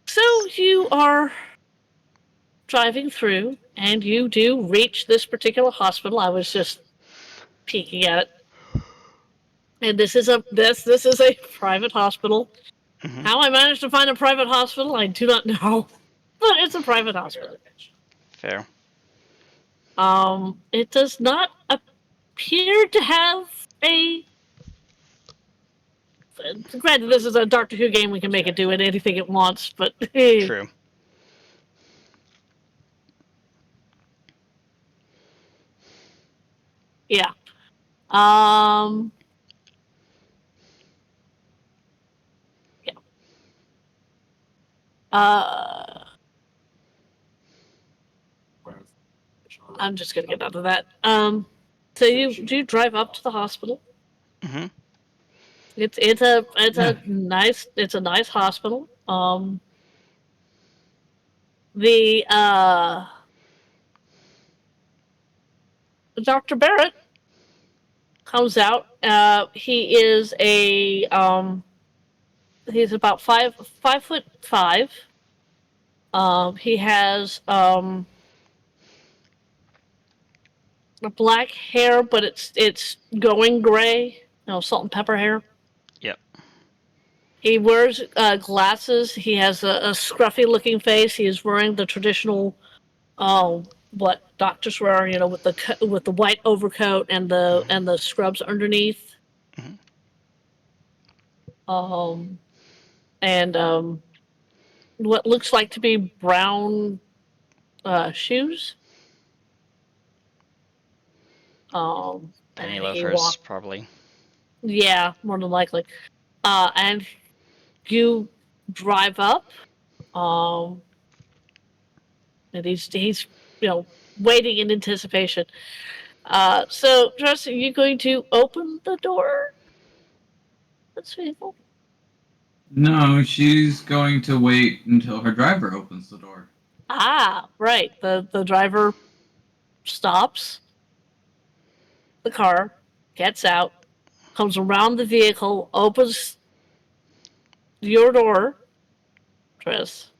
So you are driving through, and you do reach this particular hospital. I was just peeking at it. And this is a private hospital. Mhm. How I managed to find a private hospital, I do not know. But it's a private hospital. Fair. It does not appear to have a. Granted, this is a Doctor Who game. We can make it do anything it wants, but True. yeah. Yeah. Uh, I'm just gonna get out of that. So you drive up to the hospital. Mhm. It's a nice hospital. The Dr. Barrett comes out. He is he's about 5'5". He has black hair, but it's going gray. Salt and pepper hair. Yep. He wears glasses. He has a scruffy looking face. He is wearing the traditional, what doctors wear, with the white overcoat and the scrubs underneath. Mhm. And what looks like to be brown shoes. Penny And he loafers, walked. probably. Yeah, more than likely. And you drive up. Um, and he's waiting in anticipation. So, Jess, are you going to open the door? That's faithful. No, she's going to wait until her driver opens the door. Ah, right. The driver stops the car, gets out, comes around the vehicle, opens your door, Tris.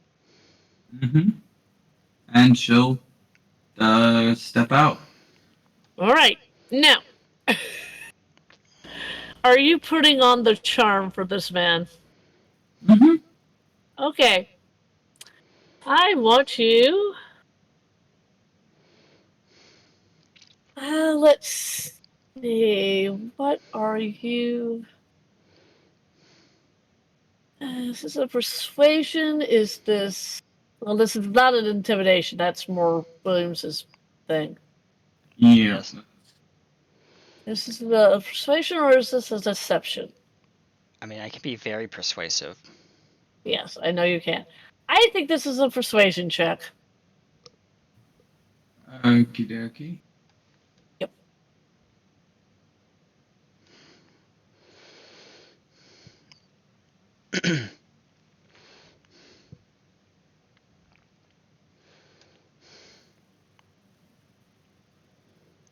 Mm-hmm. And she'll step out. All right. Now, are you putting on the charm for this man? Mm-hmm. Okay. I want you. Let's see. What are you? Is this a persuasion? Is this? Well, this is not an intimidation. That's more Williams's thing. Yeah. Yes. This is a persuasion, or is this a deception? I mean, I can be very persuasive. Yes, I know you can. I think this is a persuasion check. Okie dokie. Yep.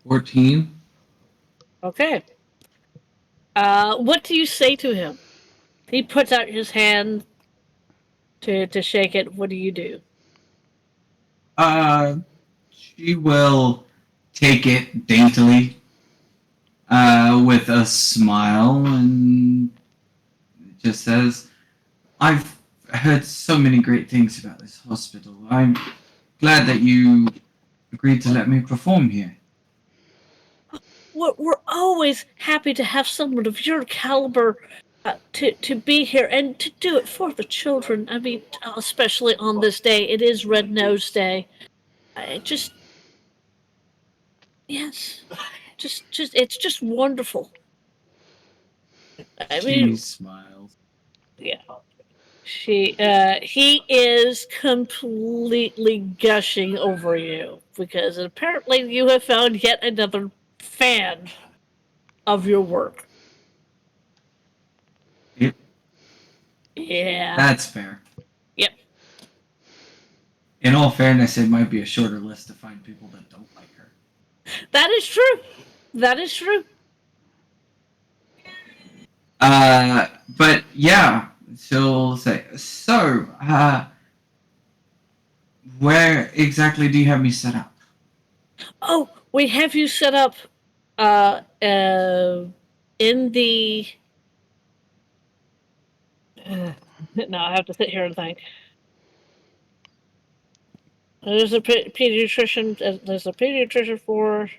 $14. Okay. What do you say to him? He puts out his hand to shake it. What do you do? She will take it daintily, with a smile, and just says, I've heard so many great things about this hospital. I'm glad that you agreed to let me perform here. We're always happy to have someone of your caliber to be here and to do it for the children. I mean, especially on this day. It is Red Nose Day. I just, yes, it's just wonderful. I She mean, smiles. yeah. He is completely gushing over you because apparently you have found yet another fan of your work. Yep, Yeah. that's fair. Yep. In all fairness, it might be a shorter list to find people that don't like her. That is true. That is true. But yeah, she'll say, so, where exactly do you have me set up? Oh, we have you set up uh, uh, in the. No, I have to sit here and think. There's a pediatrician. There's a pediatrician for.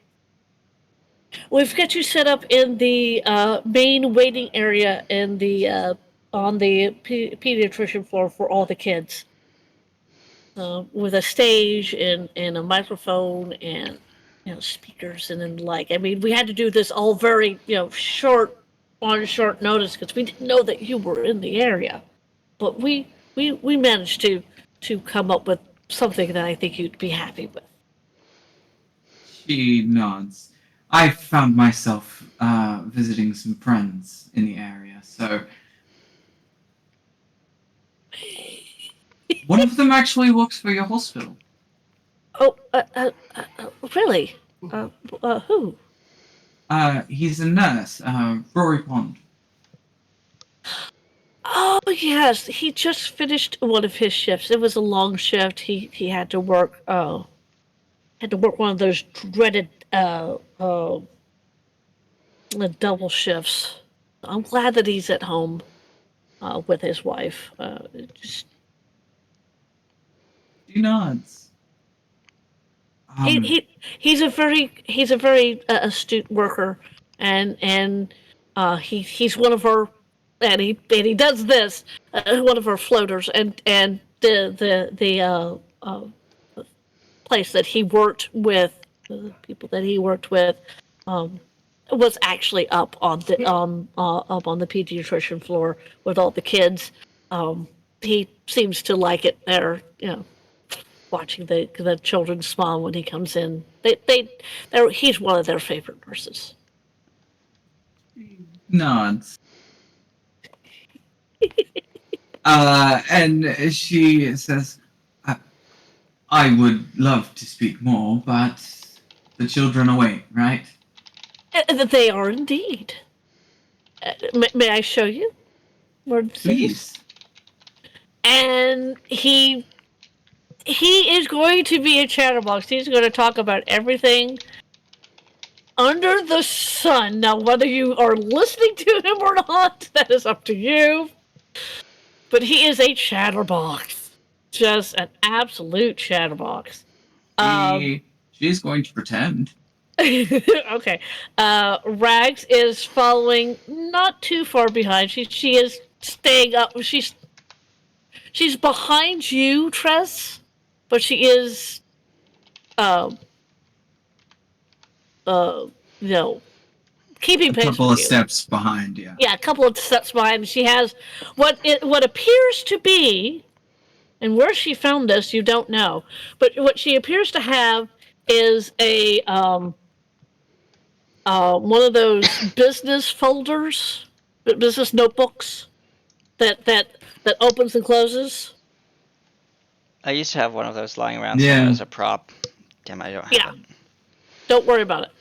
We've got you set up in the main waiting area in the on the pediatrician floor for all the kids, with a stage and a microphone and speakers and then like. I mean, we had to do this all very short on short notice because we didn't know that you were in the area, but we managed to come up with something that I think you'd be happy with. She nods. I found myself visiting some friends in the area, so one of them actually works for your hospital. Oh, really? Who? He's a nurse, Rory Pond. Oh yes, he just finished one of his shifts. It was a long shift. He had to work. Had to work one of those dreaded double shifts. I'm glad that he's at home with his wife. Just She nods. he, he he's a very astute worker, and he's one of our and he does this one of our floaters and the place that he worked with, the people that he worked with, um, was actually up on the pediatrician floor with all the kids. He seems to like it there, watching the children smile when he comes in. He's one of their favorite nurses. Nods. And she says, I would love to speak more, but the children await, right? They are indeed. May I show you? Please. And he is going to be a chatterbox. He's going to talk about everything under the sun. Now, whether you are listening to him or not, that is up to you. But he is a chatterbox. Just an absolute chatterbox. She's going to pretend. Okay. Rags is following not too far behind. She is staying up. She's behind you, Tress, but she is you know, keeping pace Couple with of you. steps behind, yeah. Yeah, a couple of steps behind. She has what appears to be, and where she found this, you don't know, but what she appears to have is a one of those business folders, business notebooks that opens and closes. I used to have one of those lying around Yeah. somewhere as a prop. Damn, I don't have Yeah. it. Don't worry about it.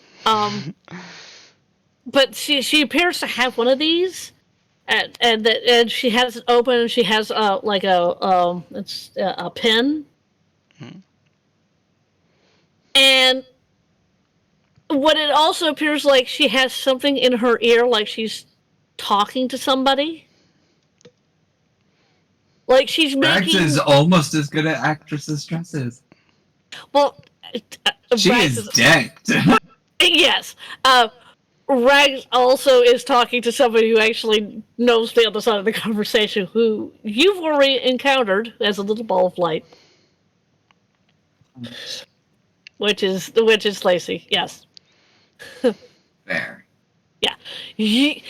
But she appears to have one of these, and she has it open, and she has like it's a pen, When it also appears like she has something in her ear, like she's talking to somebody. Like she's Rags making. is almost as good at actress as Tress is. Well, She Rags is decked. Yes. Rags also is talking to somebody who actually knows the other side of the conversation, who you've already encountered as a little ball of light, which is Lacey. Yes. Fair. Ye-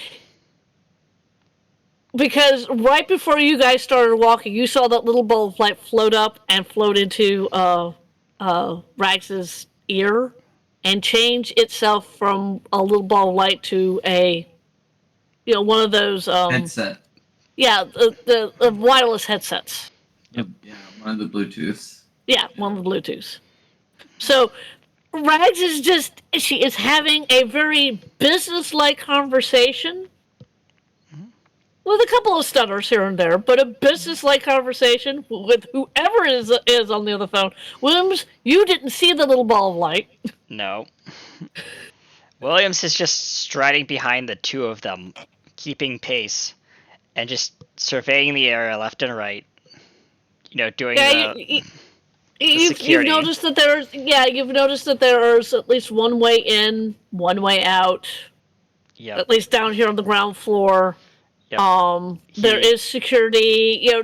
because right before you guys started walking, you saw that little ball of light float up and float into Rags's ear and change itself from a little ball of light to a, one of those Headset. yeah, the wireless headsets. Yep. Yeah, one of the Bluetooths. Yeah, one of the Bluetooths. So Rags she is having a very business-like conversation with a couple of stutters here and there, but a business-like conversation with whoever is on the other phone. Williams, you didn't see the little ball of light. No. Williams is just striding behind the two of them, keeping pace, and just surveying the area left and right. Doing You've security. noticed that you've noticed that there's at least one way in, one way out. Yep. At least down here on the ground floor. Yep. There is security. You're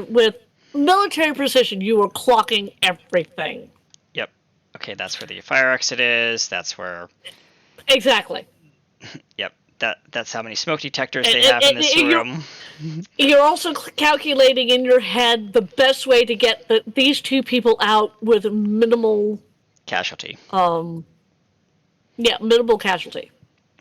with military precision. You are clocking everything. Yep. Okay, that's where the fire exit is. That's where. Exactly. Yep. That's how many smoke detectors they have in this room. You're also calculating in your head the best way to get these two people out with minimal Casualty. Minimal casualty.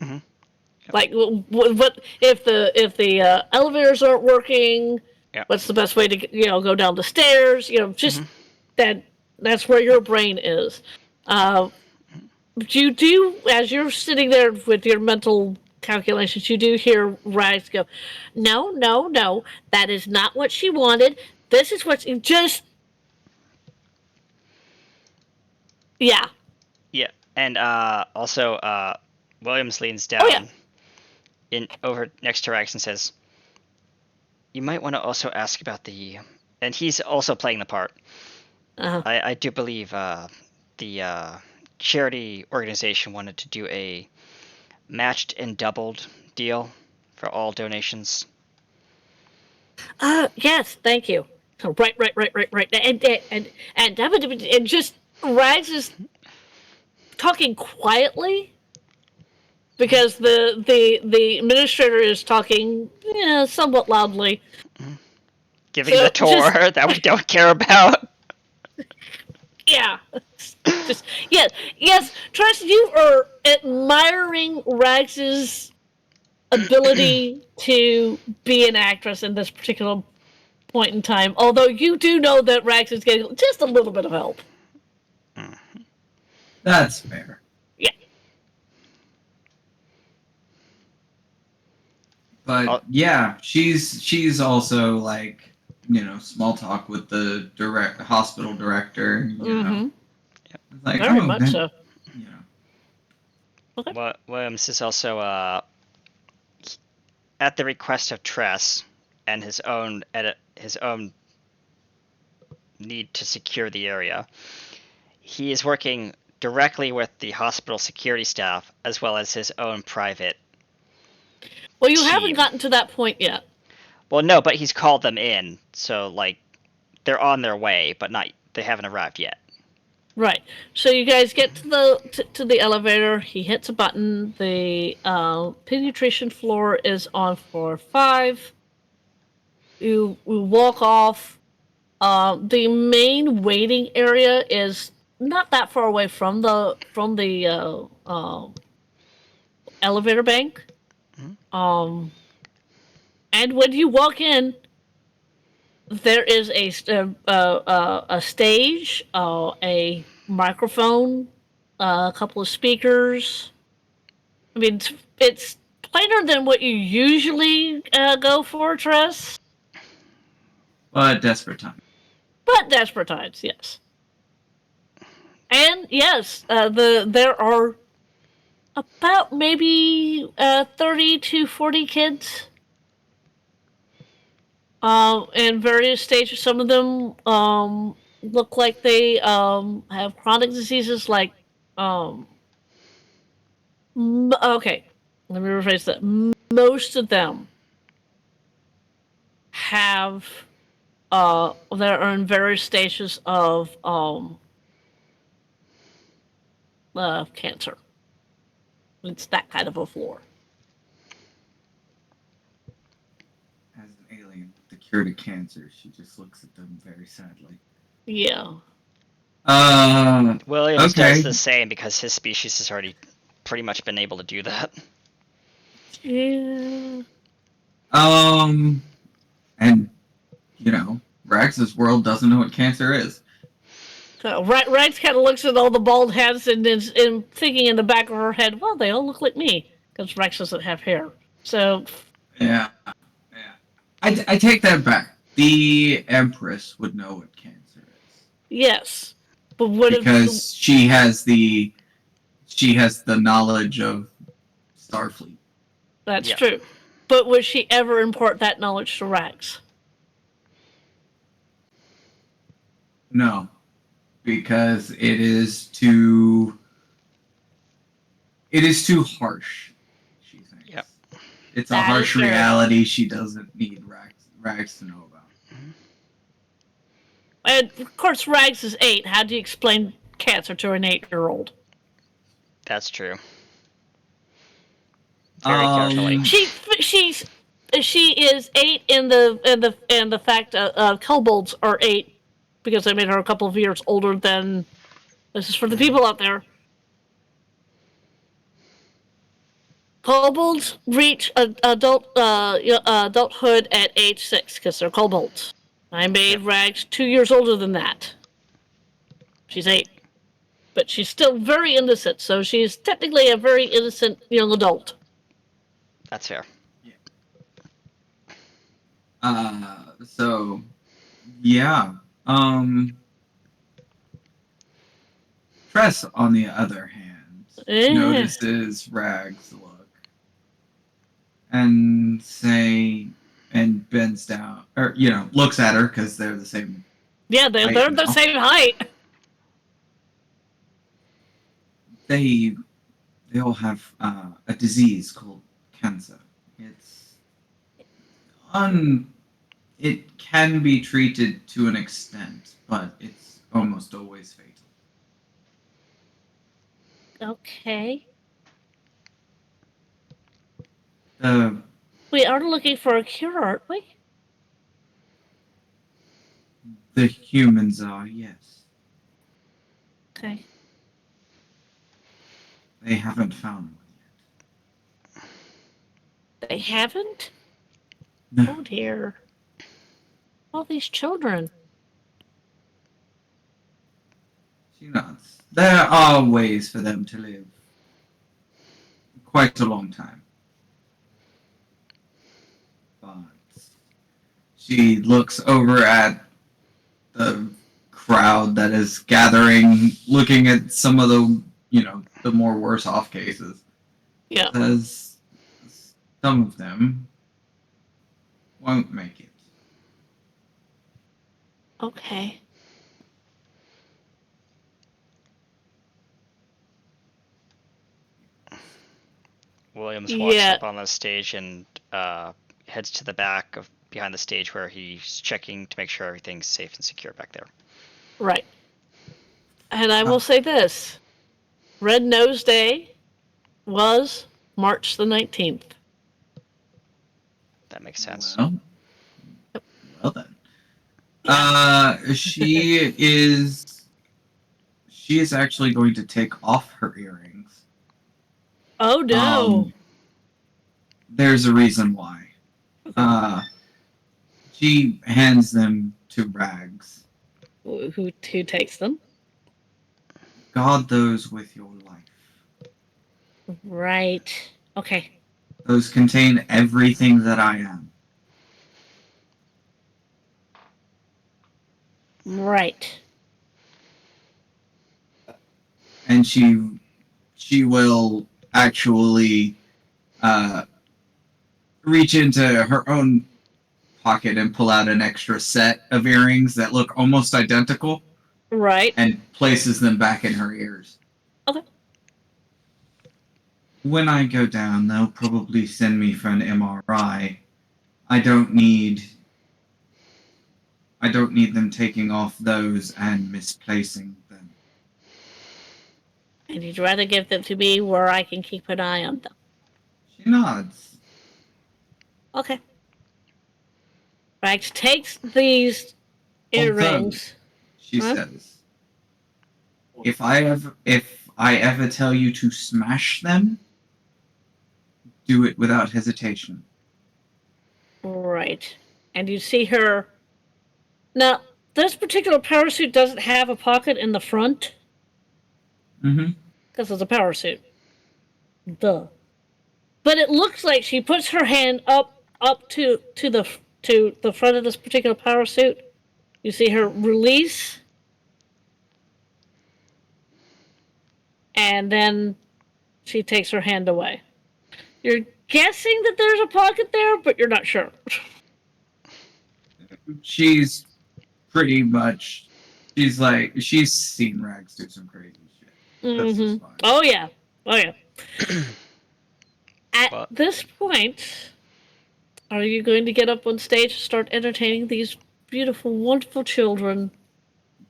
Mm-hmm. Yep. Like, what if the elevators aren't working? Yep. What's the best way to go down the stairs? Just that's where your brain is. You do, as you're sitting there with your mental calculations, you do hear Rags go, "No, no, no, that is not what she wanted. This is what she just." Yeah. Yeah, and also Williams leans down over next to Rags and says, "You might want to also ask about the," and he's also playing the part. Uh-huh. I do believe the charity organization wanted to do a matched and doubled deal for all donations. Yes, thank you. Right. And just Rags is talking quietly because the administrator is talking somewhat loudly. Giving the tour that we don't care about. Yeah. Yes, Tress, you are admiring Rags's ability to be an actress in this particular point in time, although you do know that Rags is getting just a little bit of help. That's fair. Yeah. But she's also like, small talk with the hospital director. Like, very much so. Okay. Williams is also at the request of Tress and his own need to secure the area. He is working directly with the hospital security staff as well as his own private. Well, you team. haven't gotten to that point yet. Well, no, but he's called them in, so they're on their way, but they haven't arrived yet. Right. So you guys get to the elevator. He hits a button. The pediatrician floor is on floor 5. You walk off. The main waiting area is not that far away from the elevator bank. Mm-hmm. And when you walk in, there is a stage, a microphone, a couple of speakers. I mean, it's plainer than what you usually go for, Tress. But desperate times. But desperate times, yes. And yes, there are about maybe 30 to 40 kids in various stages. Some of them look like they have chronic diseases like. Okay, let me rephrase that. Most of them have. They are in various stages of cancer. It's that kind of a floor. As an alien, the cure to cancer, she just looks at them very sadly. Yeah. Williams Okay. does the same because his species has already pretty much been able to do that. Yeah. And Rax's world doesn't know what cancer is. So Rex kind of looks at all the bald heads and is thinking in the back of her head, well, they all look like me because Rex doesn't have hair. So Yeah. I take that back. The Empress would know what cancer is. yes, but what because she has the knowledge of Starfleet. That's Yeah. true. But would she ever impart that knowledge to Rex? No, because it is too harsh. She thinks. Yep. It's a That harsh is true. reality she doesn't need Rags to know about. And of course, Rags is 8. How do you explain cancer to an 8-year-old? That's true. Very carefully. She is 8 in the fact kobolds are 8 because they made her a couple of years older than. This is for the people out there. Kobolds reach adulthood at age 6 because they're kobolds. I made Rags 2 years older than that. She's 8. But she's still very innocent, so she's technically a very innocent young adult. That's fair. So, yeah. Tress, on the other hand, notices Rags' look and bends down, or looks at her because they're the same. Yeah, they're the now. same height. They all have a disease called cancer. It can be treated to an extent, but it's almost always fatal. Okay. The We are looking for a cure, aren't we? humans are, yes. Okay. They haven't found one yet. They haven't? No. Oh dear. All these children. She nods. There are ways for them to live quite a long time. But she looks over at the crowd that is gathering, looking at some of the, the more worse off cases. Yeah. Says some of them won't make it. Okay. Williams walks Yeah. up on the stage and heads to the back of behind the stage where he's checking to make sure everything's safe and secure back there. Right. And I will say this. Red Nose Day was March the 19th. That makes sense. Well then. She is actually going to take off her earrings. Oh no. There's a reason why. She hands them to Rags. Who takes them? Guard those with your life. Right. Okay. Those contain everything that I am. Right. and she will actually reach into her own pocket and pull out an extra set of earrings that look almost identical Right. and places them back in her ears. Okay. When I go down, they'll probably send me for an MRI. I don't need them taking off those and misplacing them. And you'd rather give them to me where I can keep an eye on them. She nods. Okay. Rags takes these earrings. She Huh? says, if I ever tell you to smash them, do it without hesitation. Right. And you see her. Now, this particular parachute doesn't have a pocket in the front Mm-hmm. because it's a parachute. Duh. But it looks like she puts her hand up to the front of this particular parachute. You see her release, and then she takes her hand away. You're guessing that there's a pocket there, but you're not sure. She's pretty much. She's seen Rags do some crazy shit. That's just fine. Oh yeah. At But- this point, are you going to get up on stage and start entertaining these beautiful, wonderful children?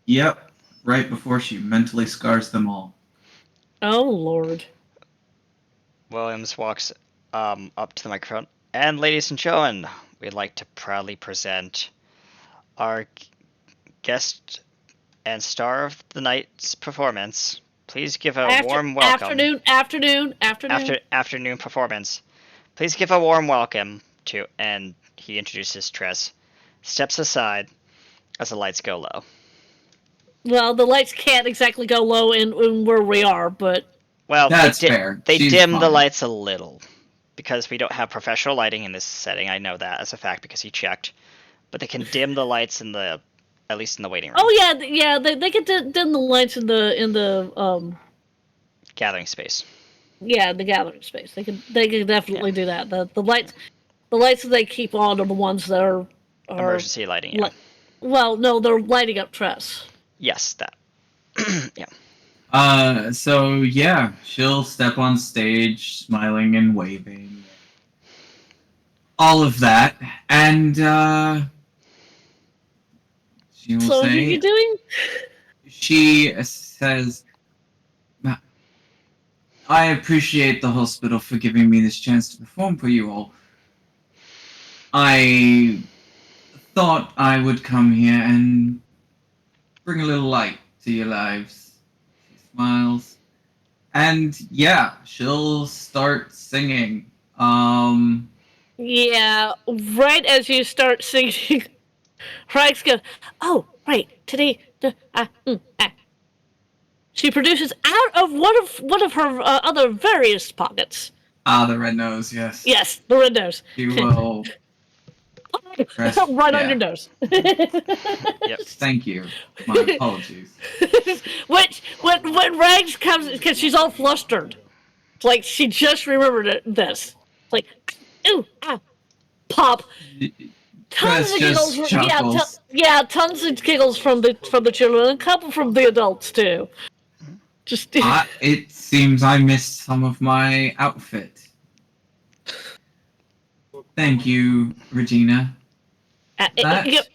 Yep. Right before she mentally scars them all. Oh Lord. Williams walks up to the microphone. And ladies and gentlemen, we'd like to proudly present our guest and star of the night's performance. Please give a warm welcome. Afternoon. Performance. Please give a warm welcome to, and he introduces Tress, steps aside as the lights go low. Well, the lights can't exactly go low in where we are, but Well, That's fair. They She's dim the fine. lights a little because we don't have professional lighting in this setting. I know that as a fact because he checked. But they can dim the lights at least in the waiting room. oh yeah, they can dim the lights in the Gathering space. the gathering space. They can definitely do that. The lights that they keep on are the ones that are Emergency lighting. Yeah. well, no, they're lighting up Tress. Yes, that. Yeah. So yeah, she'll step on stage, smiling and waving, all of that, and she will So what are say, you doing? she says, "I appreciate the hospital for giving me this chance to perform for you all. I thought I would come here and bring a little light to your lives." She smiles. And yeah, she'll start singing. Yeah, right as you start singing, Rags goes, "Oh, right, today." She produces out of one of her other various pockets. The red nose, yes. Yes, the red nose. She will. Press- right on yeah. your nose. Yep. Thank you. My apologies. Which when Rags comes, because she's all flustered, it's like she just remembered this. It's like, ooh, pop. Tons Chris of just giggles. chuckles. Tons of giggles from the children, and a couple from the adults too. Just It seems I missed some of my outfit. Thank you, Regina. That-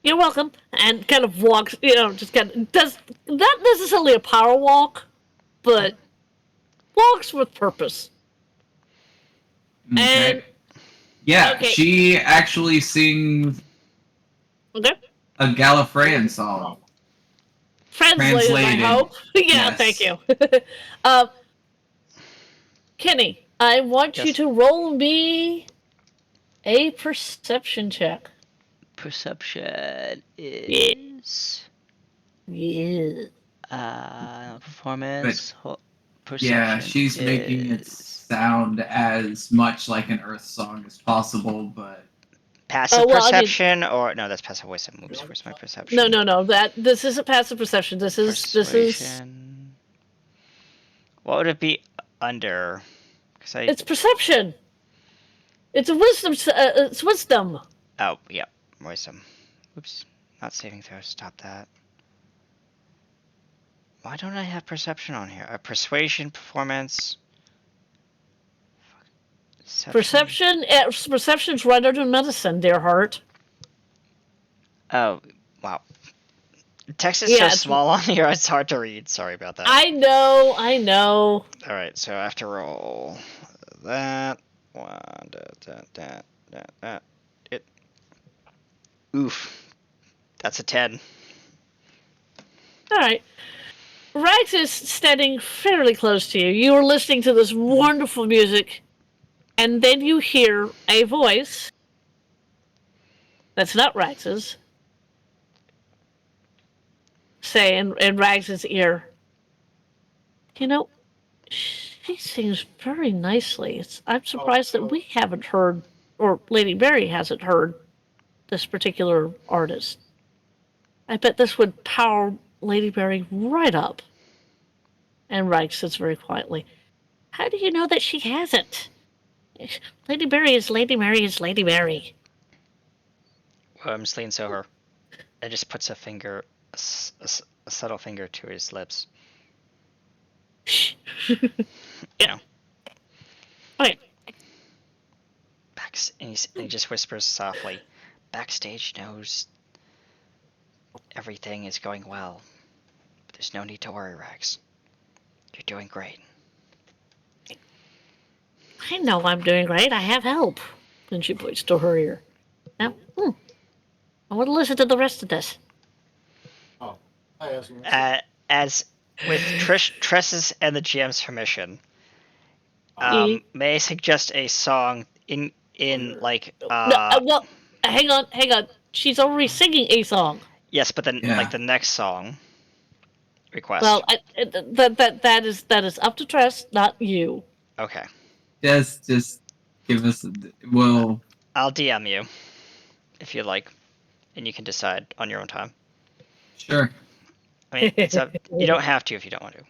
You're welcome. And kind of walks, just kind of does not necessarily a power walk, but walks with purpose. Okay. And Yeah, okay. she actually sings Okay, a Gallifreyan song. translated, I Translated. hope. Yeah, Yes. thank you. Kenny, I want you Yes. to roll me a perception check. Perception is Yeah. performance. Perception. Yeah, she's making it sound as much like an Earth song as possible, but Passive Oh, well, I mean- perception, or no? That's passive voice that moves. Where's my perception? No. This isn't passive perception. This is Persuasion. What would it be under? Because I. It's perception. It's a wisdom. It's wisdom. Oh, yeah. Wisdom. Oops. Not saving throw. Stop that. Why don't I have perception on here? Persuasion, performance. Perception. Perception's right under medicine, dear heart. Oh, wow. Text is Yeah, so it's- small on here, it's hard to read. Sorry about that. I know. Alright, so I have to roll that. It. Oof. That's a 10. All right. Rags is standing fairly close to you. You are listening to this wonderful music, and then you hear a voice that's not Rags's say in Rags's ear, you know, she sings very nicely. I'm surprised that we haven't heard, or Lady Mary hasn't heard, this particular artist. I bet this would power Lady Mary right up. And Rags says very quietly, how do you know that she hasn't? Lady Mary is Lady Mary is Lady Mary. Just leans over and just puts a finger, a subtle finger to his lips. Shh. You know. Okay. And he just whispers softly, backstage knows everything is going well. But there's no need to worry, Rags. You're doing great. I know I'm doing great. I have help. And she points to her ear. Now, I want to listen to the rest of this. Oh, I asked As with Tress's and the GM's permission, may I suggest a song in like well, hang on. She's already singing a song. Yes, but then like the next song request. Well, that is up to Tress, not you. Okay. Just give us. Well, I'll DM you if you like, and you can decide on your own time. sure. I mean, it's up. You don't have to if you don't want to.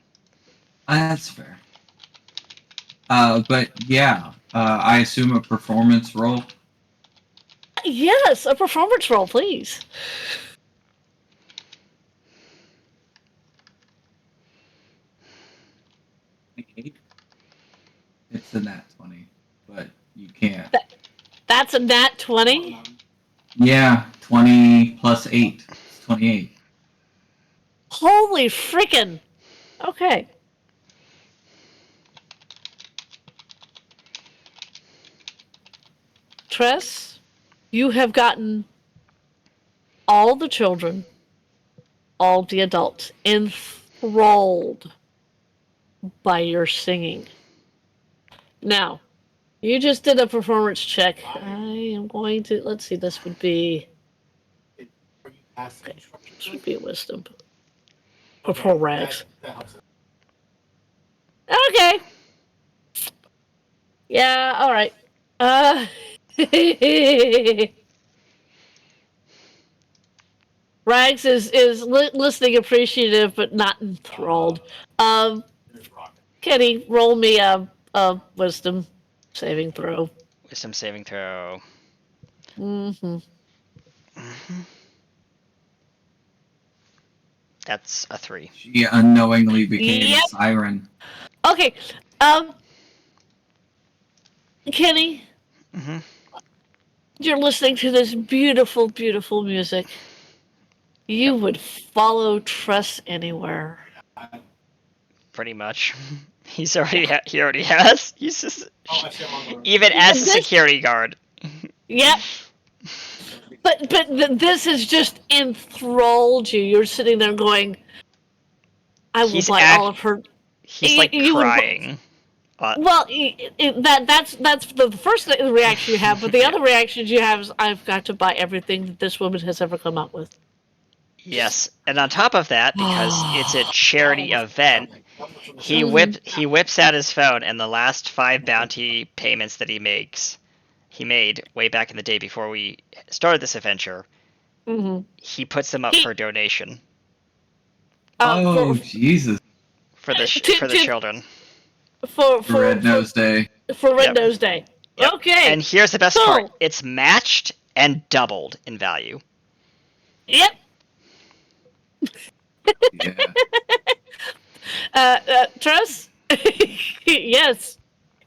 That's fair. But yeah, I assume a performance role. Yes, a performance role, please. It's a nat 20, but you can't. That's a nat 20. Yeah, 20 plus 8. It's 28. Holy frickin'. Okay. Tress, you have gotten all the children, all the adults enthralled by your singing. Now, you just did a performance check. I am going to, let's see, this would be, this would be a wisdom. Or poor Rags. Okay. Yeah, alright. Rags is listening appreciative, but not enthralled. Kenny, roll me a wisdom saving throw. Wisdom saving throw. Mm-hmm. That's a 3. She unknowingly became Yep. a siren. Okay. Kenny, Mm-hmm. you're listening to this beautiful, beautiful music. You would follow Tress anywhere. Pretty much. He already has. He's just even as a security guard. Yep. But this has just enthralled you. You're sitting there going, I will buy all of her. He's like You would- crying. Well, that's the first reaction you have, but the other reactions you have is, I've got to buy everything that this woman has ever come up with. Yes, and on top of that, because it's a charity event, he whips out his phone, and the last 5 bounty payments that he made way back in the day before we started this adventure, he puts them up for donation Oh, Jesus. for the children. for Red Nose Day. for Red Yep. Nose Day. Yep. Okay. And here's the best So- part: it's matched and doubled in value. Yep. Yeah. Tress? Yes.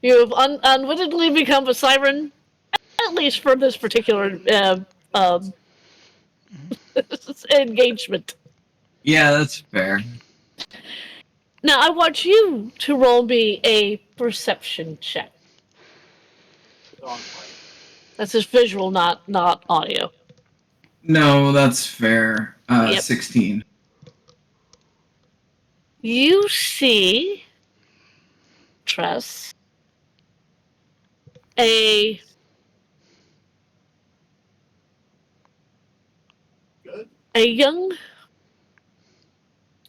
You have unwittingly become a siren, at least for this particular engagement. Yeah, that's fair. Now, I want you to roll me a perception check. On play. That's just visual, not audio. No, that's fair. Yep. 16. You see, Tress, a Good. a young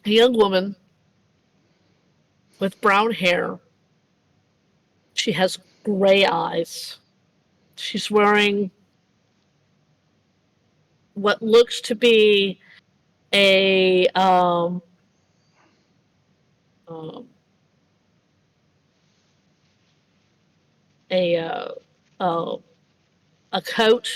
woman with brown hair. She has gray eyes. She's wearing what looks to be a um, a uh, uh, a coat.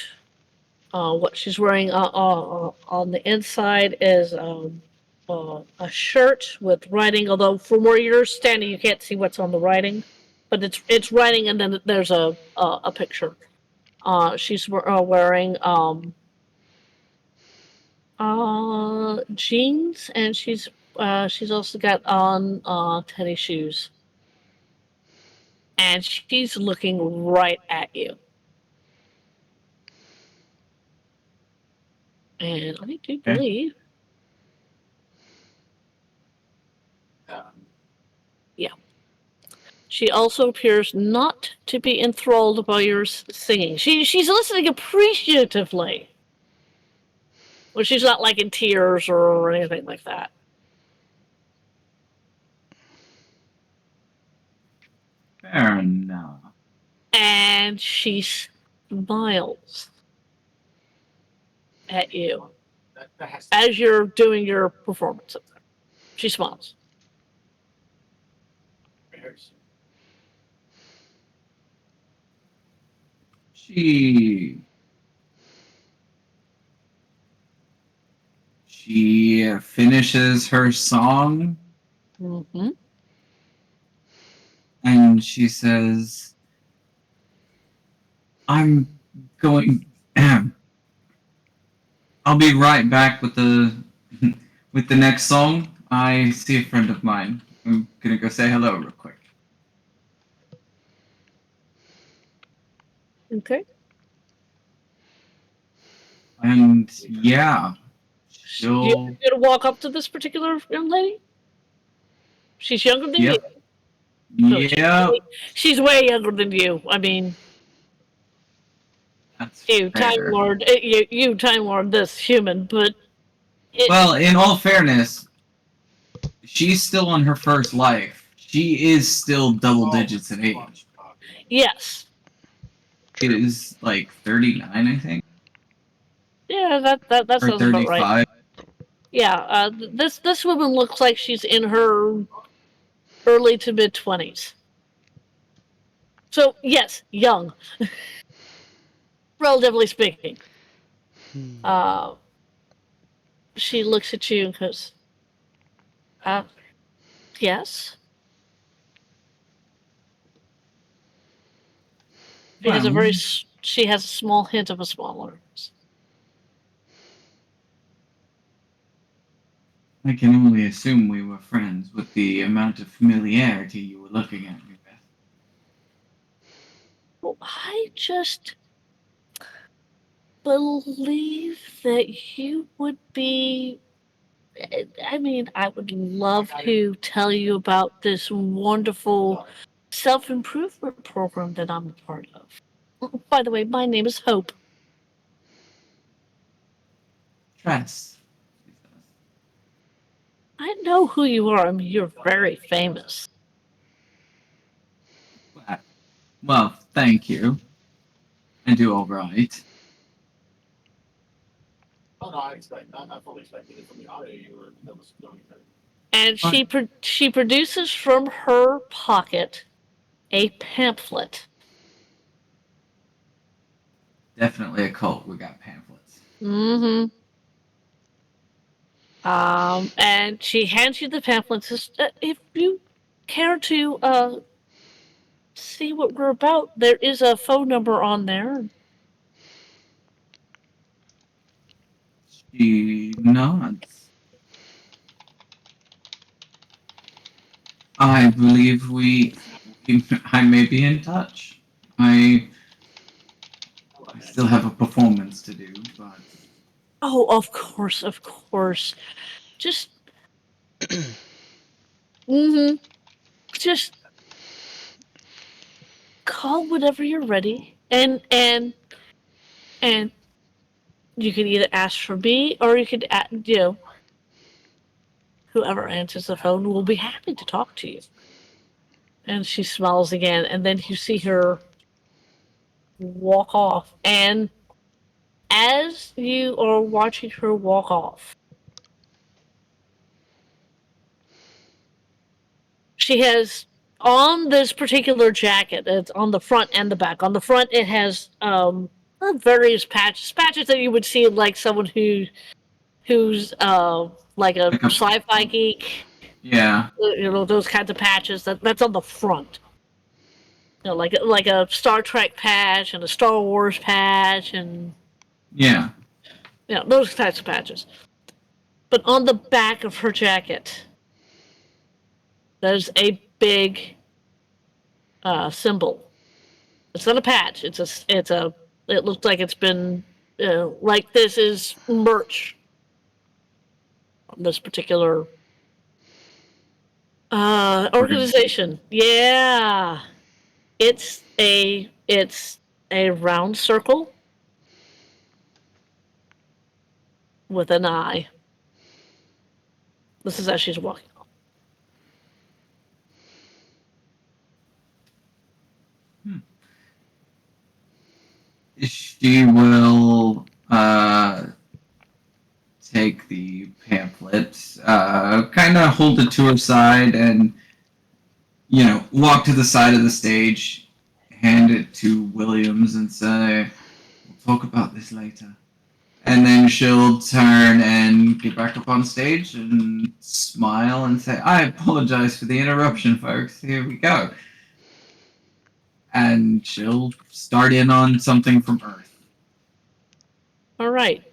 What she's wearing on the inside is a shirt with writing. Although from where you're standing, you can't see what's on the writing, but it's writing, and then there's a picture. She's wearing jeans, and she's also got on tennis shoes, and she's looking right at you. And I do believe, she also appears not to be enthralled by your singing. She's listening appreciatively. Well, she's not like in tears or anything like that. Fair enough. And she smiles at you That has to as you're doing your performance. She smiles. be theirs. She finishes her song Mm-hmm. and she says, I'm going I'll be right back with the with the next song. I see a friend of mine. I'm gonna go say hello real quick. Okay. And yeah, You're she'll gonna walk up to this particular young lady? She's younger than Yep. you. Yeah, She's way younger than you. I mean, that's you, Time fair. Lord, you, Time Lord, this human, but Well, in all fairness, she's still on her first life. She is still double digits in age. yes, It is like 39, I think, yeah, that or sounds about right. 35. Yeah, this woman looks like she's in her early to mid 20s. So yes, young, relatively speaking. Uh, she looks at you and goes, yes. She has a Well, she has a small hint of a small nose. I can only assume we were friends with the amount of familiarity you were looking at me with. Well, I just believe that you would be. I mean, I would love to tell you about this wonderful self improvement program that I'm a part of. By the way, my name is Hope. Tress, she says. I know who you are. I mean, you're very famous. Well, thank you. I do all right. Oh, no, I fully expected it from the audio you were that was going through. And she produces from her pocket a pamphlet. Definitely a cult. We got pamphlets. Mm-hmm. And she hands you the pamphlet. Says, "If you care to see what we're about, there is a phone number on there." She nods. I believe I may be in touch. I still have a performance to do, but Oh, of course, of course. Just, mm-hmm. Just call whenever you're ready, and you can either ask for me or you could, whoever answers the phone will be happy to talk to you. And she smiles again, and then you see her walk off. And as you are watching her walk off, she has on this particular jacket, it's on the front and the back. On the front, it has various patches that you would see in like someone who's like a like a sci-fi geek. yeah, Those kinds of patches. That's on the front. Like a Star Trek patch and a Star Wars patch and yeah. those types of patches. But on the back of her jacket, there's a big symbol. It's not a patch. It looks like it's been like this is merch on this particular organization. Yeah, it's a round circle with an eye. This is as she's walking. She will take the pamphlet, kind of hold it to her side, and walk to the side of the stage, hand it to Williams, and say, "We'll talk about this later." And then she'll turn and get back up on stage and smile and say, "I apologize for the interruption, folks. Here we go." And she'll start in on something from Earth. All right,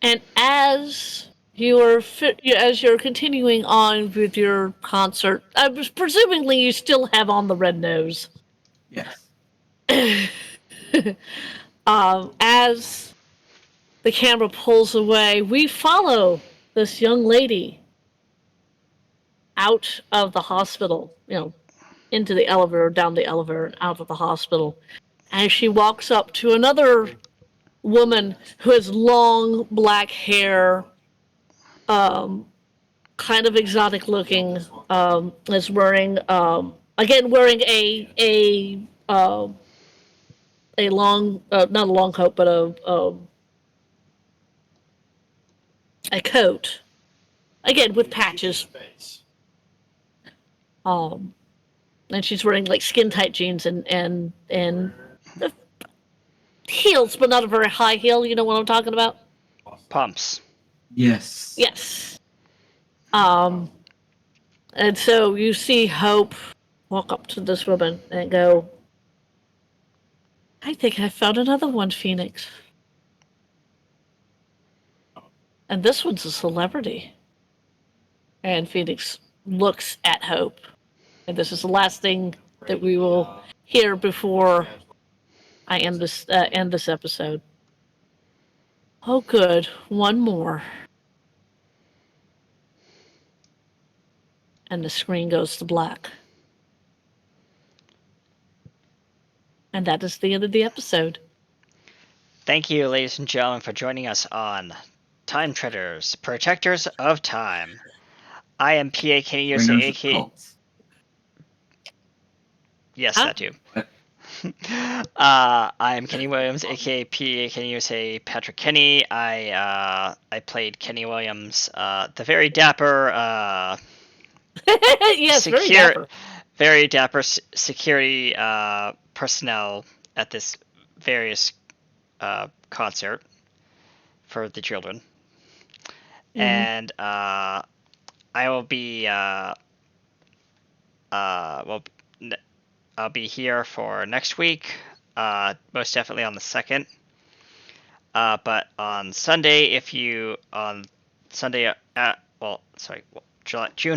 and as you're continuing on with your concert, I was presumably you still have on the red nose. Yes. As the camera pulls away, we follow this young lady out of the hospital, into the elevator, down the elevator, and out of the hospital. As she walks up to another woman who has long black hair, kind of exotic looking, is wearing, wearing a long, not a long coat, but a coat, again with patches. And she's wearing like skin tight jeans and heels, but not a very high heel. You know what I'm talking about? Pumps. Yes. Yes. And so you see Hope walk up to this woman and go, "I think I found another one, Phoenix. And this one's a celebrity." And Phoenix looks at Hope. And this is the last thing that we will hear before I end this episode. "Oh, good. One more." And the screen goes to black. And that is the end of the episode. Thank you, ladies and gentlemen, for joining us on Time Treaders, Protectors of Time. I am PA Kenny Yose, Bringers of aka... cults. Yes, Huh? that too. What? I'm Kenny Williams, aka PA Kenny Yose, Patrick Kenny. I played Kenny Williams, the very dapper Yes, very dapper. very dapper security personnel at this various concert for the children. And I will be well, I'll be here for next week, most definitely on the 2nd. But on Sunday, June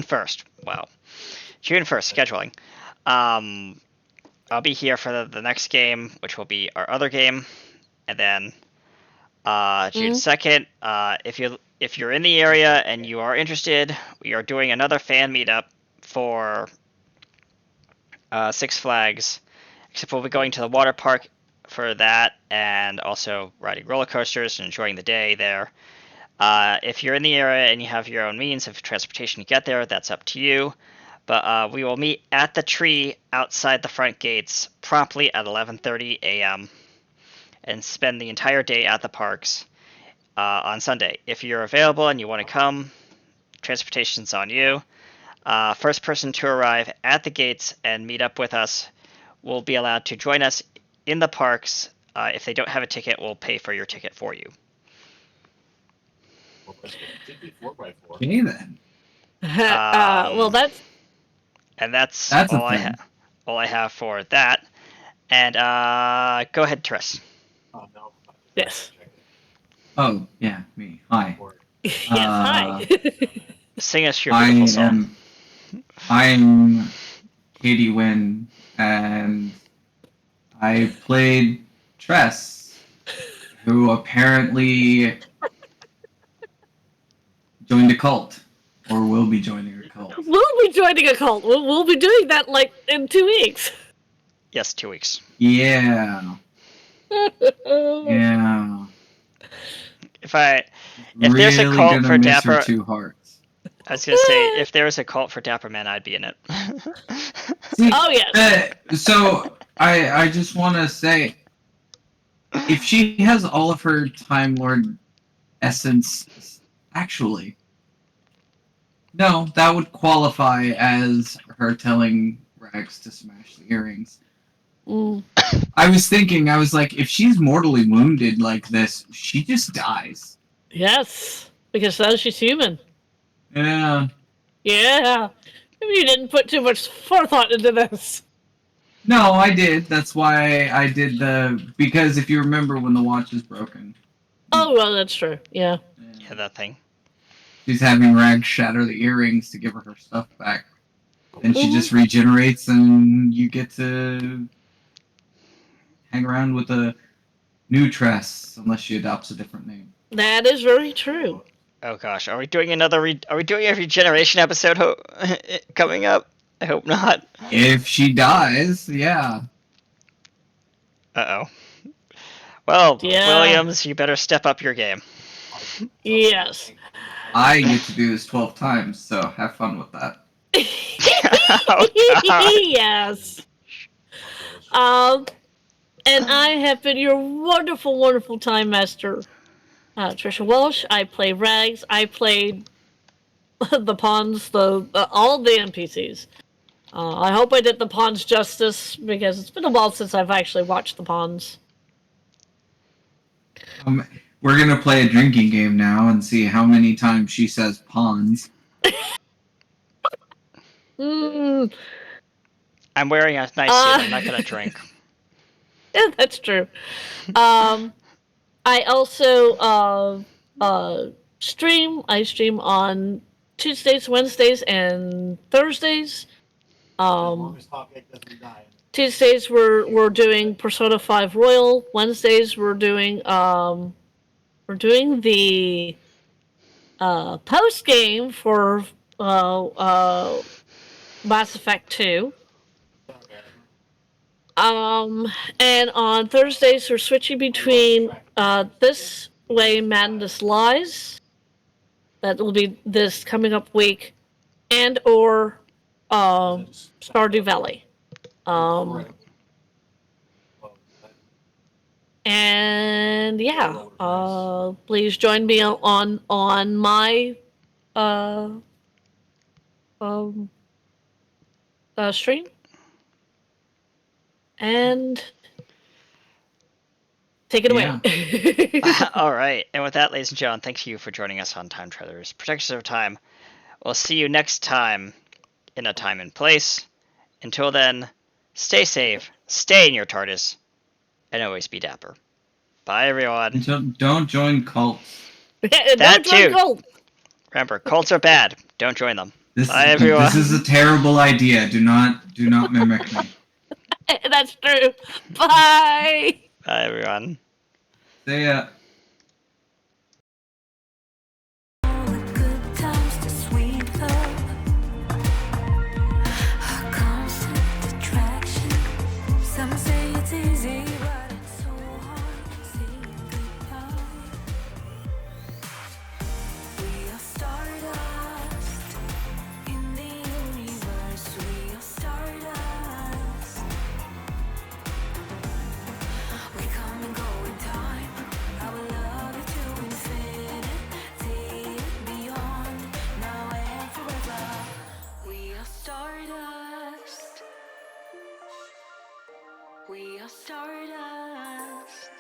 1st. Wow, June 1st scheduling. I'll be here for the next game, which will be our other game, and then June 2nd. If you're in the area and you are interested, we are doing another fan meetup for Six Flags. Except we'll be going to the water park for that, and also riding roller coasters and enjoying the day there. If you're in the area and you have your own means of transportation to get there, that's up to you. But we will meet at the tree outside the front gates promptly at 11:30 a.m. and spend the entire day at the parks on Sunday. If you're available and you want to come, transportation's on you. First person to arrive at the gates and meet up with us will be allowed to join us in the parks. If they don't have a ticket, we'll pay for your ticket for you. Okay, then. Well, that's all I have for that. And go ahead, Tris. yes. Oh, yeah, me. Hi. Yes, hi. Sing us your beautiful song. I'm Katie Wynn, and I played Tress, who apparently joined a cult, or will be joining a cult. We'll be joining a cult. We'll be doing that like in 2 weeks. Yes, 2 weeks. Yeah. Yeah. If there's a cult for Dapper, 2 hearts. I was gonna say if there was a cult for Dapper Man, I'd be in it. See, Oh yeah. So I just want to say, if she has all of her Time Lord essence, actually, no, that would qualify as her telling Rags to smash the earrings. I was like, if she's mortally wounded like this, she just dies. Yes, because now she's human. Yeah. Yeah. Maybe you didn't put too much forethought into this. No, I did. That's why I did because if you remember when the watch is broken. Oh, well, that's true. Yeah. Yeah, that thing. She's having Rags shatter the earrings to give her stuff back. And she just regenerates, and you get to hang around with a new Tress, unless she adopts a different name. That is very true. Oh gosh, are we doing a regeneration episode coming up? I hope not. If she dies, yeah. Uh-oh. Well, Yeah. Williams, you better step up your game. Yes. I get to do this 12 times, so have fun with that. Yes. And I have been your wonderful, wonderful time master, Trisha Welsh. I play Rags. I played the pawns, all the NPCs. I hope I did the pawns justice, because it's been a while since I've actually watched the pawns. We're gonna play a drinking game now and see how many times she says pawns. I'm wearing a nice suit. I'm not gonna drink. Yeah, that's true. I also stream. I stream on Tuesdays, Wednesdays, and Thursdays. Tuesdays we're doing Persona 5 Royal. Wednesdays we're doing the post game for Mass Effect 2. And on Thursdays we're switching between This Way Madness Lies. That will be this coming up week, and or Stardew Valley. And yeah, please join me on my stream. And take it away. All right. And with that, ladies and gentlemen, thank you for joining us on Time Treaders, Protectors of Time. We'll see you next time in a time and place. Until then, stay safe, stay in your TARDIS, and always be dapper. Bye, everyone. Don't join cults. That Don't join too. cult. Remember, cults are bad. Don't join them. This, Bye, everyone. This is a terrible idea. Do not mimic me. That's true. Bye. Bye, everyone. See ya. Good times to sweet love, a constant attraction. Some say it's easy, but it's so hard to say goodbye. We are stardust in the universe. We are stardust. We come and go in time. I will love you to infinity and beyond. Now and forever. We are stardust. We are stardust.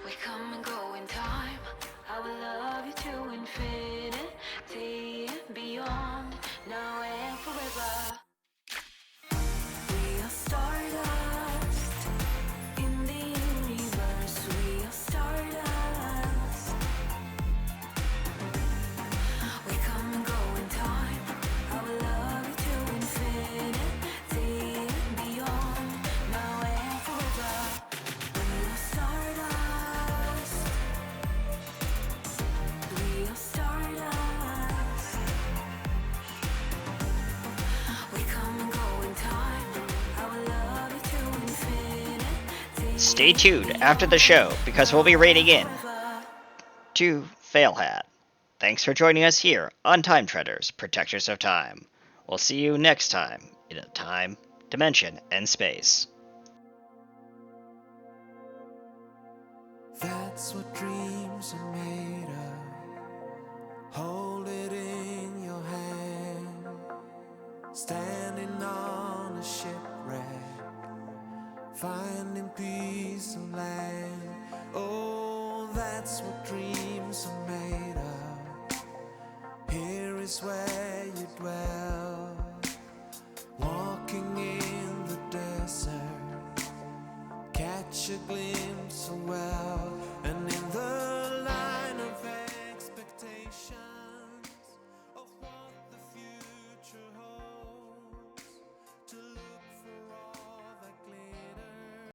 We come and go in time. I will love you to infinity and beyond. Now and forever. We are stardust in the universe. We are stardust. We come and go in time. I will love you to infinity and beyond. Now and forever. We are stardust. We are stardust. We come and go in time. I will love you to infinity. Stay tuned after the show because we'll be raiding in to Failhat. Thanks for joining us here on Time Treaders, Protectors of Time. We'll see you next time in a time, dimension, and space. That's what dreams are made of. Hold it in your hand. Standing on a shipwreck, finding peace of land. Oh, that's what dreams are made of. Here is where you dwell, walking in the desert. Catch a glimpse of well, and in